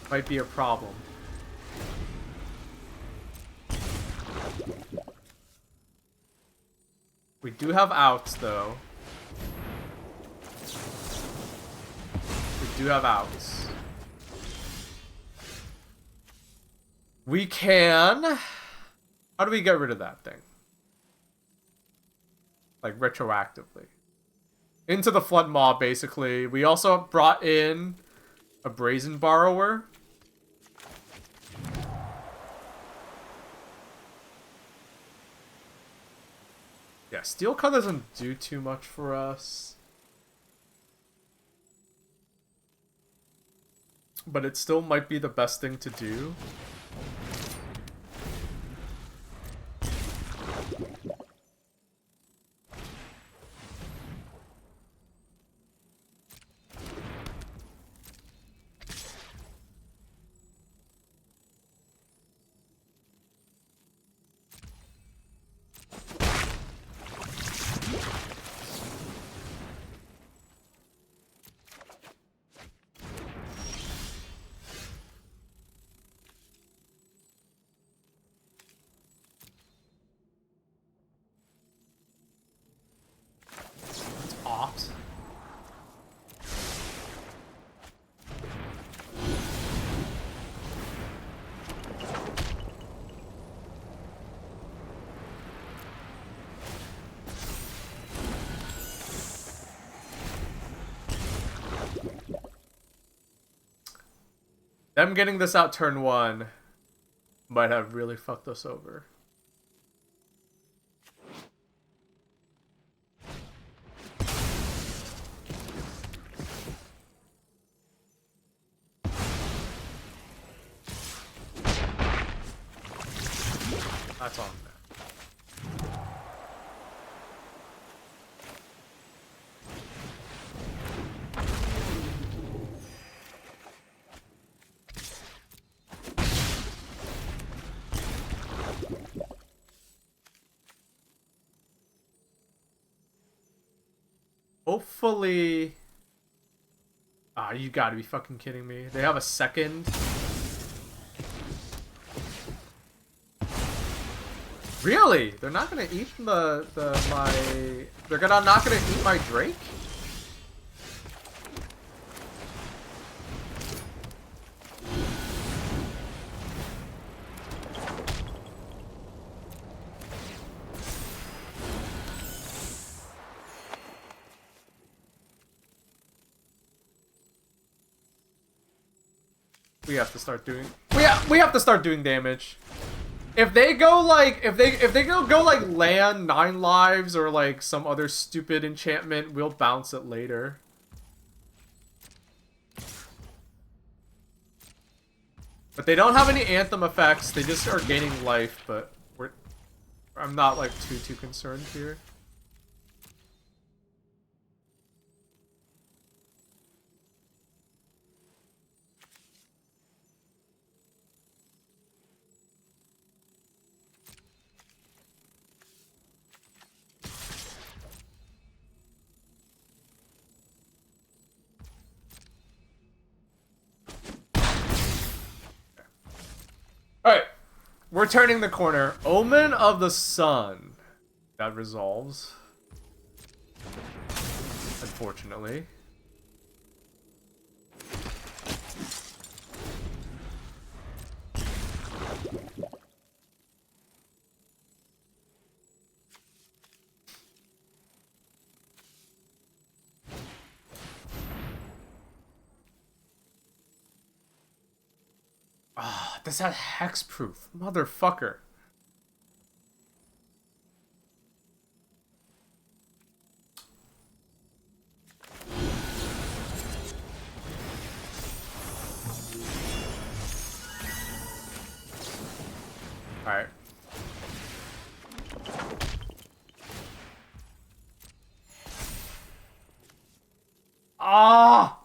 might be a problem. We do have outs, though. We do have outs. We can... How do we get rid of that thing? Like, retroactively. Into the Flood Maw, basically. We also brought in a Brazen Borrower. Yeah, Steel Cut doesn't do too much for us. But it still might be the best thing to do. Opt. Them getting this out turn 1 might have really fucked us over. That's on there. Hopefully... Ah, you gotta be fucking kidding me. They have a second. Really? They're not gonna eat they're not gonna eat my Drake? We have to start doing we have to start doing damage. If they go like if they go like land 9 lives or like some other stupid enchantment, we'll bounce it later. But they don't have any anthem effects. They just are gaining life, but I'm not like too concerned here. Alright, we're turning the corner. Omen of the Sun. That resolves. Unfortunately. Ah, does that hexproof? Motherfucker. Alright. Ah!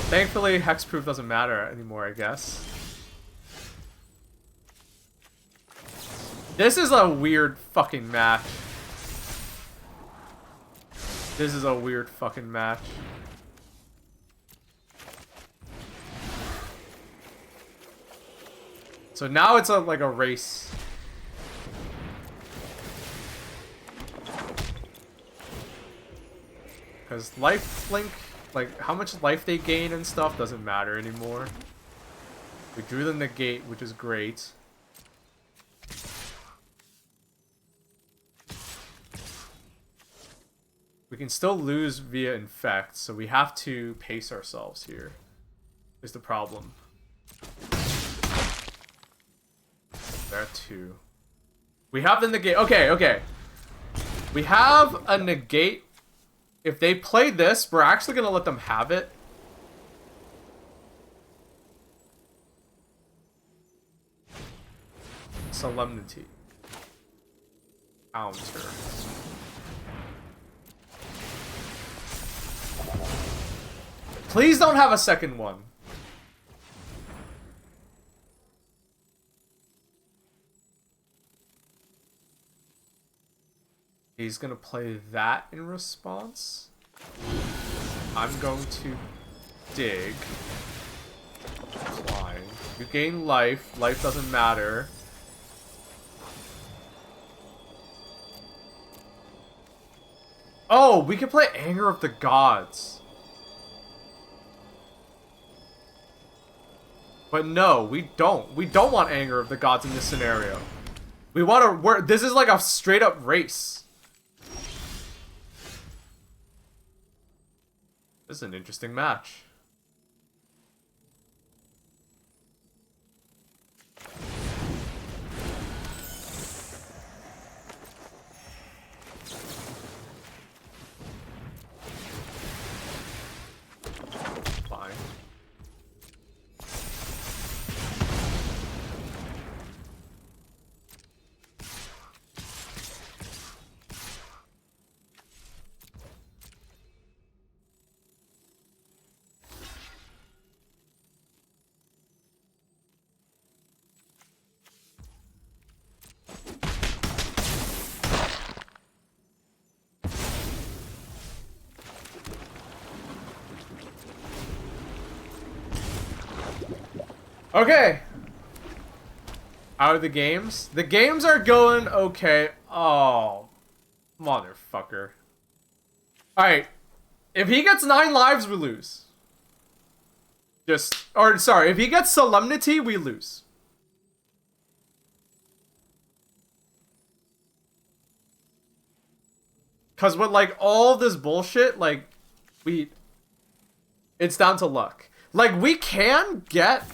Thankfully, hexproof doesn't matter anymore, I guess. This is a weird fucking match. This is a weird fucking match. So now it's like a race. Because lifelink, like how much life they gain and stuff doesn't matter anymore. We drew the negate, which is great. We can still lose via infect, so we have to pace ourselves here. Is the problem. There too. We have the negate. Okay, okay. We have a negate. If they play this, we're actually gonna let them have it. Solemnity. Counter. Please don't have a second one. He's gonna play that in response. I'm going to dig. Climb. You gain life. Life doesn't matter. Oh, we can play Anger of the Gods. But no, we don't. We don't want Anger of the Gods in this scenario. We want to work. This is like a straight up race. This is an interesting match. Fine. Okay. How are the games? The games are going okay. Oh, motherfucker. Alright. If he gets 9 lives, we lose. Sorry, if he gets Solemnity, we lose. Because with, like, all this bullshit, like, it's down to luck. Like, we can get...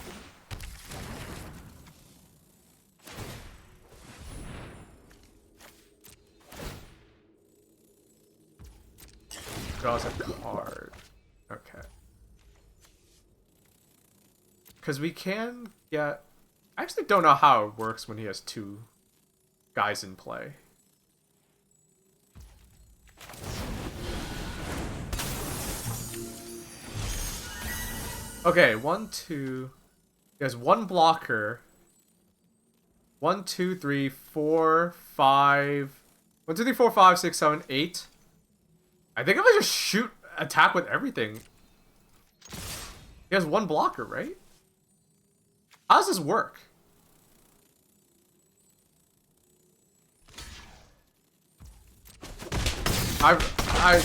Draws a card. Okay. Because we can get... I actually don't know how it works when he has 2 guys in play. Okay, 1, 2... He has 1 blocker. 1, 2, 3, 4, 5... 1, 2, 3, 4, 5, 6, 7, 8... I think if I just shoot attack with everything. He has 1 blocker, right? How does this work?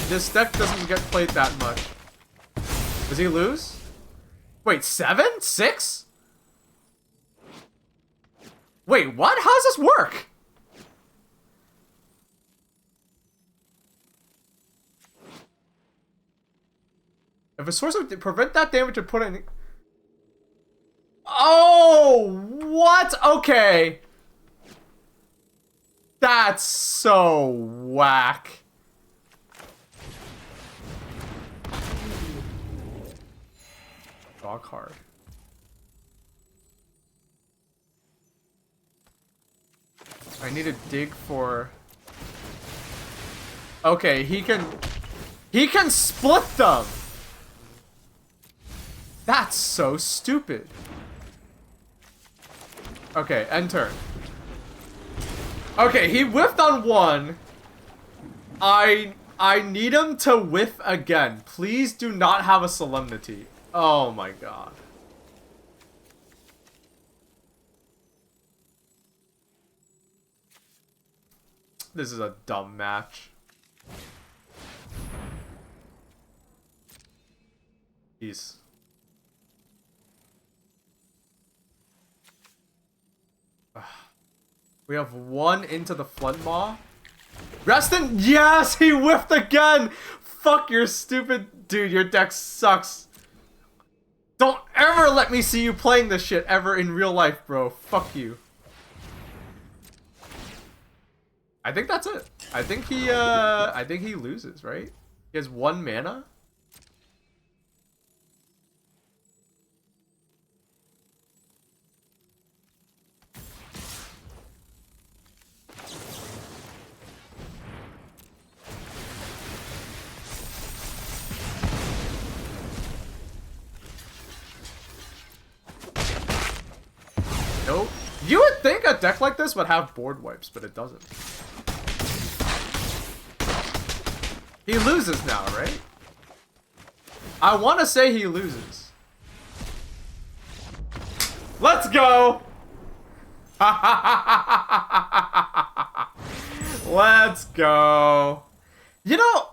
This deck doesn't get played that much. Does he lose? Wait, 7? 6? Wait, what? How does this work? If a source of prevent that damage and put in. Oh, what? Okay. That's so whack. Draw a card. I need to dig for. Okay, he can split them. That's so stupid. Okay, end turn. Okay, he whiffed on one. I need him to whiff again. Please do not have a Solemnity. Oh my god. This is a dumb match. Peace. We have one into the Flood Maw. Reston, yes, he whiffed again. Fuck your stupid dude. Your deck sucks. Don't ever let me see you playing this shit ever in real life, bro. Fuck you. I think that's it. I think he loses, right? He has 1 mana. Nope. You would think a deck like this would have board wipes, but it doesn't. He loses now, right? I want to say he loses. Let's go! Let's go. You know,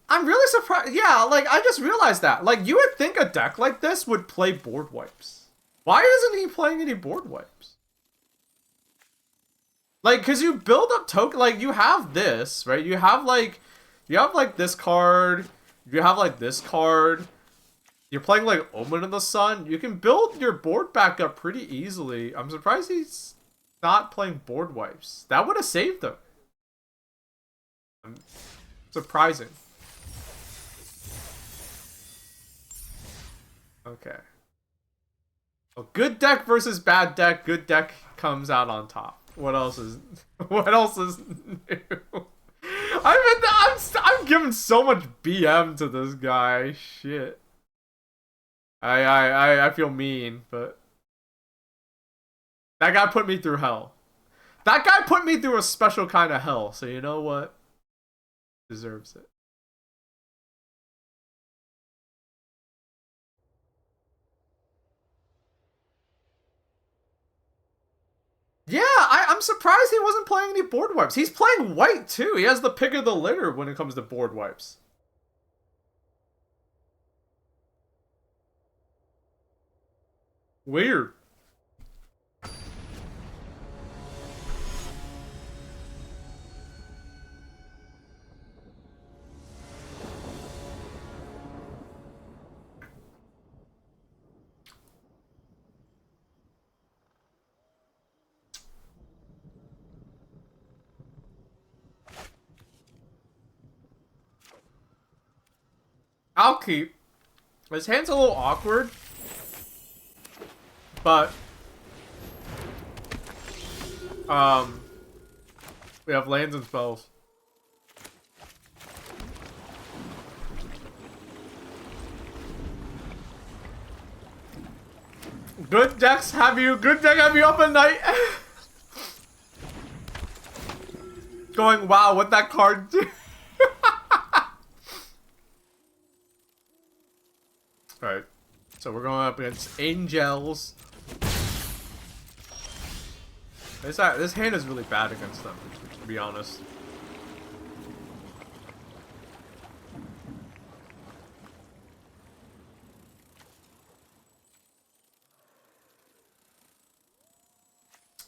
I'm really surprised. Yeah, like, I just realized that. Like, you would think a deck like this would play board wipes. Why isn't he playing any board wipes? Like, because you build up token, like, you have this, right? You have, like, this card. You have, like, this card. You're playing, like, Omen of the Sun. You can build your board back up pretty easily. I'm surprised he's not playing board wipes. That would have saved him. Surprising. Okay. Oh, good deck versus bad deck. Good deck comes out on top. What else is new? I'm giving so much BM to this guy. Shit. I feel mean, but that guy put me through hell. That guy put me through a special kind of hell. So you know what? Deserves it. Yeah, I'm surprised he wasn't playing any board wipes. He's playing white too. He has the pick of the litter when it comes to board wipes. Weird. I'll keep. His hand's a little awkward, but we have lands and spells. Good deck have you up at night. Going, wow, what that card do? Alright, so we're going up against Angels. This hand is really bad against them, to be honest.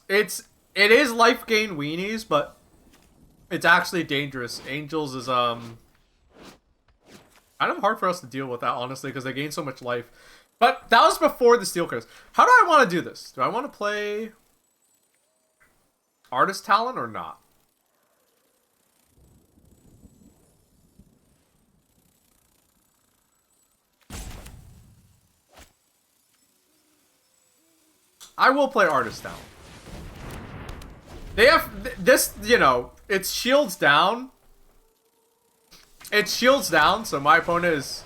It is life gain weenies, but it's actually dangerous. Angels is kind of hard for us to deal with that, honestly, because they gain so much life. But that was before the steel curse. How do I want to do this? Do I want to play Artist Talent or not? I will play Artist Talent. They have this, you know, it's shields down. It shields down, so my opponent is...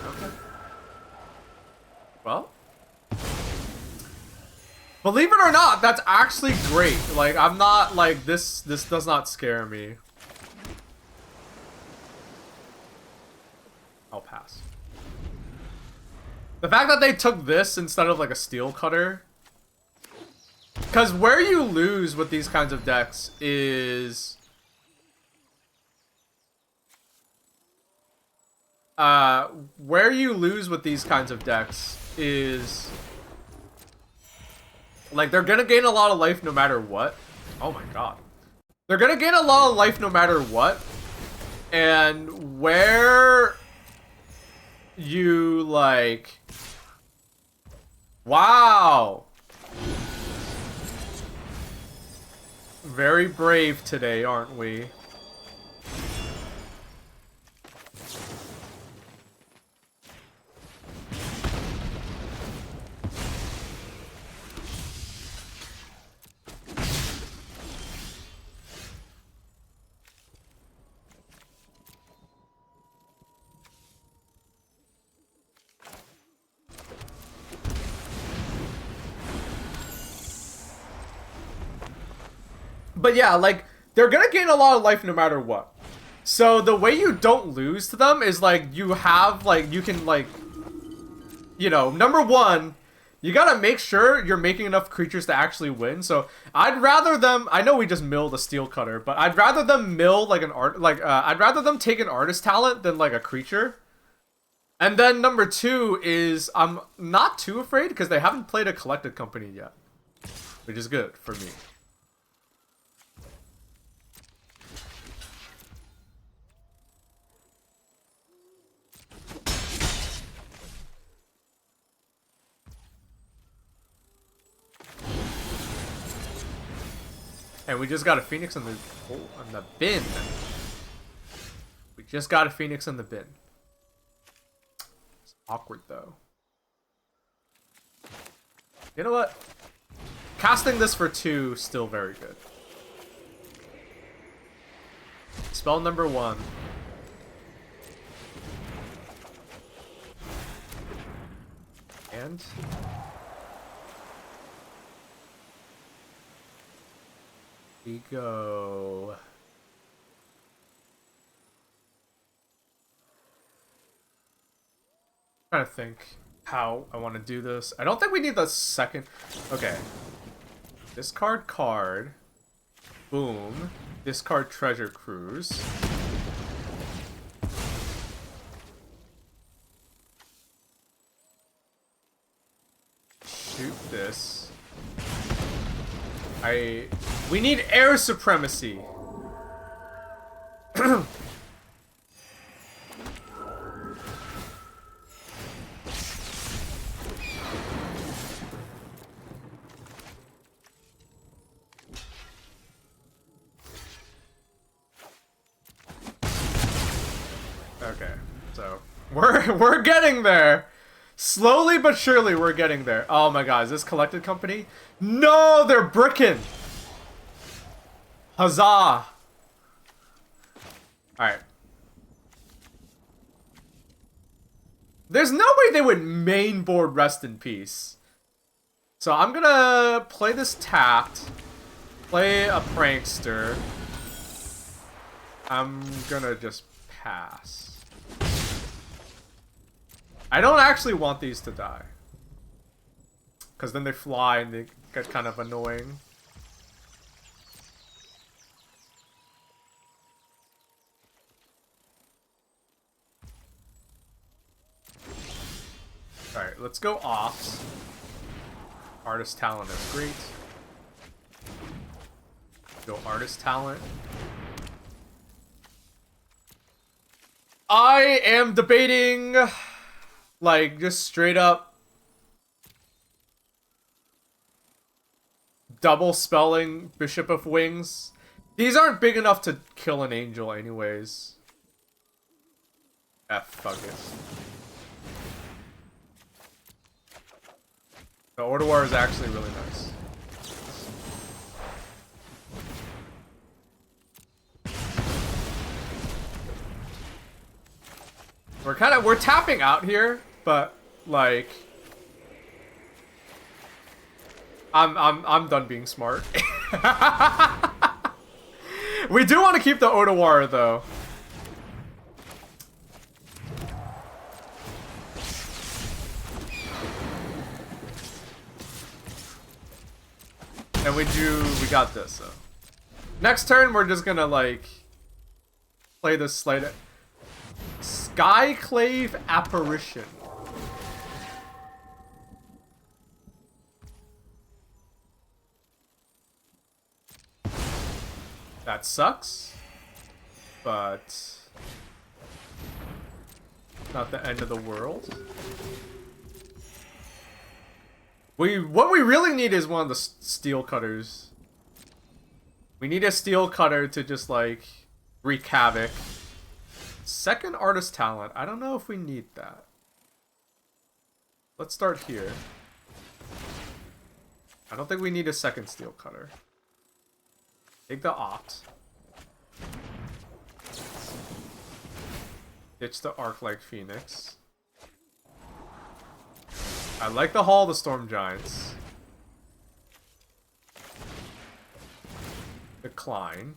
Okay. Well, believe it or not, that's actually great. Like, I'm not, like, this does not scare me. I'll pass. The fact that they took this instead of, like, a steel cutter. Because where you lose with these kinds of decks is... where you lose with these kinds of decks is... like, they're gonna gain a lot of life no matter what. Oh my god. They're gonna gain a lot of life no matter what. And where you, like... wow! Very brave today, aren't we? But yeah, like, they're gonna gain a lot of life no matter what. So the way you don't lose to them is, like, you have, like, you can, like, you know, number one, you gotta make sure you're making enough creatures to actually win. So I'd rather them, I know we just milled a steel cutter, but I'd rather them mill, like, an art, like, I'd rather them take an artist talent than, like, a creature. And then number two is, I'm not too afraid because they haven't played a collected company yet. Which is good for me. And we just got a Phoenix in the bin. We just got a Phoenix in the bin. It's awkward though. You know what? Casting this for 2 still very good. Spell number 1. And we go. I'm trying to think how I want to do this. I don't think we need the second. Okay. Discard card. Boom. Discard treasure cruise. Shoot this. We need air supremacy. Okay, so we're getting there. Slowly but surely we're getting there. Oh my god, is this collected company? No, they're bricking. Huzzah. Alright. There's no way they would main board Rest in Peace. So I'm gonna play this tapped. Play a Prankster. I'm gonna just pass. I don't actually want these to die. Because then they fly and they get kind of annoying. Alright, let's go off. Artist talent is great. Go artist talent. I am debating, like, just straight up double spelling Bishop of Wings. These aren't big enough to kill an angel anyways. Fuck it. The Order War is actually really nice. We're tapping out here, but like I'm done being smart. We do want to keep the Otawara though. And we got this, so. Next turn, we're just gonna, like, play this Slate. Skyclave Apparition. That sucks. But not the end of the world. What we really need is one of the steel cutters. We need a steel cutter to just like wreak havoc. Second artist talent. I don't know if we need that. Let's start here. I don't think we need a second steel cutter. Take the opt. Ditch the arc-like phoenix. I like the Hall of the Storm Giants. Decline.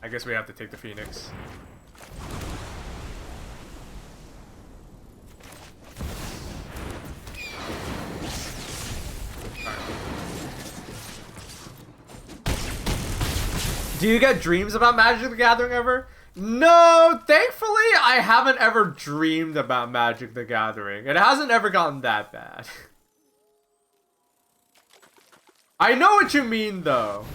I guess we have to take the Phoenix. Alright. Do you get dreams about Magic the Gathering ever? No, thankfully I haven't ever dreamed about Magic the Gathering. It hasn't ever gotten that bad. I know what you mean though.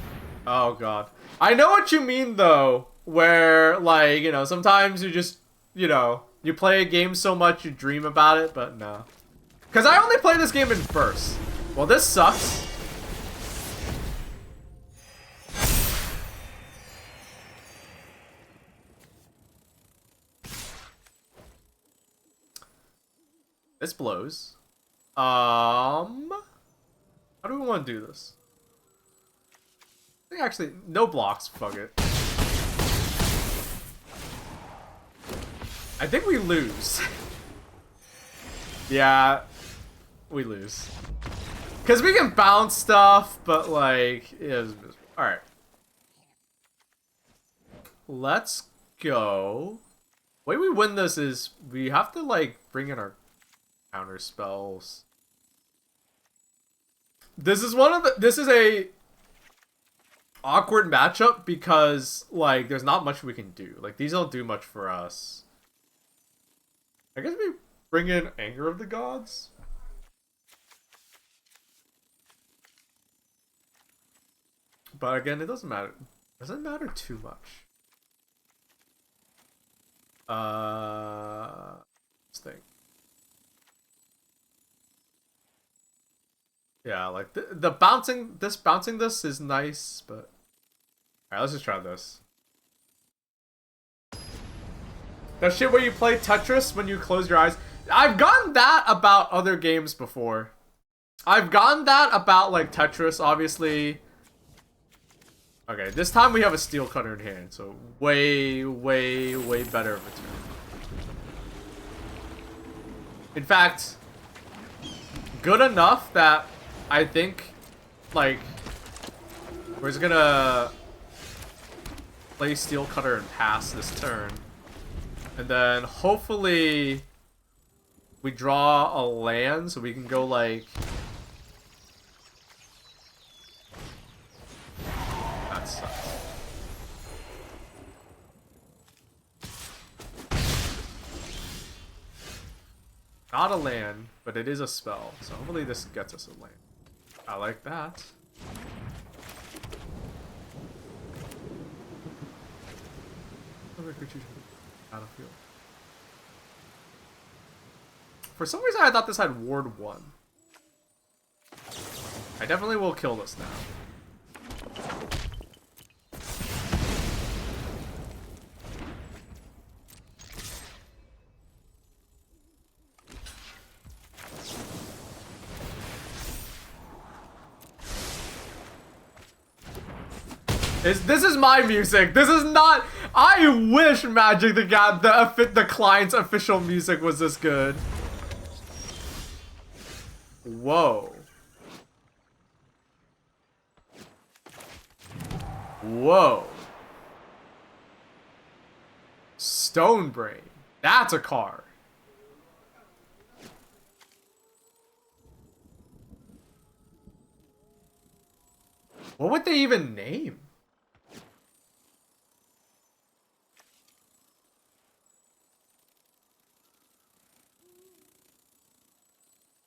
Oh god. I know what you mean though, where like, you know, sometimes you just, you know, you play a game so much you dream about it, but no. Cause I only play this game in bursts. Well, this sucks. This blows. How do we want to do this? I think actually, no blocks, fuck it. I think we lose. Yeah, we lose. Because we can bounce stuff, but like, it is miserable. Alright. Let's go. The way we win this is, we have to like, bring in our counter spells. This is a awkward matchup because like there's not much we can do. Like these don't do much for us. I guess we bring in Anger of the Gods. But again, it doesn't matter. It doesn't matter too much. Let's think. Yeah, like the bouncing this is nice, but alright, let's just try this. That shit where you play Tetris when you close your eyes. I've gotten that about other games before. I've gotten that about like Tetris, obviously. Okay, this time we have a steel cutter in hand, so way better of a turn. In fact, good enough that I think, like, we're just gonna play Steel Cutter and pass this turn. And then, hopefully, we draw a land so we can go, like... That sucks. Not a land, but it is a spell. So hopefully this gets us a land. I like that. Battlefield. For some reason I thought this had Ward 1. I definitely will kill this now. This is my music. This is not. I wish Magic the client's official music was this good. Whoa. Whoa. Stone Brain. That's a card. What would they even name?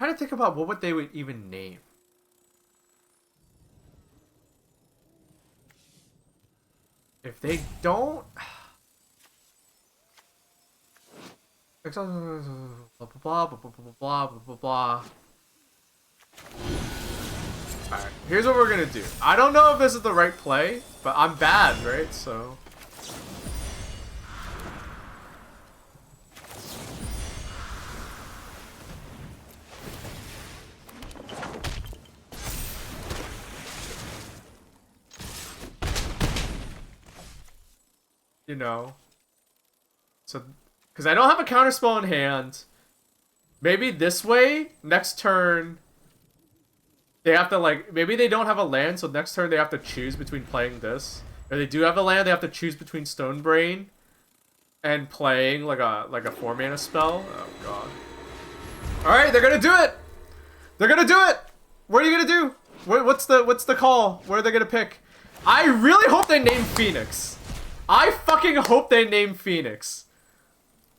I'm trying to think about what would they would even name. If they don't... blah, blah, blah, blah, blah, blah, blah, blah, blah. Alright, here's what we're gonna do. I don't know if this is the right play, but I'm bad, right? So... you know. So, because I don't have a counterspell in hand. Maybe this way, next turn, they have to, like, maybe they don't have a land, so next turn they have to choose between playing this. Or they do have a land, they have to choose between Stone Brain and playing, like a 4-mana spell. Oh, God. Alright, they're gonna do it! They're gonna do it! What are you gonna do? What's the call? What are they gonna pick? I really hope they name Phoenix. I fucking hope they name Phoenix.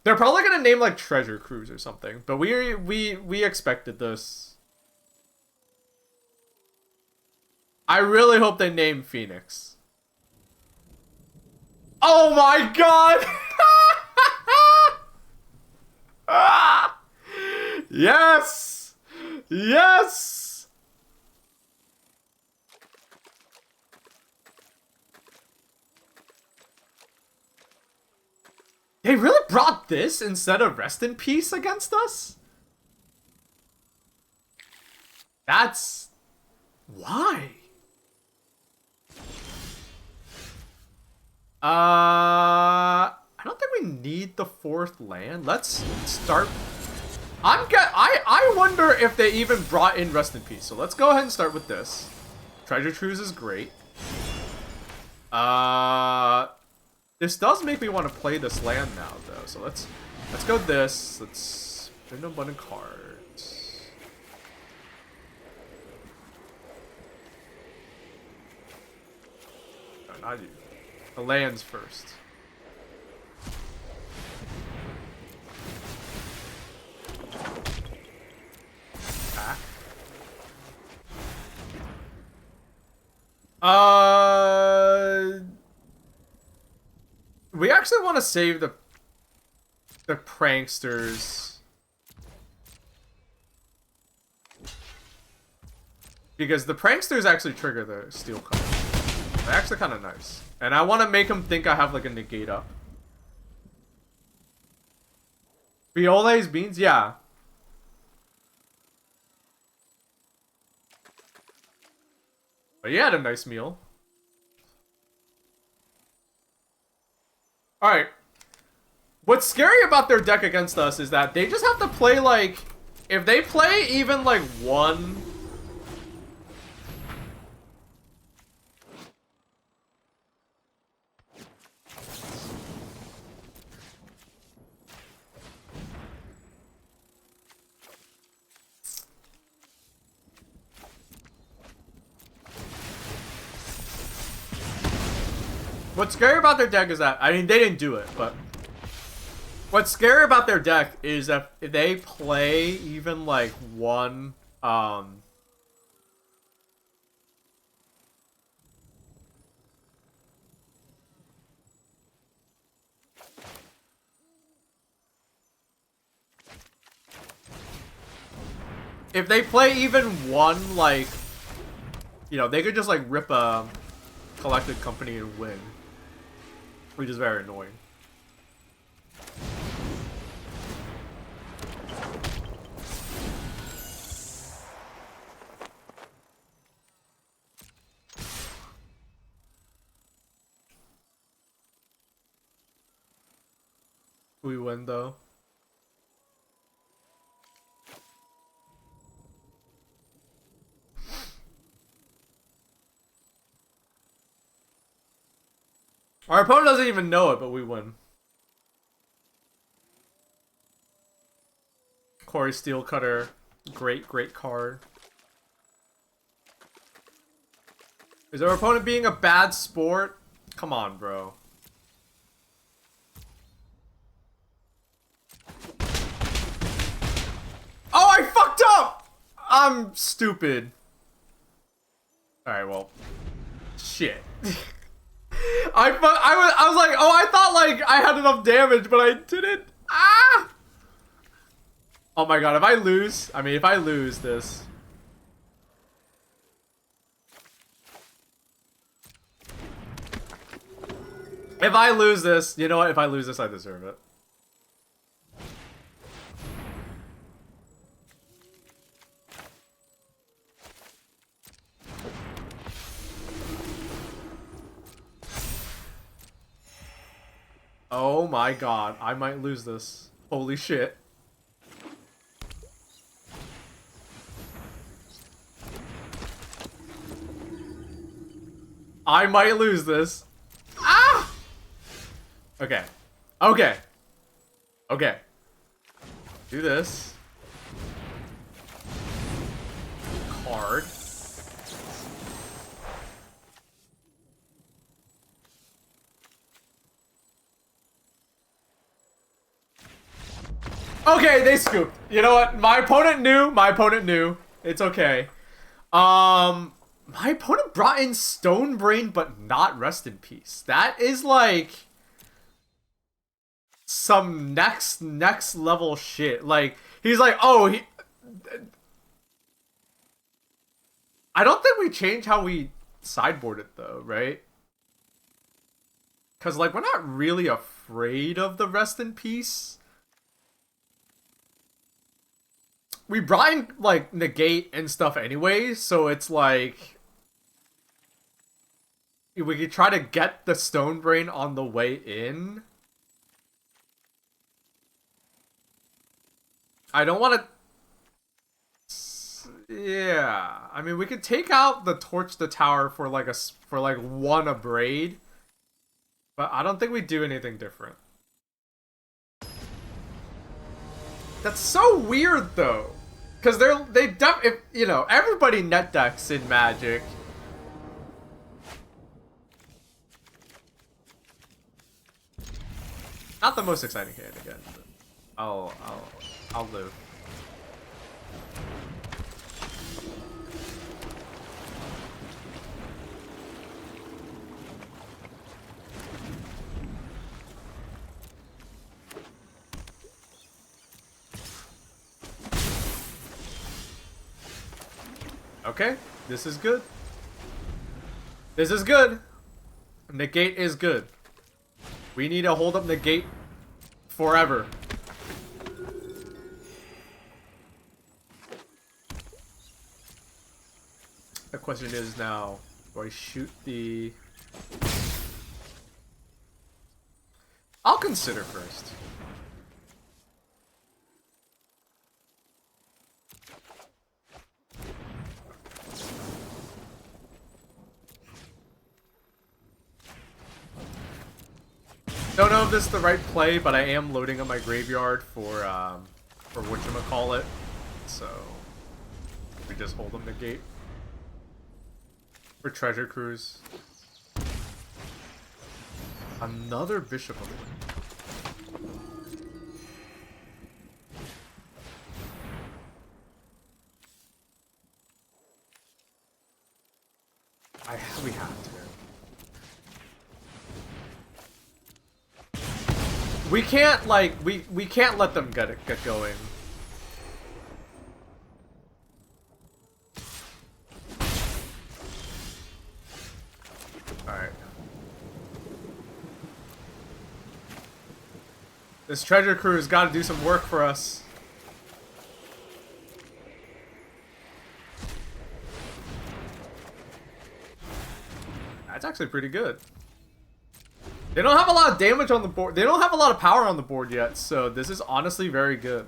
They're probably gonna name like Treasure Cruise or something, but we expected this. I really hope they name Phoenix. Oh my god! Yes! Yes! They really brought this instead of Rest in Peace against us? That's... why? I don't think we need the 4th land. Let's start... I wonder if they even brought in Rest in Peace. So let's go ahead and start with this. Treasure Cruise is great. This does make me want to play this land now, though. So let's go this. Let's spin a bunch of cards. No, not you. The lands first. Back. We actually want to save the pranksters because the pranksters actually trigger the steel card. They're actually kind of nice, and I want to make them think I have like a negate up. Biole's beans, yeah. But you had a nice meal. Alright. What's scary about their deck against us is that they just have to play, like... if they play even, like, one... What's scary about their deck is that, I mean, they didn't do it, but what's scary about their deck is that if they play even like one, if they play even one, like, you know, they could just like rip a collected company and win. Which is very annoying. We win though. Our opponent doesn't even know it, but we win. Corey Steelcutter. Great, great card. Is our opponent being a bad sport? Come on, bro. Oh, I fucked up! I'm stupid. Alright, well. Shit. I was like, oh, I thought like I had enough damage, but I didn't. Ah! Oh my god, if I lose, this. If I lose this, you know what? If I lose this, I deserve it. Oh my god, I might lose this. Holy shit. I might lose this. Ah! Okay. Okay. Okay. Do this. Card. Okay, they scooped. You know what? My opponent knew. It's okay. My opponent brought in Stone Brain, but not Rest in Peace. That is like some next level shit. Like, he's like, oh, I don't think we changed how we sideboard it though, right? Because like, we're not really afraid of the Rest in Peace. We brought in, like, negate and stuff anyway, so it's like we could try to get the Stone Brain on the way in. I don't want to. Yeah, I mean, we could take out the Torch the Tower for like one Abrade, but I don't think we do anything different. That's so weird though. Because you know, everybody net decks in Magic. Not the most exciting hand again, but I'll live. Okay, this is good. This is good. Negate is good. We need to hold up negate forever. The question is now, do I shoot the... I'll consider first. Don't know if this is the right play, but I am loading up my graveyard for whatchamacallit. So we just hold them negate. For Treasure Cruise. Another Bishop of Wind. We have to. We can't, like, we can't let them get going. Alright. This treasure crew's gotta do some work for us. That's actually pretty good. They don't have a lot of damage on the board. They don't have a lot of power on the board yet, so this is honestly very good.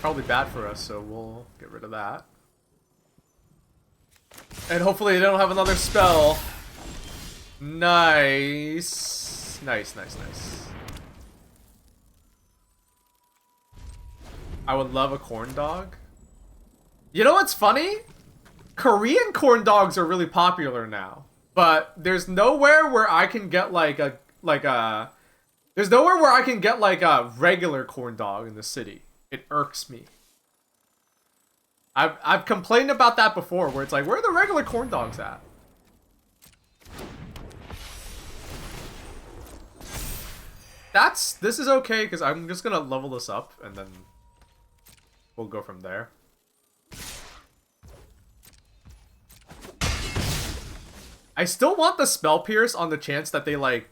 probably bad for us, so we'll get rid of that. And hopefully they don't have another spell. Nice. Nice, nice, nice. I would love a corn dog. You know what's funny? Korean corn dogs are really popular now. But there's nowhere where I can get there's nowhere where I can get like a regular corn dog in the city. It irks me. I've complained about that before, where it's like, where are the regular corn dogs at? This is okay, because I'm just gonna level this up, and then we'll go from there. I still want the Spell Pierce on the chance that they, like,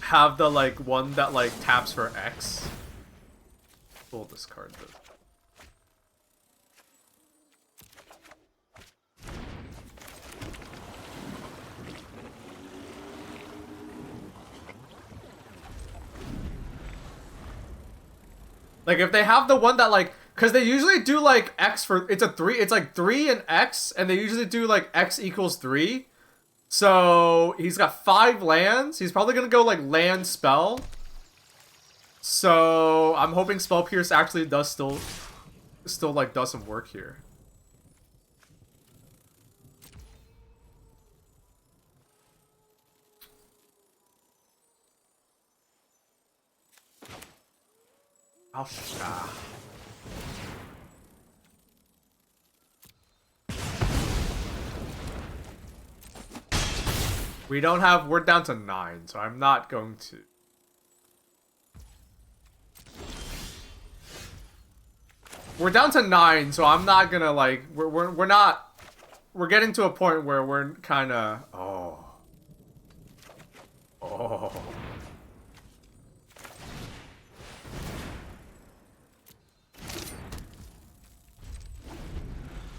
have the, like, one that, like, taps for X. We'll discard this. Like, if they have the one that, like, because they usually do, like, X for, it's like 3 and X, and they usually do, like, X equals 3. So, he's got 5 lands. He's probably gonna go, like, land spell. So, I'm hoping Spell Pierce actually does still, like, does some work here. We don't have, we're down to 9, so I'm not going to. We're down to 9, so I'm not gonna, like, we're not, we're getting to a point where we're kind of, oh.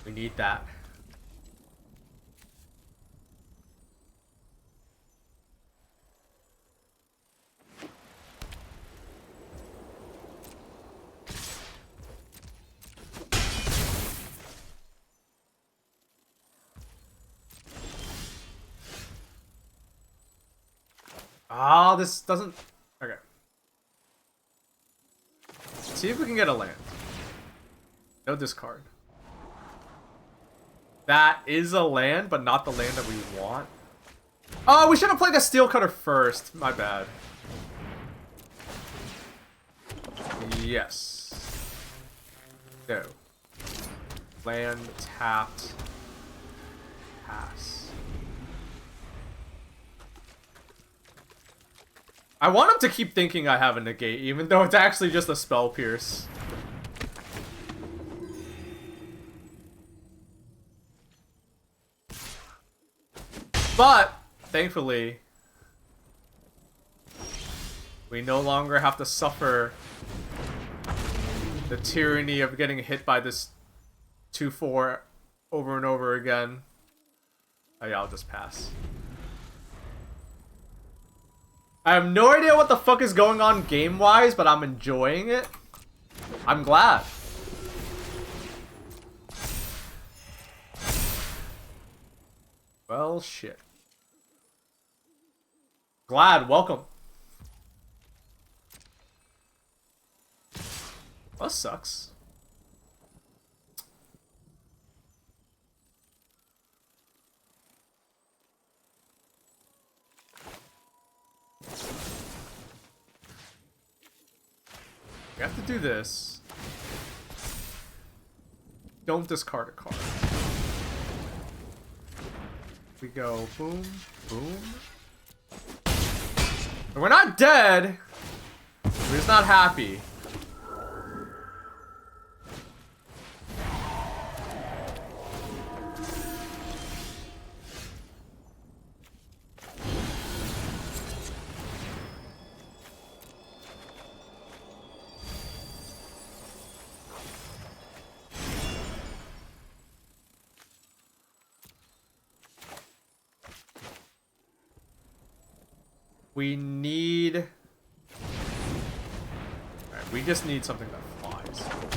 We need that. Ah, this doesn't... Okay. See if we can get a land. No discard. That is a land, but not the land that we want. Oh, we should have played the Steel Cutter first. My bad. Yes. No. Land tapped. Pass. I want him to keep thinking I have a negate, even though it's actually just a Spell Pierce. But, thankfully, we no longer have to suffer the tyranny of getting hit by this 2/4 over and over again. Oh yeah, I'll just pass. I have no idea what the fuck is going on game-wise, but I'm enjoying it. I'm glad. Well, shit. Glad, welcome. Well, that sucks. We have to do this. Don't discard a card. We go boom, boom. And we're not dead. We're just not happy. We need... Alright, we just need something that flies.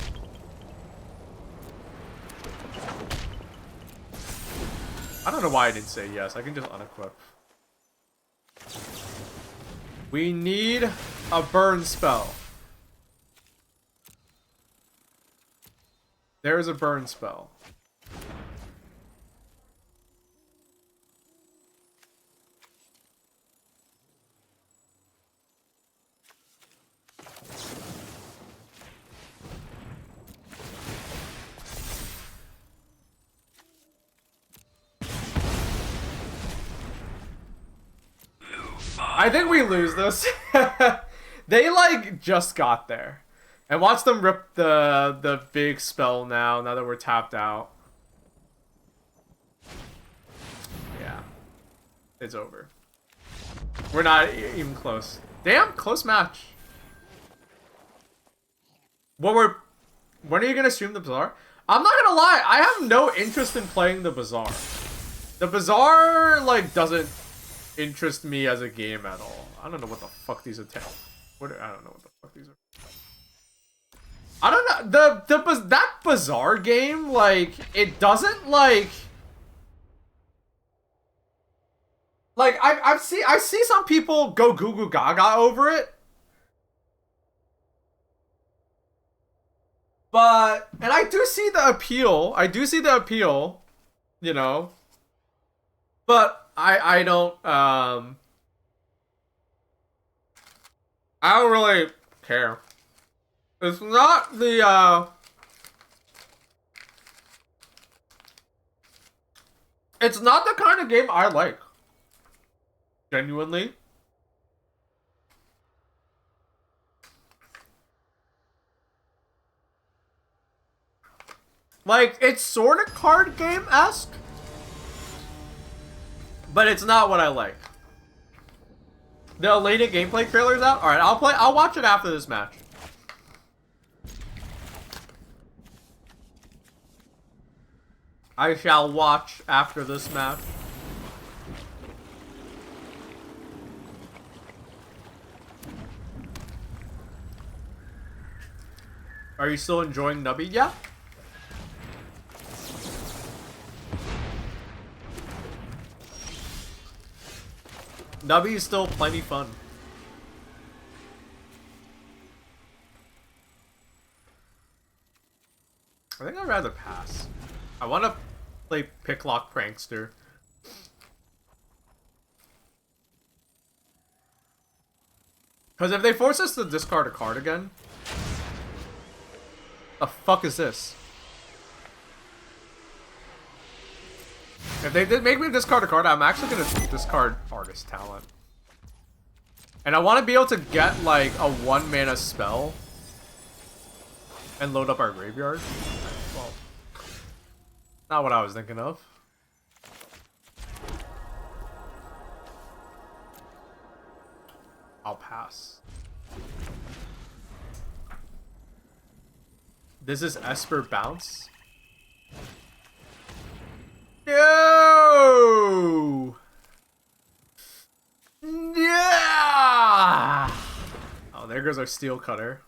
I don't know why I didn't say yes. I can just unequip. We need a burn spell. There's a burn spell. I think we lose this. They like just got there. And watch them rip the big spell now that we're tapped out. Yeah. It's over. We're not even close. Damn, close match. When are you gonna stream the Bazaar? I'm not gonna lie, I have no interest in playing the Bazaar. The Bazaar, like, doesn't interest me as a game at all. I don't know what the fuck these attacks. I don't know what the fuck these are. I don't know. That Bazaar game, like, it doesn't like I see some people go goo goo gaga over it. But and I do see the appeal. You know. But I don't really care. It's not the it's not the kind of game I like. Genuinely. Like, it's sort of card game-esque, but it's not what I like. The Elena gameplay trailer's out? Alright, I'll watch it after this match. I shall watch after this match. Are you still enjoying Nubby? Yeah. Nubby is still plenty fun. I think I'd rather pass. I want to play Picklock Prankster. Because if they force us to discard a card again... The fuck is this? If they did make me discard a card, I'm actually going to discard Artist Talent. And I want to be able to get, like, a 1-mana spell. And load up our graveyard. Well, not what I was thinking of. I'll pass. This is Esper Bounce. No! Yeah! Oh, there goes our Steel Cutter.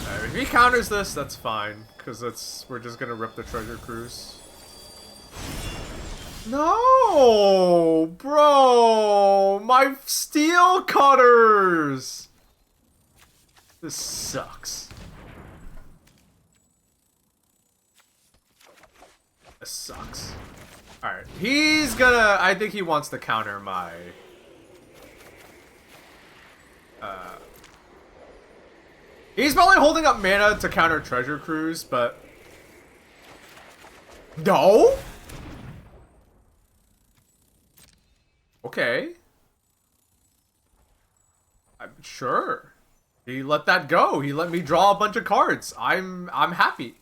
Alright, if he counters this, that's fine. Because we're just gonna rip the Treasure Cruise. No! Bro! My Steel Cutters! This sucks. This sucks. Alright, he's gonna... I think he wants to counter my... He's probably holding up mana to counter Treasure Cruise, but... No? Okay. I'm sure. He let that go. He let me draw a bunch of cards. I'm happy.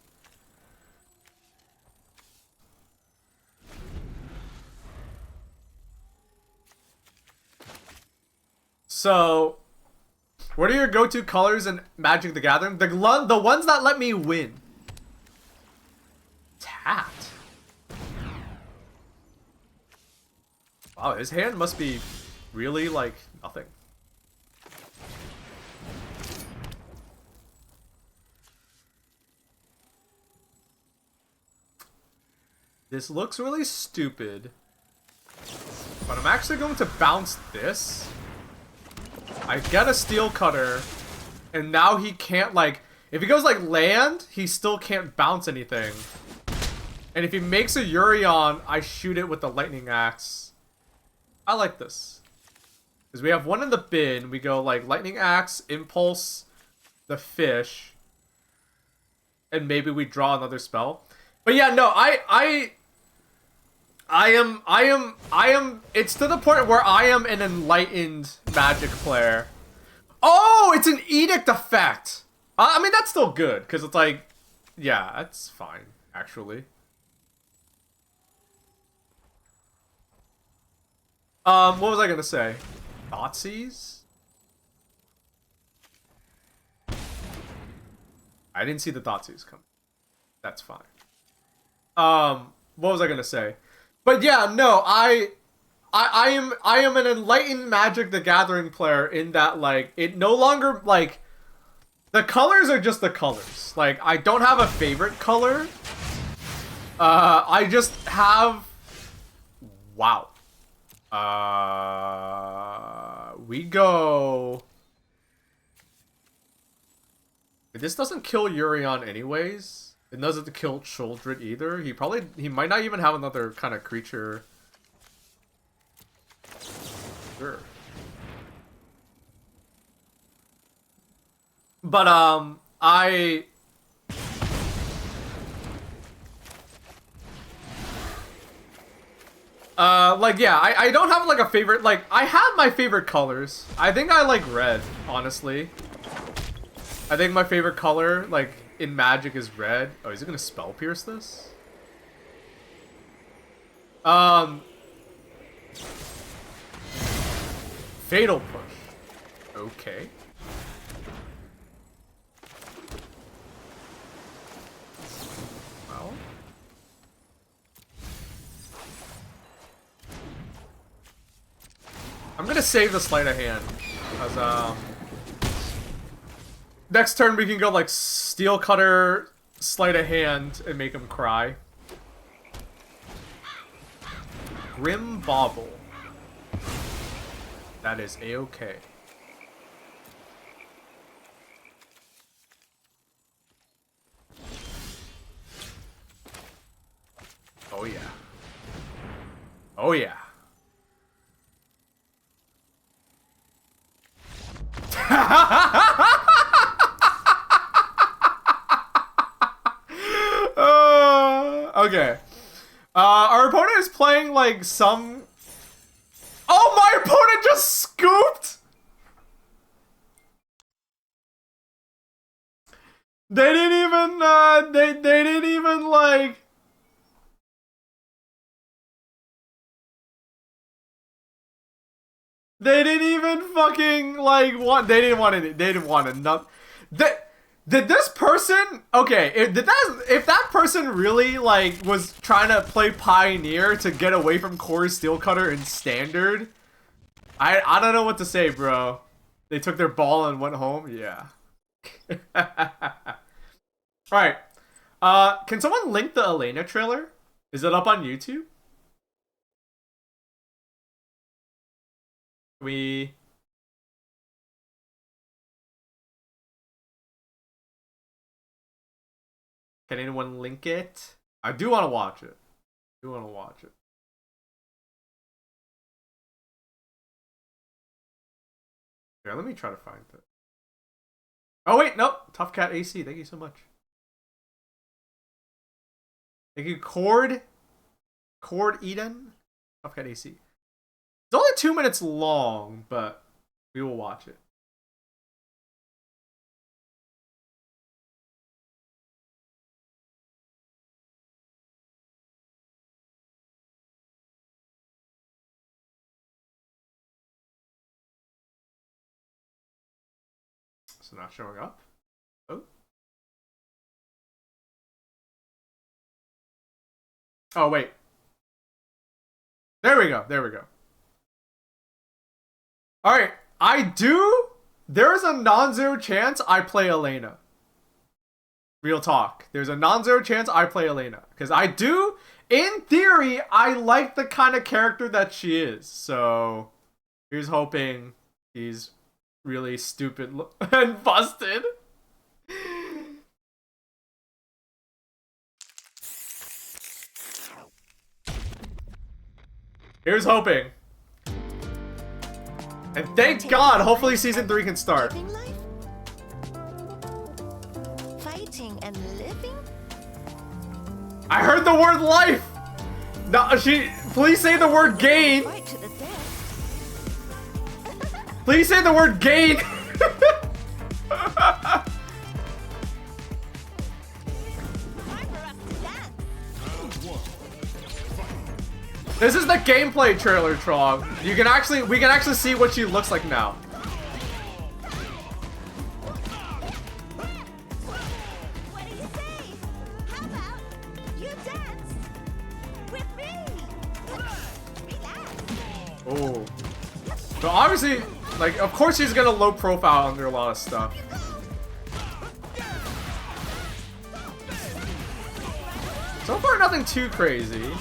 So, what are your go-to colors in Magic the Gathering? The ones that let me win. Tapped. Wow, his hand must be really, like, nothing. This looks really stupid. But I'm actually going to bounce this. I get a steel cutter. And now he can't, like... If he goes, like, land, he still can't bounce anything. And if he makes a Urion, I shoot it with the lightning axe. I like this. Because we have one in the bin. We go, like, lightning axe, impulse, the fish. And maybe we draw another spell. But yeah, no, I am, it's to the point where I am an enlightened Magic player. Oh, it's an edict effect. I mean, that's still good, because it's like, yeah, that's fine, actually. What was I gonna say? Thoughtseize? I didn't see the Thoughtseize come. That's fine. What was I gonna say? But yeah, no, I am an enlightened Magic the Gathering player in that, like, it no longer, like, the colors are just the colors. Like, I don't have a favorite color. I just have... Wow. We go... This doesn't kill Urion anyways. It doesn't kill Children either. He might not even have another kind of creature. Sure. But, like, yeah, I don't have, like, a favorite, like, I have my favorite colors. I think I like red, honestly. I think my favorite color, like, in Magic is red. Oh, is it gonna Spell Pierce this? Fatal Push. Okay. Well. I'm gonna save the Sleight of Hand. Because, next turn we can go, like, Steel Cutter, Sleight of Hand, and make him cry. Grim Bauble. That is A-okay. Oh yeah. Oh yeah. Okay. Our opponent is playing like some... Oh, my opponent just scooped! They didn't even, they didn't even, like... They didn't even fucking, like, want... They didn't want it. They didn't want enough... Did this person... Okay, if that person really, like, was trying to play Pioneer to get away from Core Steel Cutter in Standard... I don't know what to say, bro. They took their ball and went home? Yeah. Alright. Can someone link the Elena trailer? Is it up on YouTube? Can anyone link it? I do want to watch it. I do want to watch it. Here, let me try to find it. Oh, wait, nope. Tough Cat AC. Thank you so much. Thank you, Cord Eden. Tough Cat AC. It's only 2 minutes long, but we will watch it. It's not showing up. Oh. Oh, wait. There we go. There we go. Alright. There is a non-zero chance I play Elena. Real talk. There's a non-zero chance I play Elena. Because I do in theory, I like the kind of character that she is. So here's hoping he's really stupid and busted. Here's hoping. And thank God, hopefully season 3 can start. Fighting and living? I heard the word life! No, please say the word gain! Fight to the death. Please say the word gain! This is the gameplay trailer, Trog. We can actually see what she looks like now. What do you say? How about you dance with me? Relax. Oh. So obviously, like, of course she's gonna low profile under a lot of stuff. So far, nothing too crazy.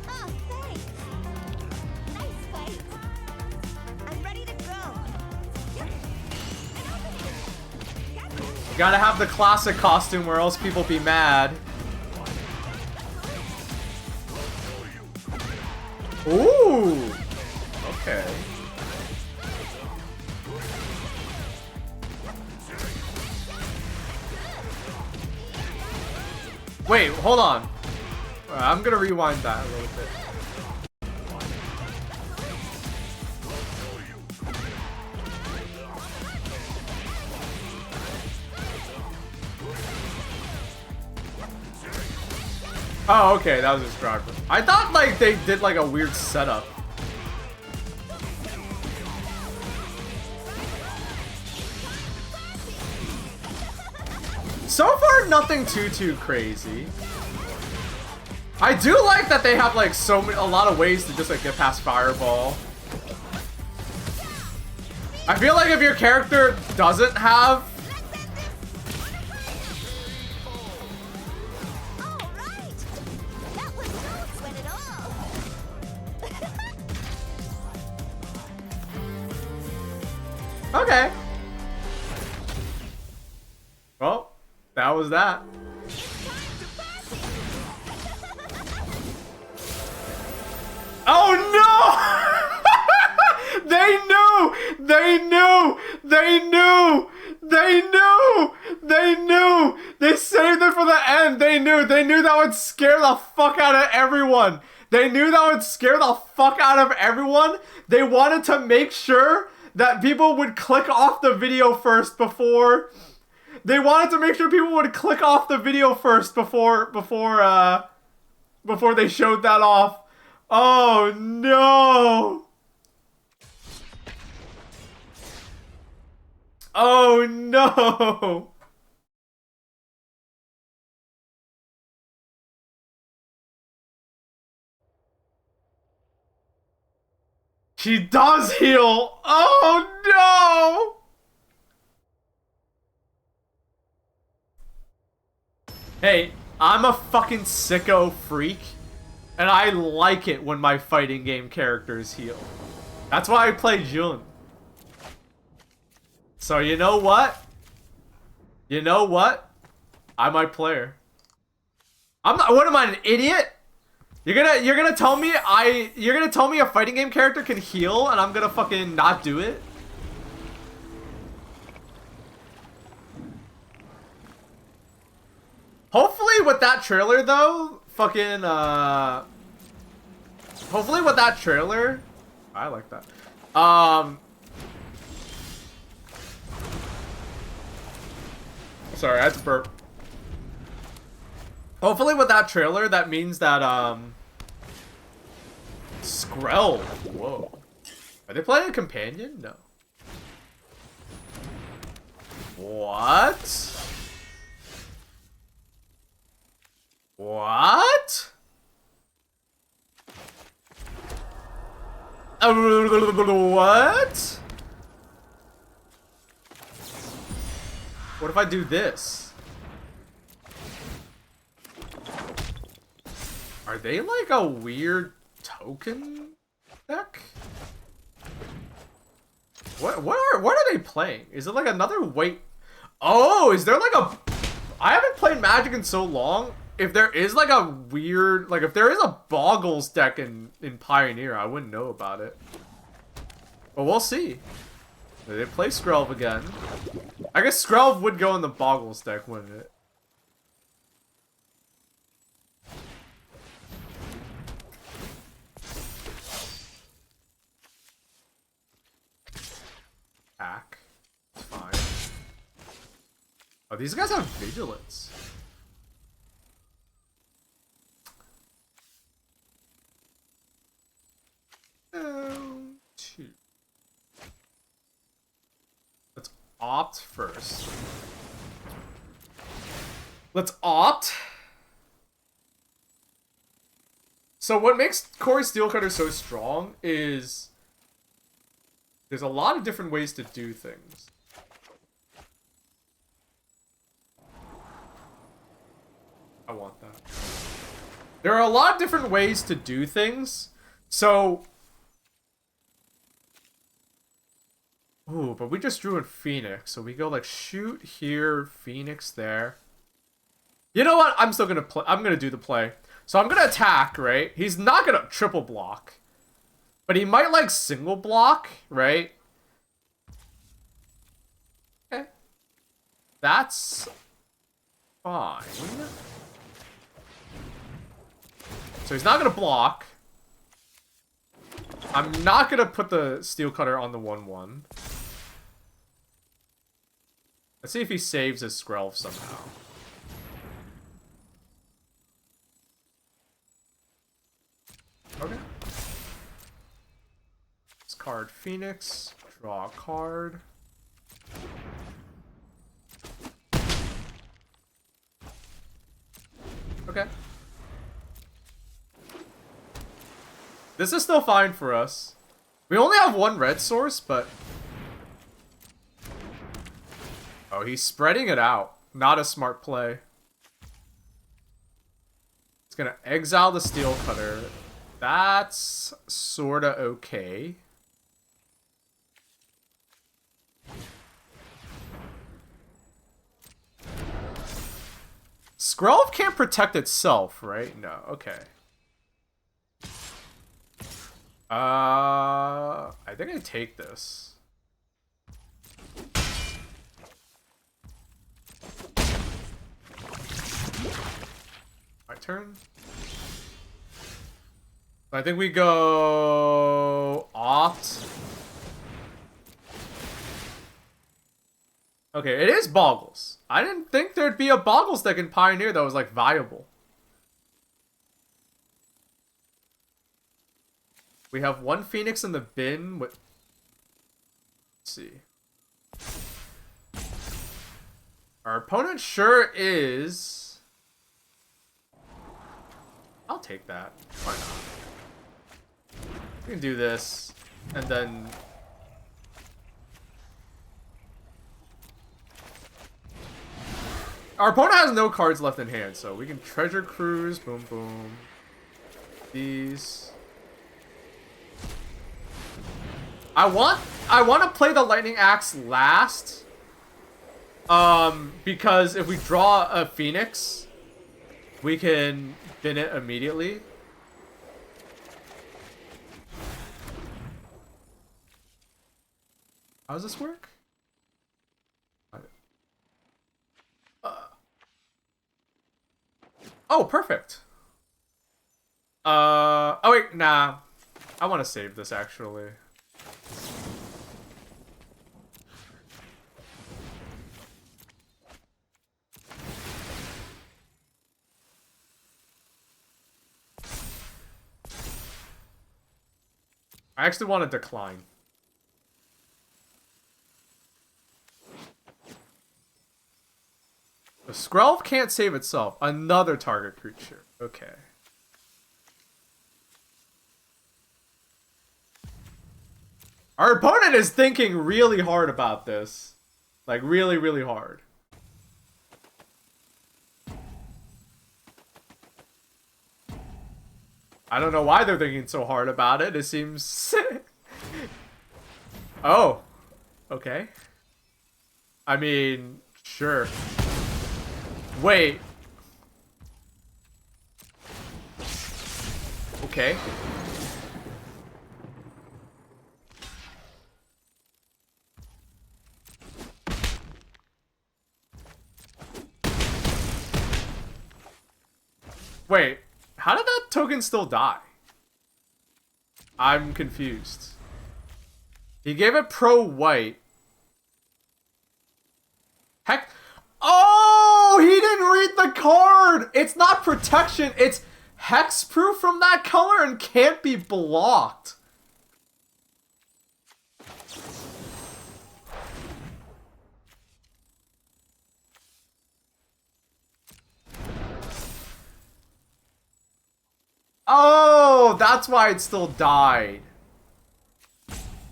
Oh, thanks. Nice fight. I'm ready to go. Gotta have the classic costume or else people be mad. Ooh! Okay. Wait, hold on. I'm gonna rewind that a little bit. Oh, okay, that was his driver. I thought, like, they did, like, a weird setup. So far, nothing too crazy. I do like that they have, like, a lot of ways to just, like, get past Fireball. I feel like if your character doesn't have... Okay. Well, that was that. Oh no! They knew! They knew! They knew! They knew! They knew! They saved it for the end! They knew! They knew that would scare the fuck out of everyone! They knew that would scare the fuck out of everyone! They wanted to make sure that people would click off the video first before... They wanted to make sure people would click off the video first before they showed that off. Oh no! Oh no! She does heal! Oh no! Hey, I'm a fucking sicko freak, and I like it when my fighting game characters heal. That's why I play Jun. So you know what? You know what? I might play her. I'm not. What am I, an idiot? You're gonna tell me a fighting game character can heal, and I'm gonna fucking not do it? Hopefully with that trailer though, fucking hopefully with that trailer, I like that. Sorry, I had to burp. Hopefully with that trailer, that means that Skrell. Whoa. Are they playing a companion? No. What? What? What? What if I do this? Are they like a weird token deck? What are they playing? Is it like another wait? Oh, is there like a... I haven't played Magic in so long. If there is like a weird... Like if there is a Boggles deck in Pioneer, I wouldn't know about it. But we'll see. They play Skrelv again. I guess Skrelv would go in the Boggles deck, wouldn't it? Attack. It's fine. Oh, these guys have Vigilance. Two. Let's opt first. Let's opt. So what makes Corey Steelcutter so strong is there's a lot of different ways to do things. I want that. There are a lot of different ways to do things. So... Ooh, but we just drew in Phoenix. So we go like shoot here, Phoenix there. You know what? I'm still gonna play. I'm gonna do the play. So I'm gonna attack, right? He's not gonna triple block. But he might like single block, right? Okay. That's fine. So he's not gonna block. I'm not gonna put the Steel Cutter on the 1/1. Let's see if he saves his Skrelv somehow. Okay. Discard Phoenix. Draw a card. Okay. This is still fine for us. We only have one red source, but... Oh, he's spreading it out. Not a smart play. It's gonna exile the Steel Cutter. That's sorta okay. Skrelv can't protect itself, right? No, okay. I think I take this. My turn. I think we go opt. Okay, it is Boggles. I didn't think there'd be a Boggles deck in Pioneer that was like viable. We have one Phoenix in the bin with... Let's see. Our opponent sure is... I'll take that. Why not? We can do this, and then... Our opponent has no cards left in hand, so we can Treasure Cruise, boom boom. These... I want to play the Lightning Axe last. Because if we draw a Phoenix, we can bin it immediately. How does this work? Oh, perfect. Oh wait, nah. I want to save this actually. I actually want to decline. The Skrelv can't save itself. Another target creature. Okay. Our opponent is thinking really hard about this. Like, really, really hard. I don't know why they're thinking so hard about it. It seems... Oh. Okay. I mean, sure. Wait. Okay. Wait, how did that token still die? I'm confused. He gave it pro white. Heck. Oh, he didn't read the card. It's not protection. It's hexproof from that color and can't be blocked. Oh, that's why it still died.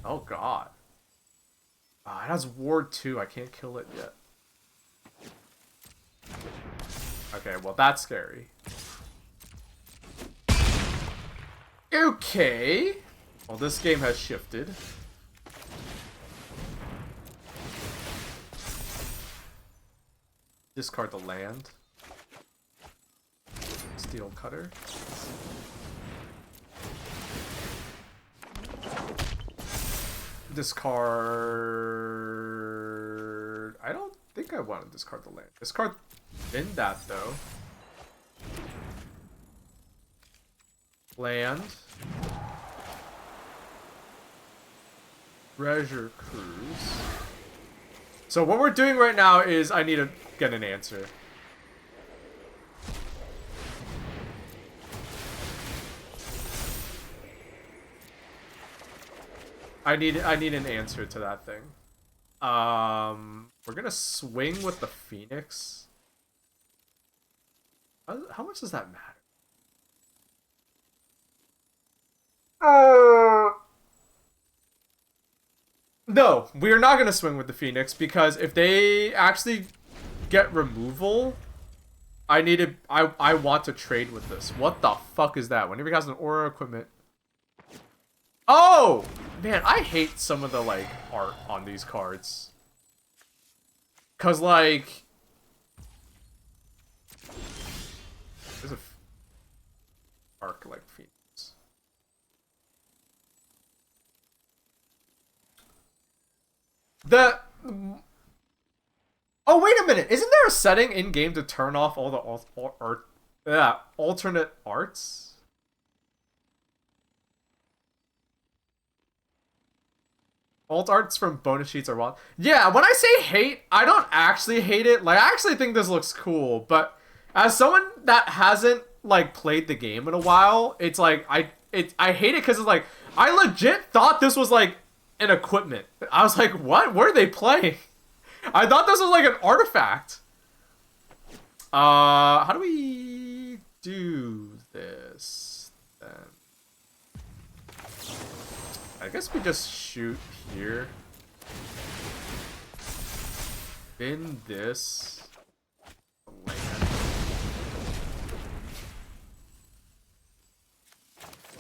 Oh, God. Oh, it has ward 2. I can't kill it yet. Okay, well, that's scary. Okay. Well, this game has shifted. Discard the land. Steel cutter. Discard... I don't think I want to discard the land. Discard in that, though. Land. Treasure Cruise. So what we're doing right now is I need to get an answer. I need an answer to that thing. We're gonna swing with the Phoenix. How much does that matter? No, we're not gonna swing with the Phoenix because if they actually get removal, I want to trade with this. What the fuck is that? Whenever he has an aura equipment. Oh! Man, I hate some of the, like, art on these cards. Cause, like... There's a... arc like Phoenix. The... Oh, wait a minute! Isn't there a setting in-game to turn off all the alternate arts? Alt arts from bonus sheets are wild. Yeah, when I say hate, I don't actually hate it. Like, I actually think this looks cool, but as someone that hasn't, like, played the game in a while, it's like, I hate it because it's like, I legit thought this was, like, an equipment. I was like, what? What are they playing? I thought this was, like, an artifact. How do we do this, then? I guess we just shoot here. Spin this. Land.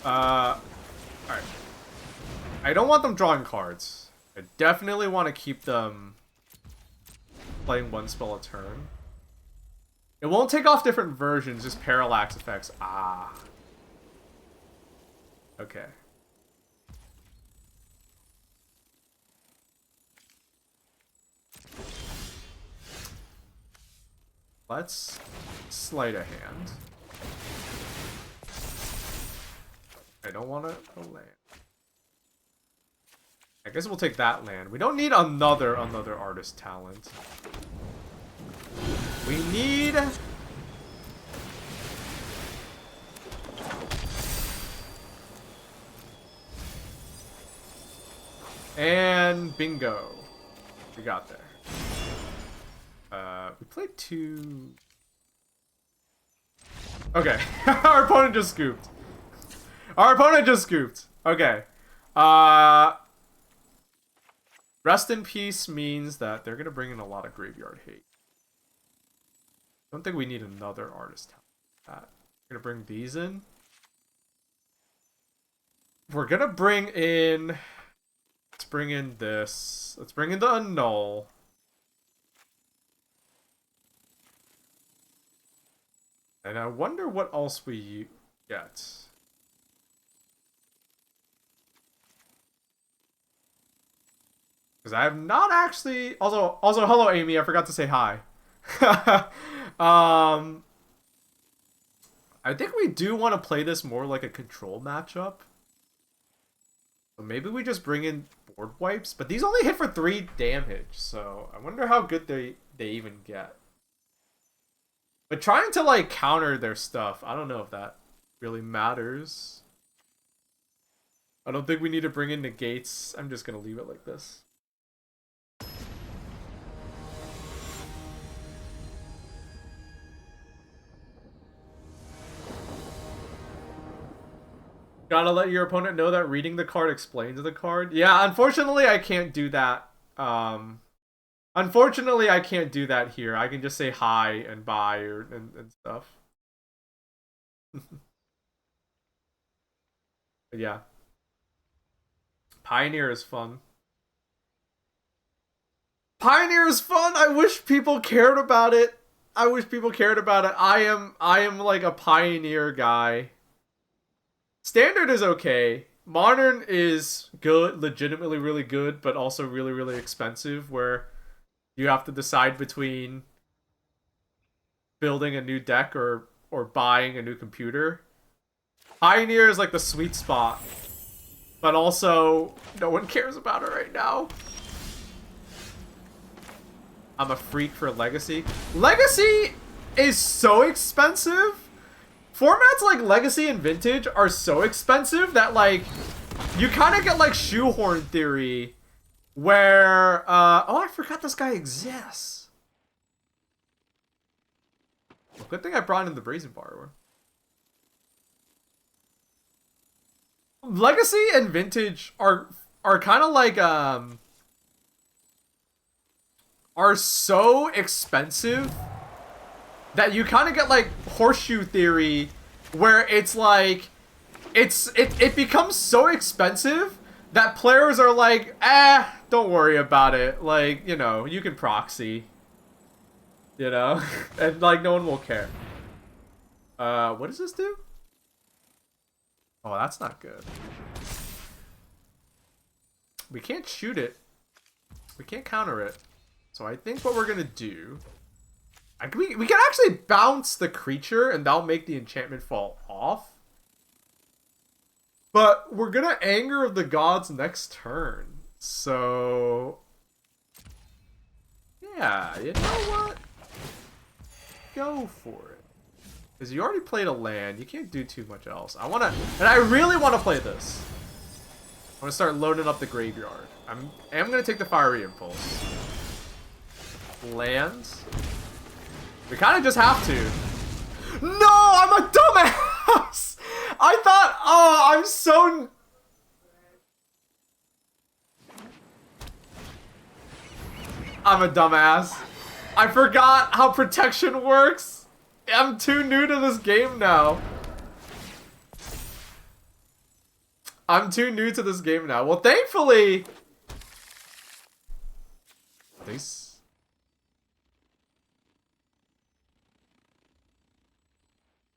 Alright. I don't want them drawing cards. I definitely want to keep them playing one spell a turn. It won't take off different versions, just parallax effects. Ah. Okay. Let's sleight a hand. I don't want to land. I guess we'll take that land. We don't need another artist talent. We need... And bingo. We got there. We played two... Okay. Our opponent just scooped. Our opponent just scooped. Okay. Rest in peace means that they're gonna bring in a lot of graveyard hate. I don't think we need another artist. That. We're gonna bring these in. We're gonna bring in. Let's bring in this. Let's bring in the Annul. And I wonder what else we get. Because I have not actually... Also, hello, Amy. I forgot to say hi. I think we do want to play this more like a control matchup. So maybe we just bring in board wipes. But these only hit for 3 damage. So I wonder how good they even get. But trying to, like, counter their stuff, I don't know if that really matters. I don't think we need to bring in negates. I'm just going to leave it like this. Gotta let your opponent know that reading the card explains the card. Yeah, unfortunately, I can't do that. Unfortunately, I can't do that here. I can just say hi and bye and stuff. But yeah. Pioneer is fun. Pioneer is fun! I wish people cared about it. I wish people cared about it. I am like a Pioneer guy. Standard is okay. Modern is good, legitimately really good, but also really, really expensive, where you have to decide between building a new deck or buying a new computer. Pioneer is like the sweet spot, but also no one cares about it right now. I'm a freak for Legacy. Legacy is so expensive. Formats like Legacy and Vintage are so expensive that, like, you kind of get, like, shoehorn theory where, oh, I forgot this guy exists. Well, good thing I brought in the Brazen Borrower. Legacy and Vintage are kind of like, are so expensive that you kind of get, like, horseshoe theory, where it's like, it becomes so expensive that players are like, don't worry about it. Like, you know, you can proxy. You know? And, like, no one will care. What does this do? Oh, that's not good. We can't shoot it. We can't counter it. So I think what we're gonna do... We can actually bounce the creature and that'll make the enchantment fall off. But we're gonna Anger of the Gods next turn. So... yeah, you know what? Go for it. Because you already played a land. You can't do too much else. I really want to play this. I'm going to start loading up the graveyard. I am going to take the Fiery Impulse. Lands. We kind of just have to. No, I'm a dumbass. I thought, oh, I'm so... I'm a dumbass. I forgot how protection works. I'm too new to this game now. I'm too new to this game now. Well, thankfully... This...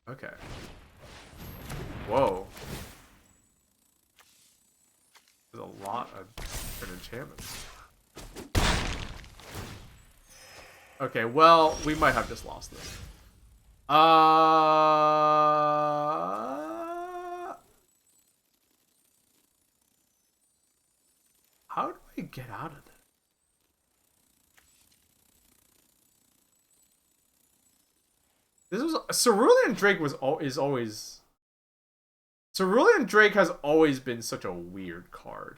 Okay. Whoa. There's a lot of different enchantments. Okay, well, we might have just lost this. How do I get out of this? This was Cerulean Drake is always Cerulean Drake has always been such a weird card.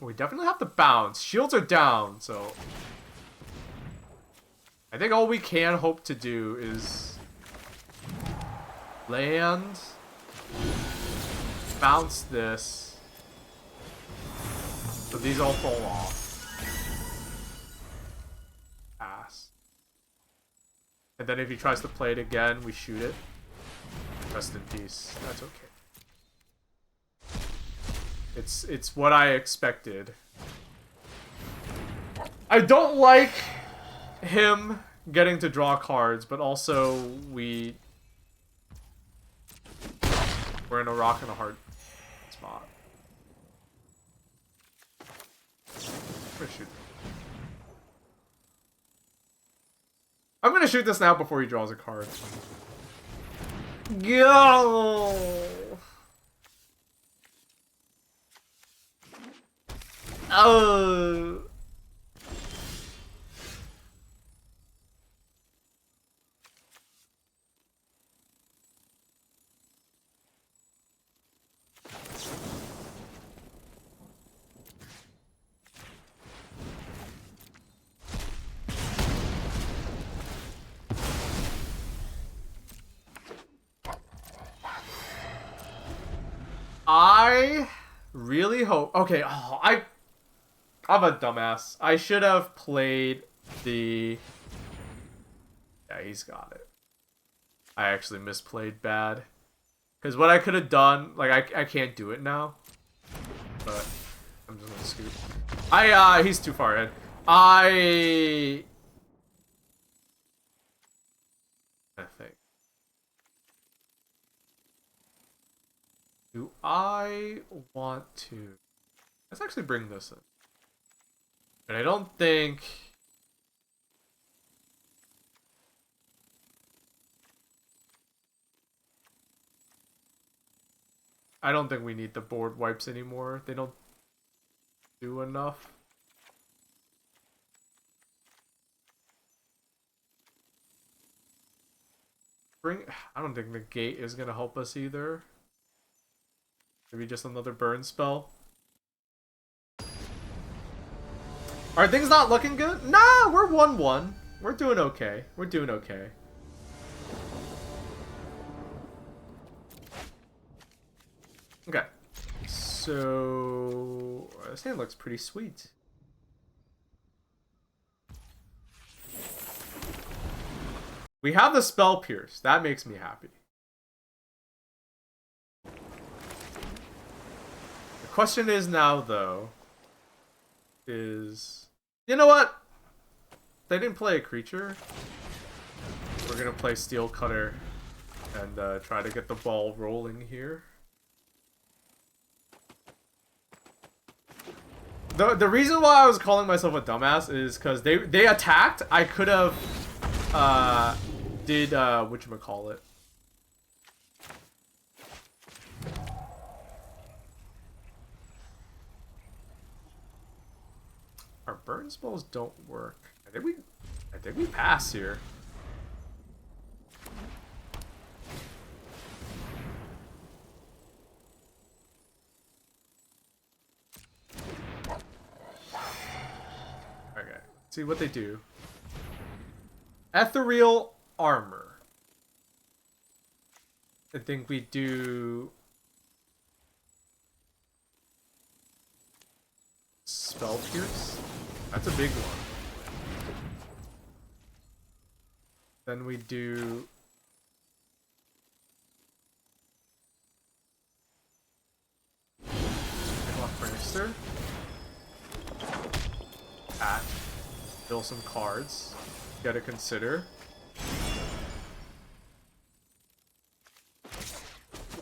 We definitely have to bounce. Shields are down, so I think all we can hope to do is land, bounce this, so these all fall off. Pass. And then if he tries to play it again, we shoot it. Rest in peace. That's okay. It's what I expected. I don't like him getting to draw cards, but also we're in a rock and a hard spot. I'm gonna shoot this now before he draws a card. Go! Oh. I really hope. Okay, I'm a dumbass. I should have played the. Yeah, he's got it. I actually misplayed bad. Because what I could have done, like, I can't do it now. But I'm just gonna scoot. He's too far in. I think. Do I want to? Let's actually bring this in. But I don't think. I don't think we need the board wipes anymore. They don't do enough. I don't think the gate is gonna help us either. Maybe just another burn spell. Are things not looking good? Nah, we're 1-1. We're doing okay. We're doing okay. Okay. So this hand looks pretty sweet. We have the spell pierce. That makes me happy. The question is now, though, is... You know what? They didn't play a creature. We're gonna play Steel Cutter and try to get the ball rolling here. The reason why I was calling myself a dumbass is because they attacked. I could have did whatchamacallit. Our burn spells don't work. I think we pass here. Okay, see what they do. Ethereal armor. I think we do spell pierce. That's a big one. Then we do Furnister. Attack. Build some cards. Gotta consider.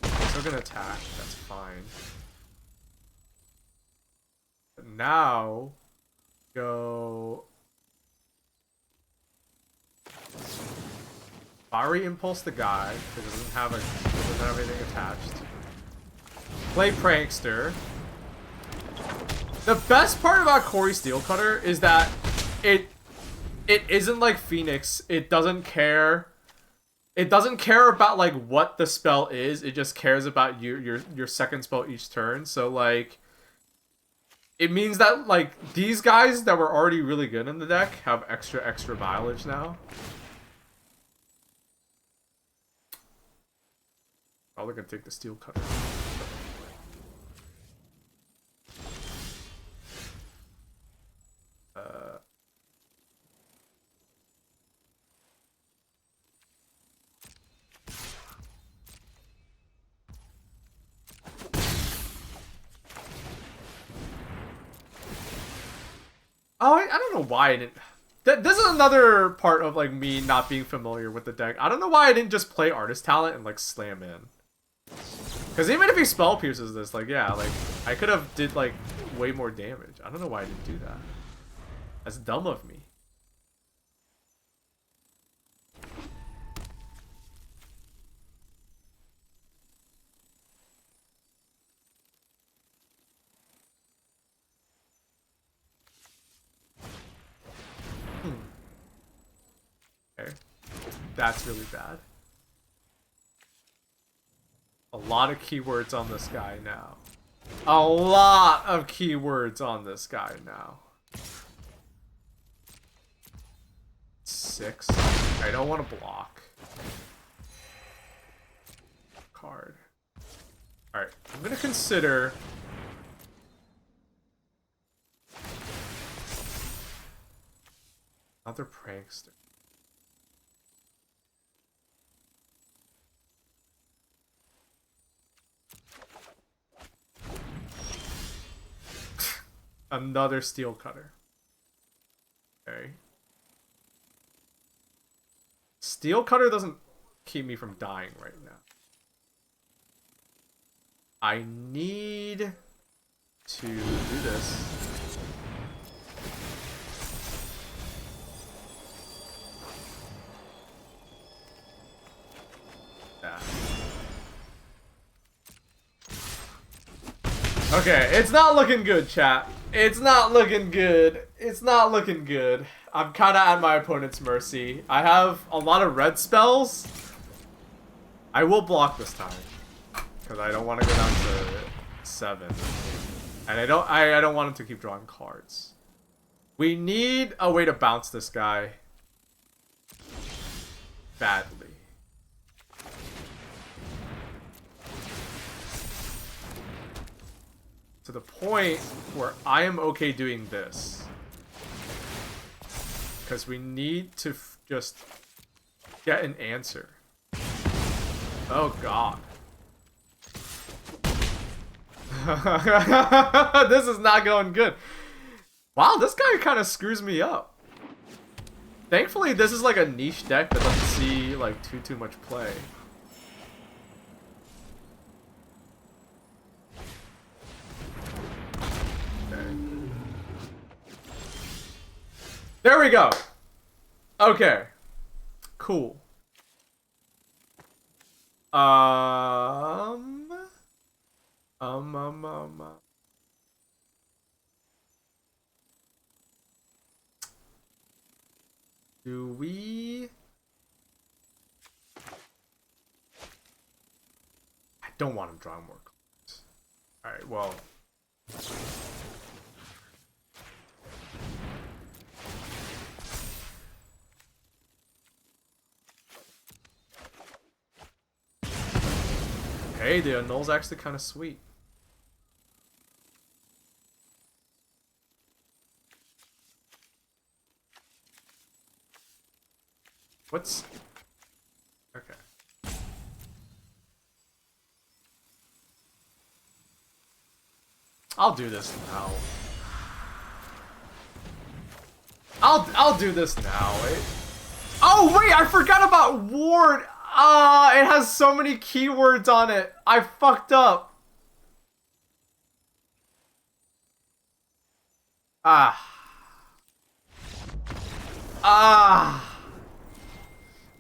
Still gonna attack. That's fine. But now go Fiery Impulse the guy because it doesn't have anything attached. Play Prankster. The best part about Corey Steelcutter is that it isn't like Phoenix. It doesn't care. It doesn't care about like what the spell is. It just cares about your second spell each turn. So like it means that, like, these guys that were already really good in the deck have extra mileage now. Probably gonna take the steel cutter. Oh, I don't know why I didn't. This is another part of like me not being familiar with the deck. I don't know why I didn't just play Artist Talent and like slam in. Because even if he spell pierces this, like yeah, like I could have did like way more damage. I don't know why I didn't do that. That's dumb of me. Okay. That's really bad. A lot of keywords on this guy now. A lot of keywords on this guy now. 6. I don't want to block. Card. Alright, I'm gonna consider... Another prankster. Another steel cutter. Okay. Steel cutter doesn't keep me from dying right now. I need to do this. Yeah. Okay, it's not looking good, chat. It's not looking good. It's not looking good. I'm kind of at my opponent's mercy. I have a lot of red spells. I will block this time because I don't want to go down to 7, and I don't want him to keep drawing cards. We need a way to bounce this guy badly. To the point where I am okay doing this. Because we need to just get an answer. Oh god. This is not going good. Wow, this guy kind of screws me up. Thankfully, this is like a niche deck that doesn't see like too much play. There we go. Okay. Cool. Do we... I don't want him drawing more cards. Alright, well... Hey, the annul's actually kind of sweet. What's... Okay. I'll do this now. I'll do this now. Oh wait, I forgot about Ward. It has so many keywords on it. I fucked up.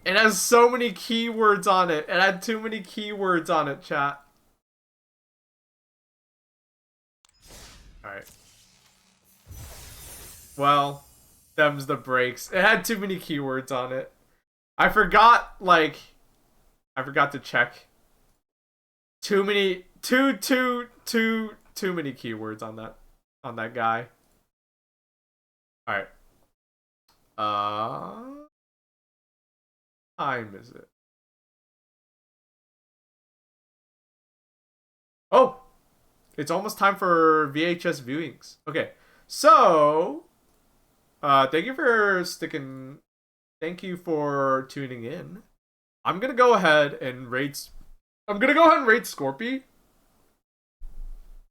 It has so many keywords on it. It had too many keywords on it, chat. Alright. Well, them's the breaks. It had too many keywords on it. I forgot, like... I forgot to check. Too many keywords on on that guy. All right. Time is it? Oh, it's almost time for VHS viewings. Okay, so thank you for sticking. Thank you for tuning in. I'm gonna go ahead and rate. I'm gonna go ahead and rate Scorpy.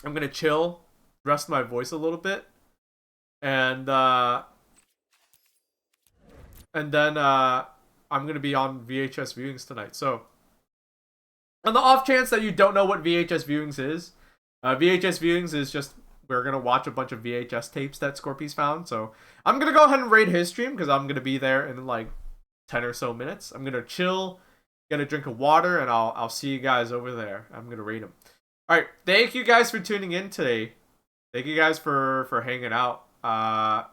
I'm gonna chill, rest my voice a little bit, and then I'm gonna be on VHS viewings tonight. So, on the off chance that you don't know what VHS viewings is, VHS viewings is just we're gonna watch a bunch of VHS tapes that Scorpy's found. So I'm gonna go ahead and raid his stream because I'm gonna be there in like 10 or so minutes. I'm gonna chill, get a drink of water, and I'll see you guys over there. I'm gonna raid him. All right, thank you guys for tuning in today. Thank you guys for hanging out. I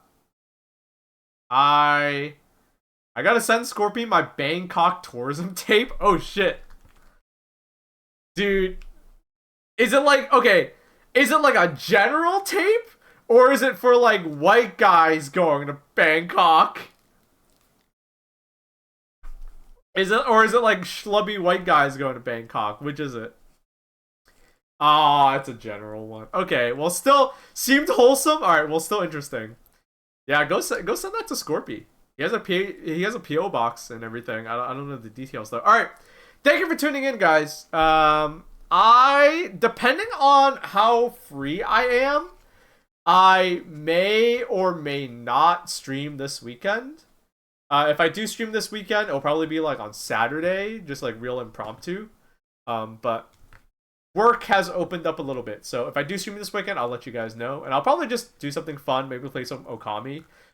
gotta send Scorpion my Bangkok tourism tape. Oh shit, dude. Is it like okay? Is it like a general tape, or is it for like white guys going to Bangkok? Is it like schlubby white guys going to Bangkok? Which is it? Ah, it's a general one. Okay, well, still seemed wholesome. All right, well, still interesting. Yeah, go send that to Scorpy. He has a PO box and everything. I don't know the details though. All right, thank you for tuning in, guys. I depending on how free I am, I may or may not stream this weekend. If I do stream this weekend, it'll probably be like on Saturday, just like real impromptu. But work has opened up a little bit, so if I do stream this weekend, I'll let you guys know, and I'll probably just do something fun, maybe play some Okami.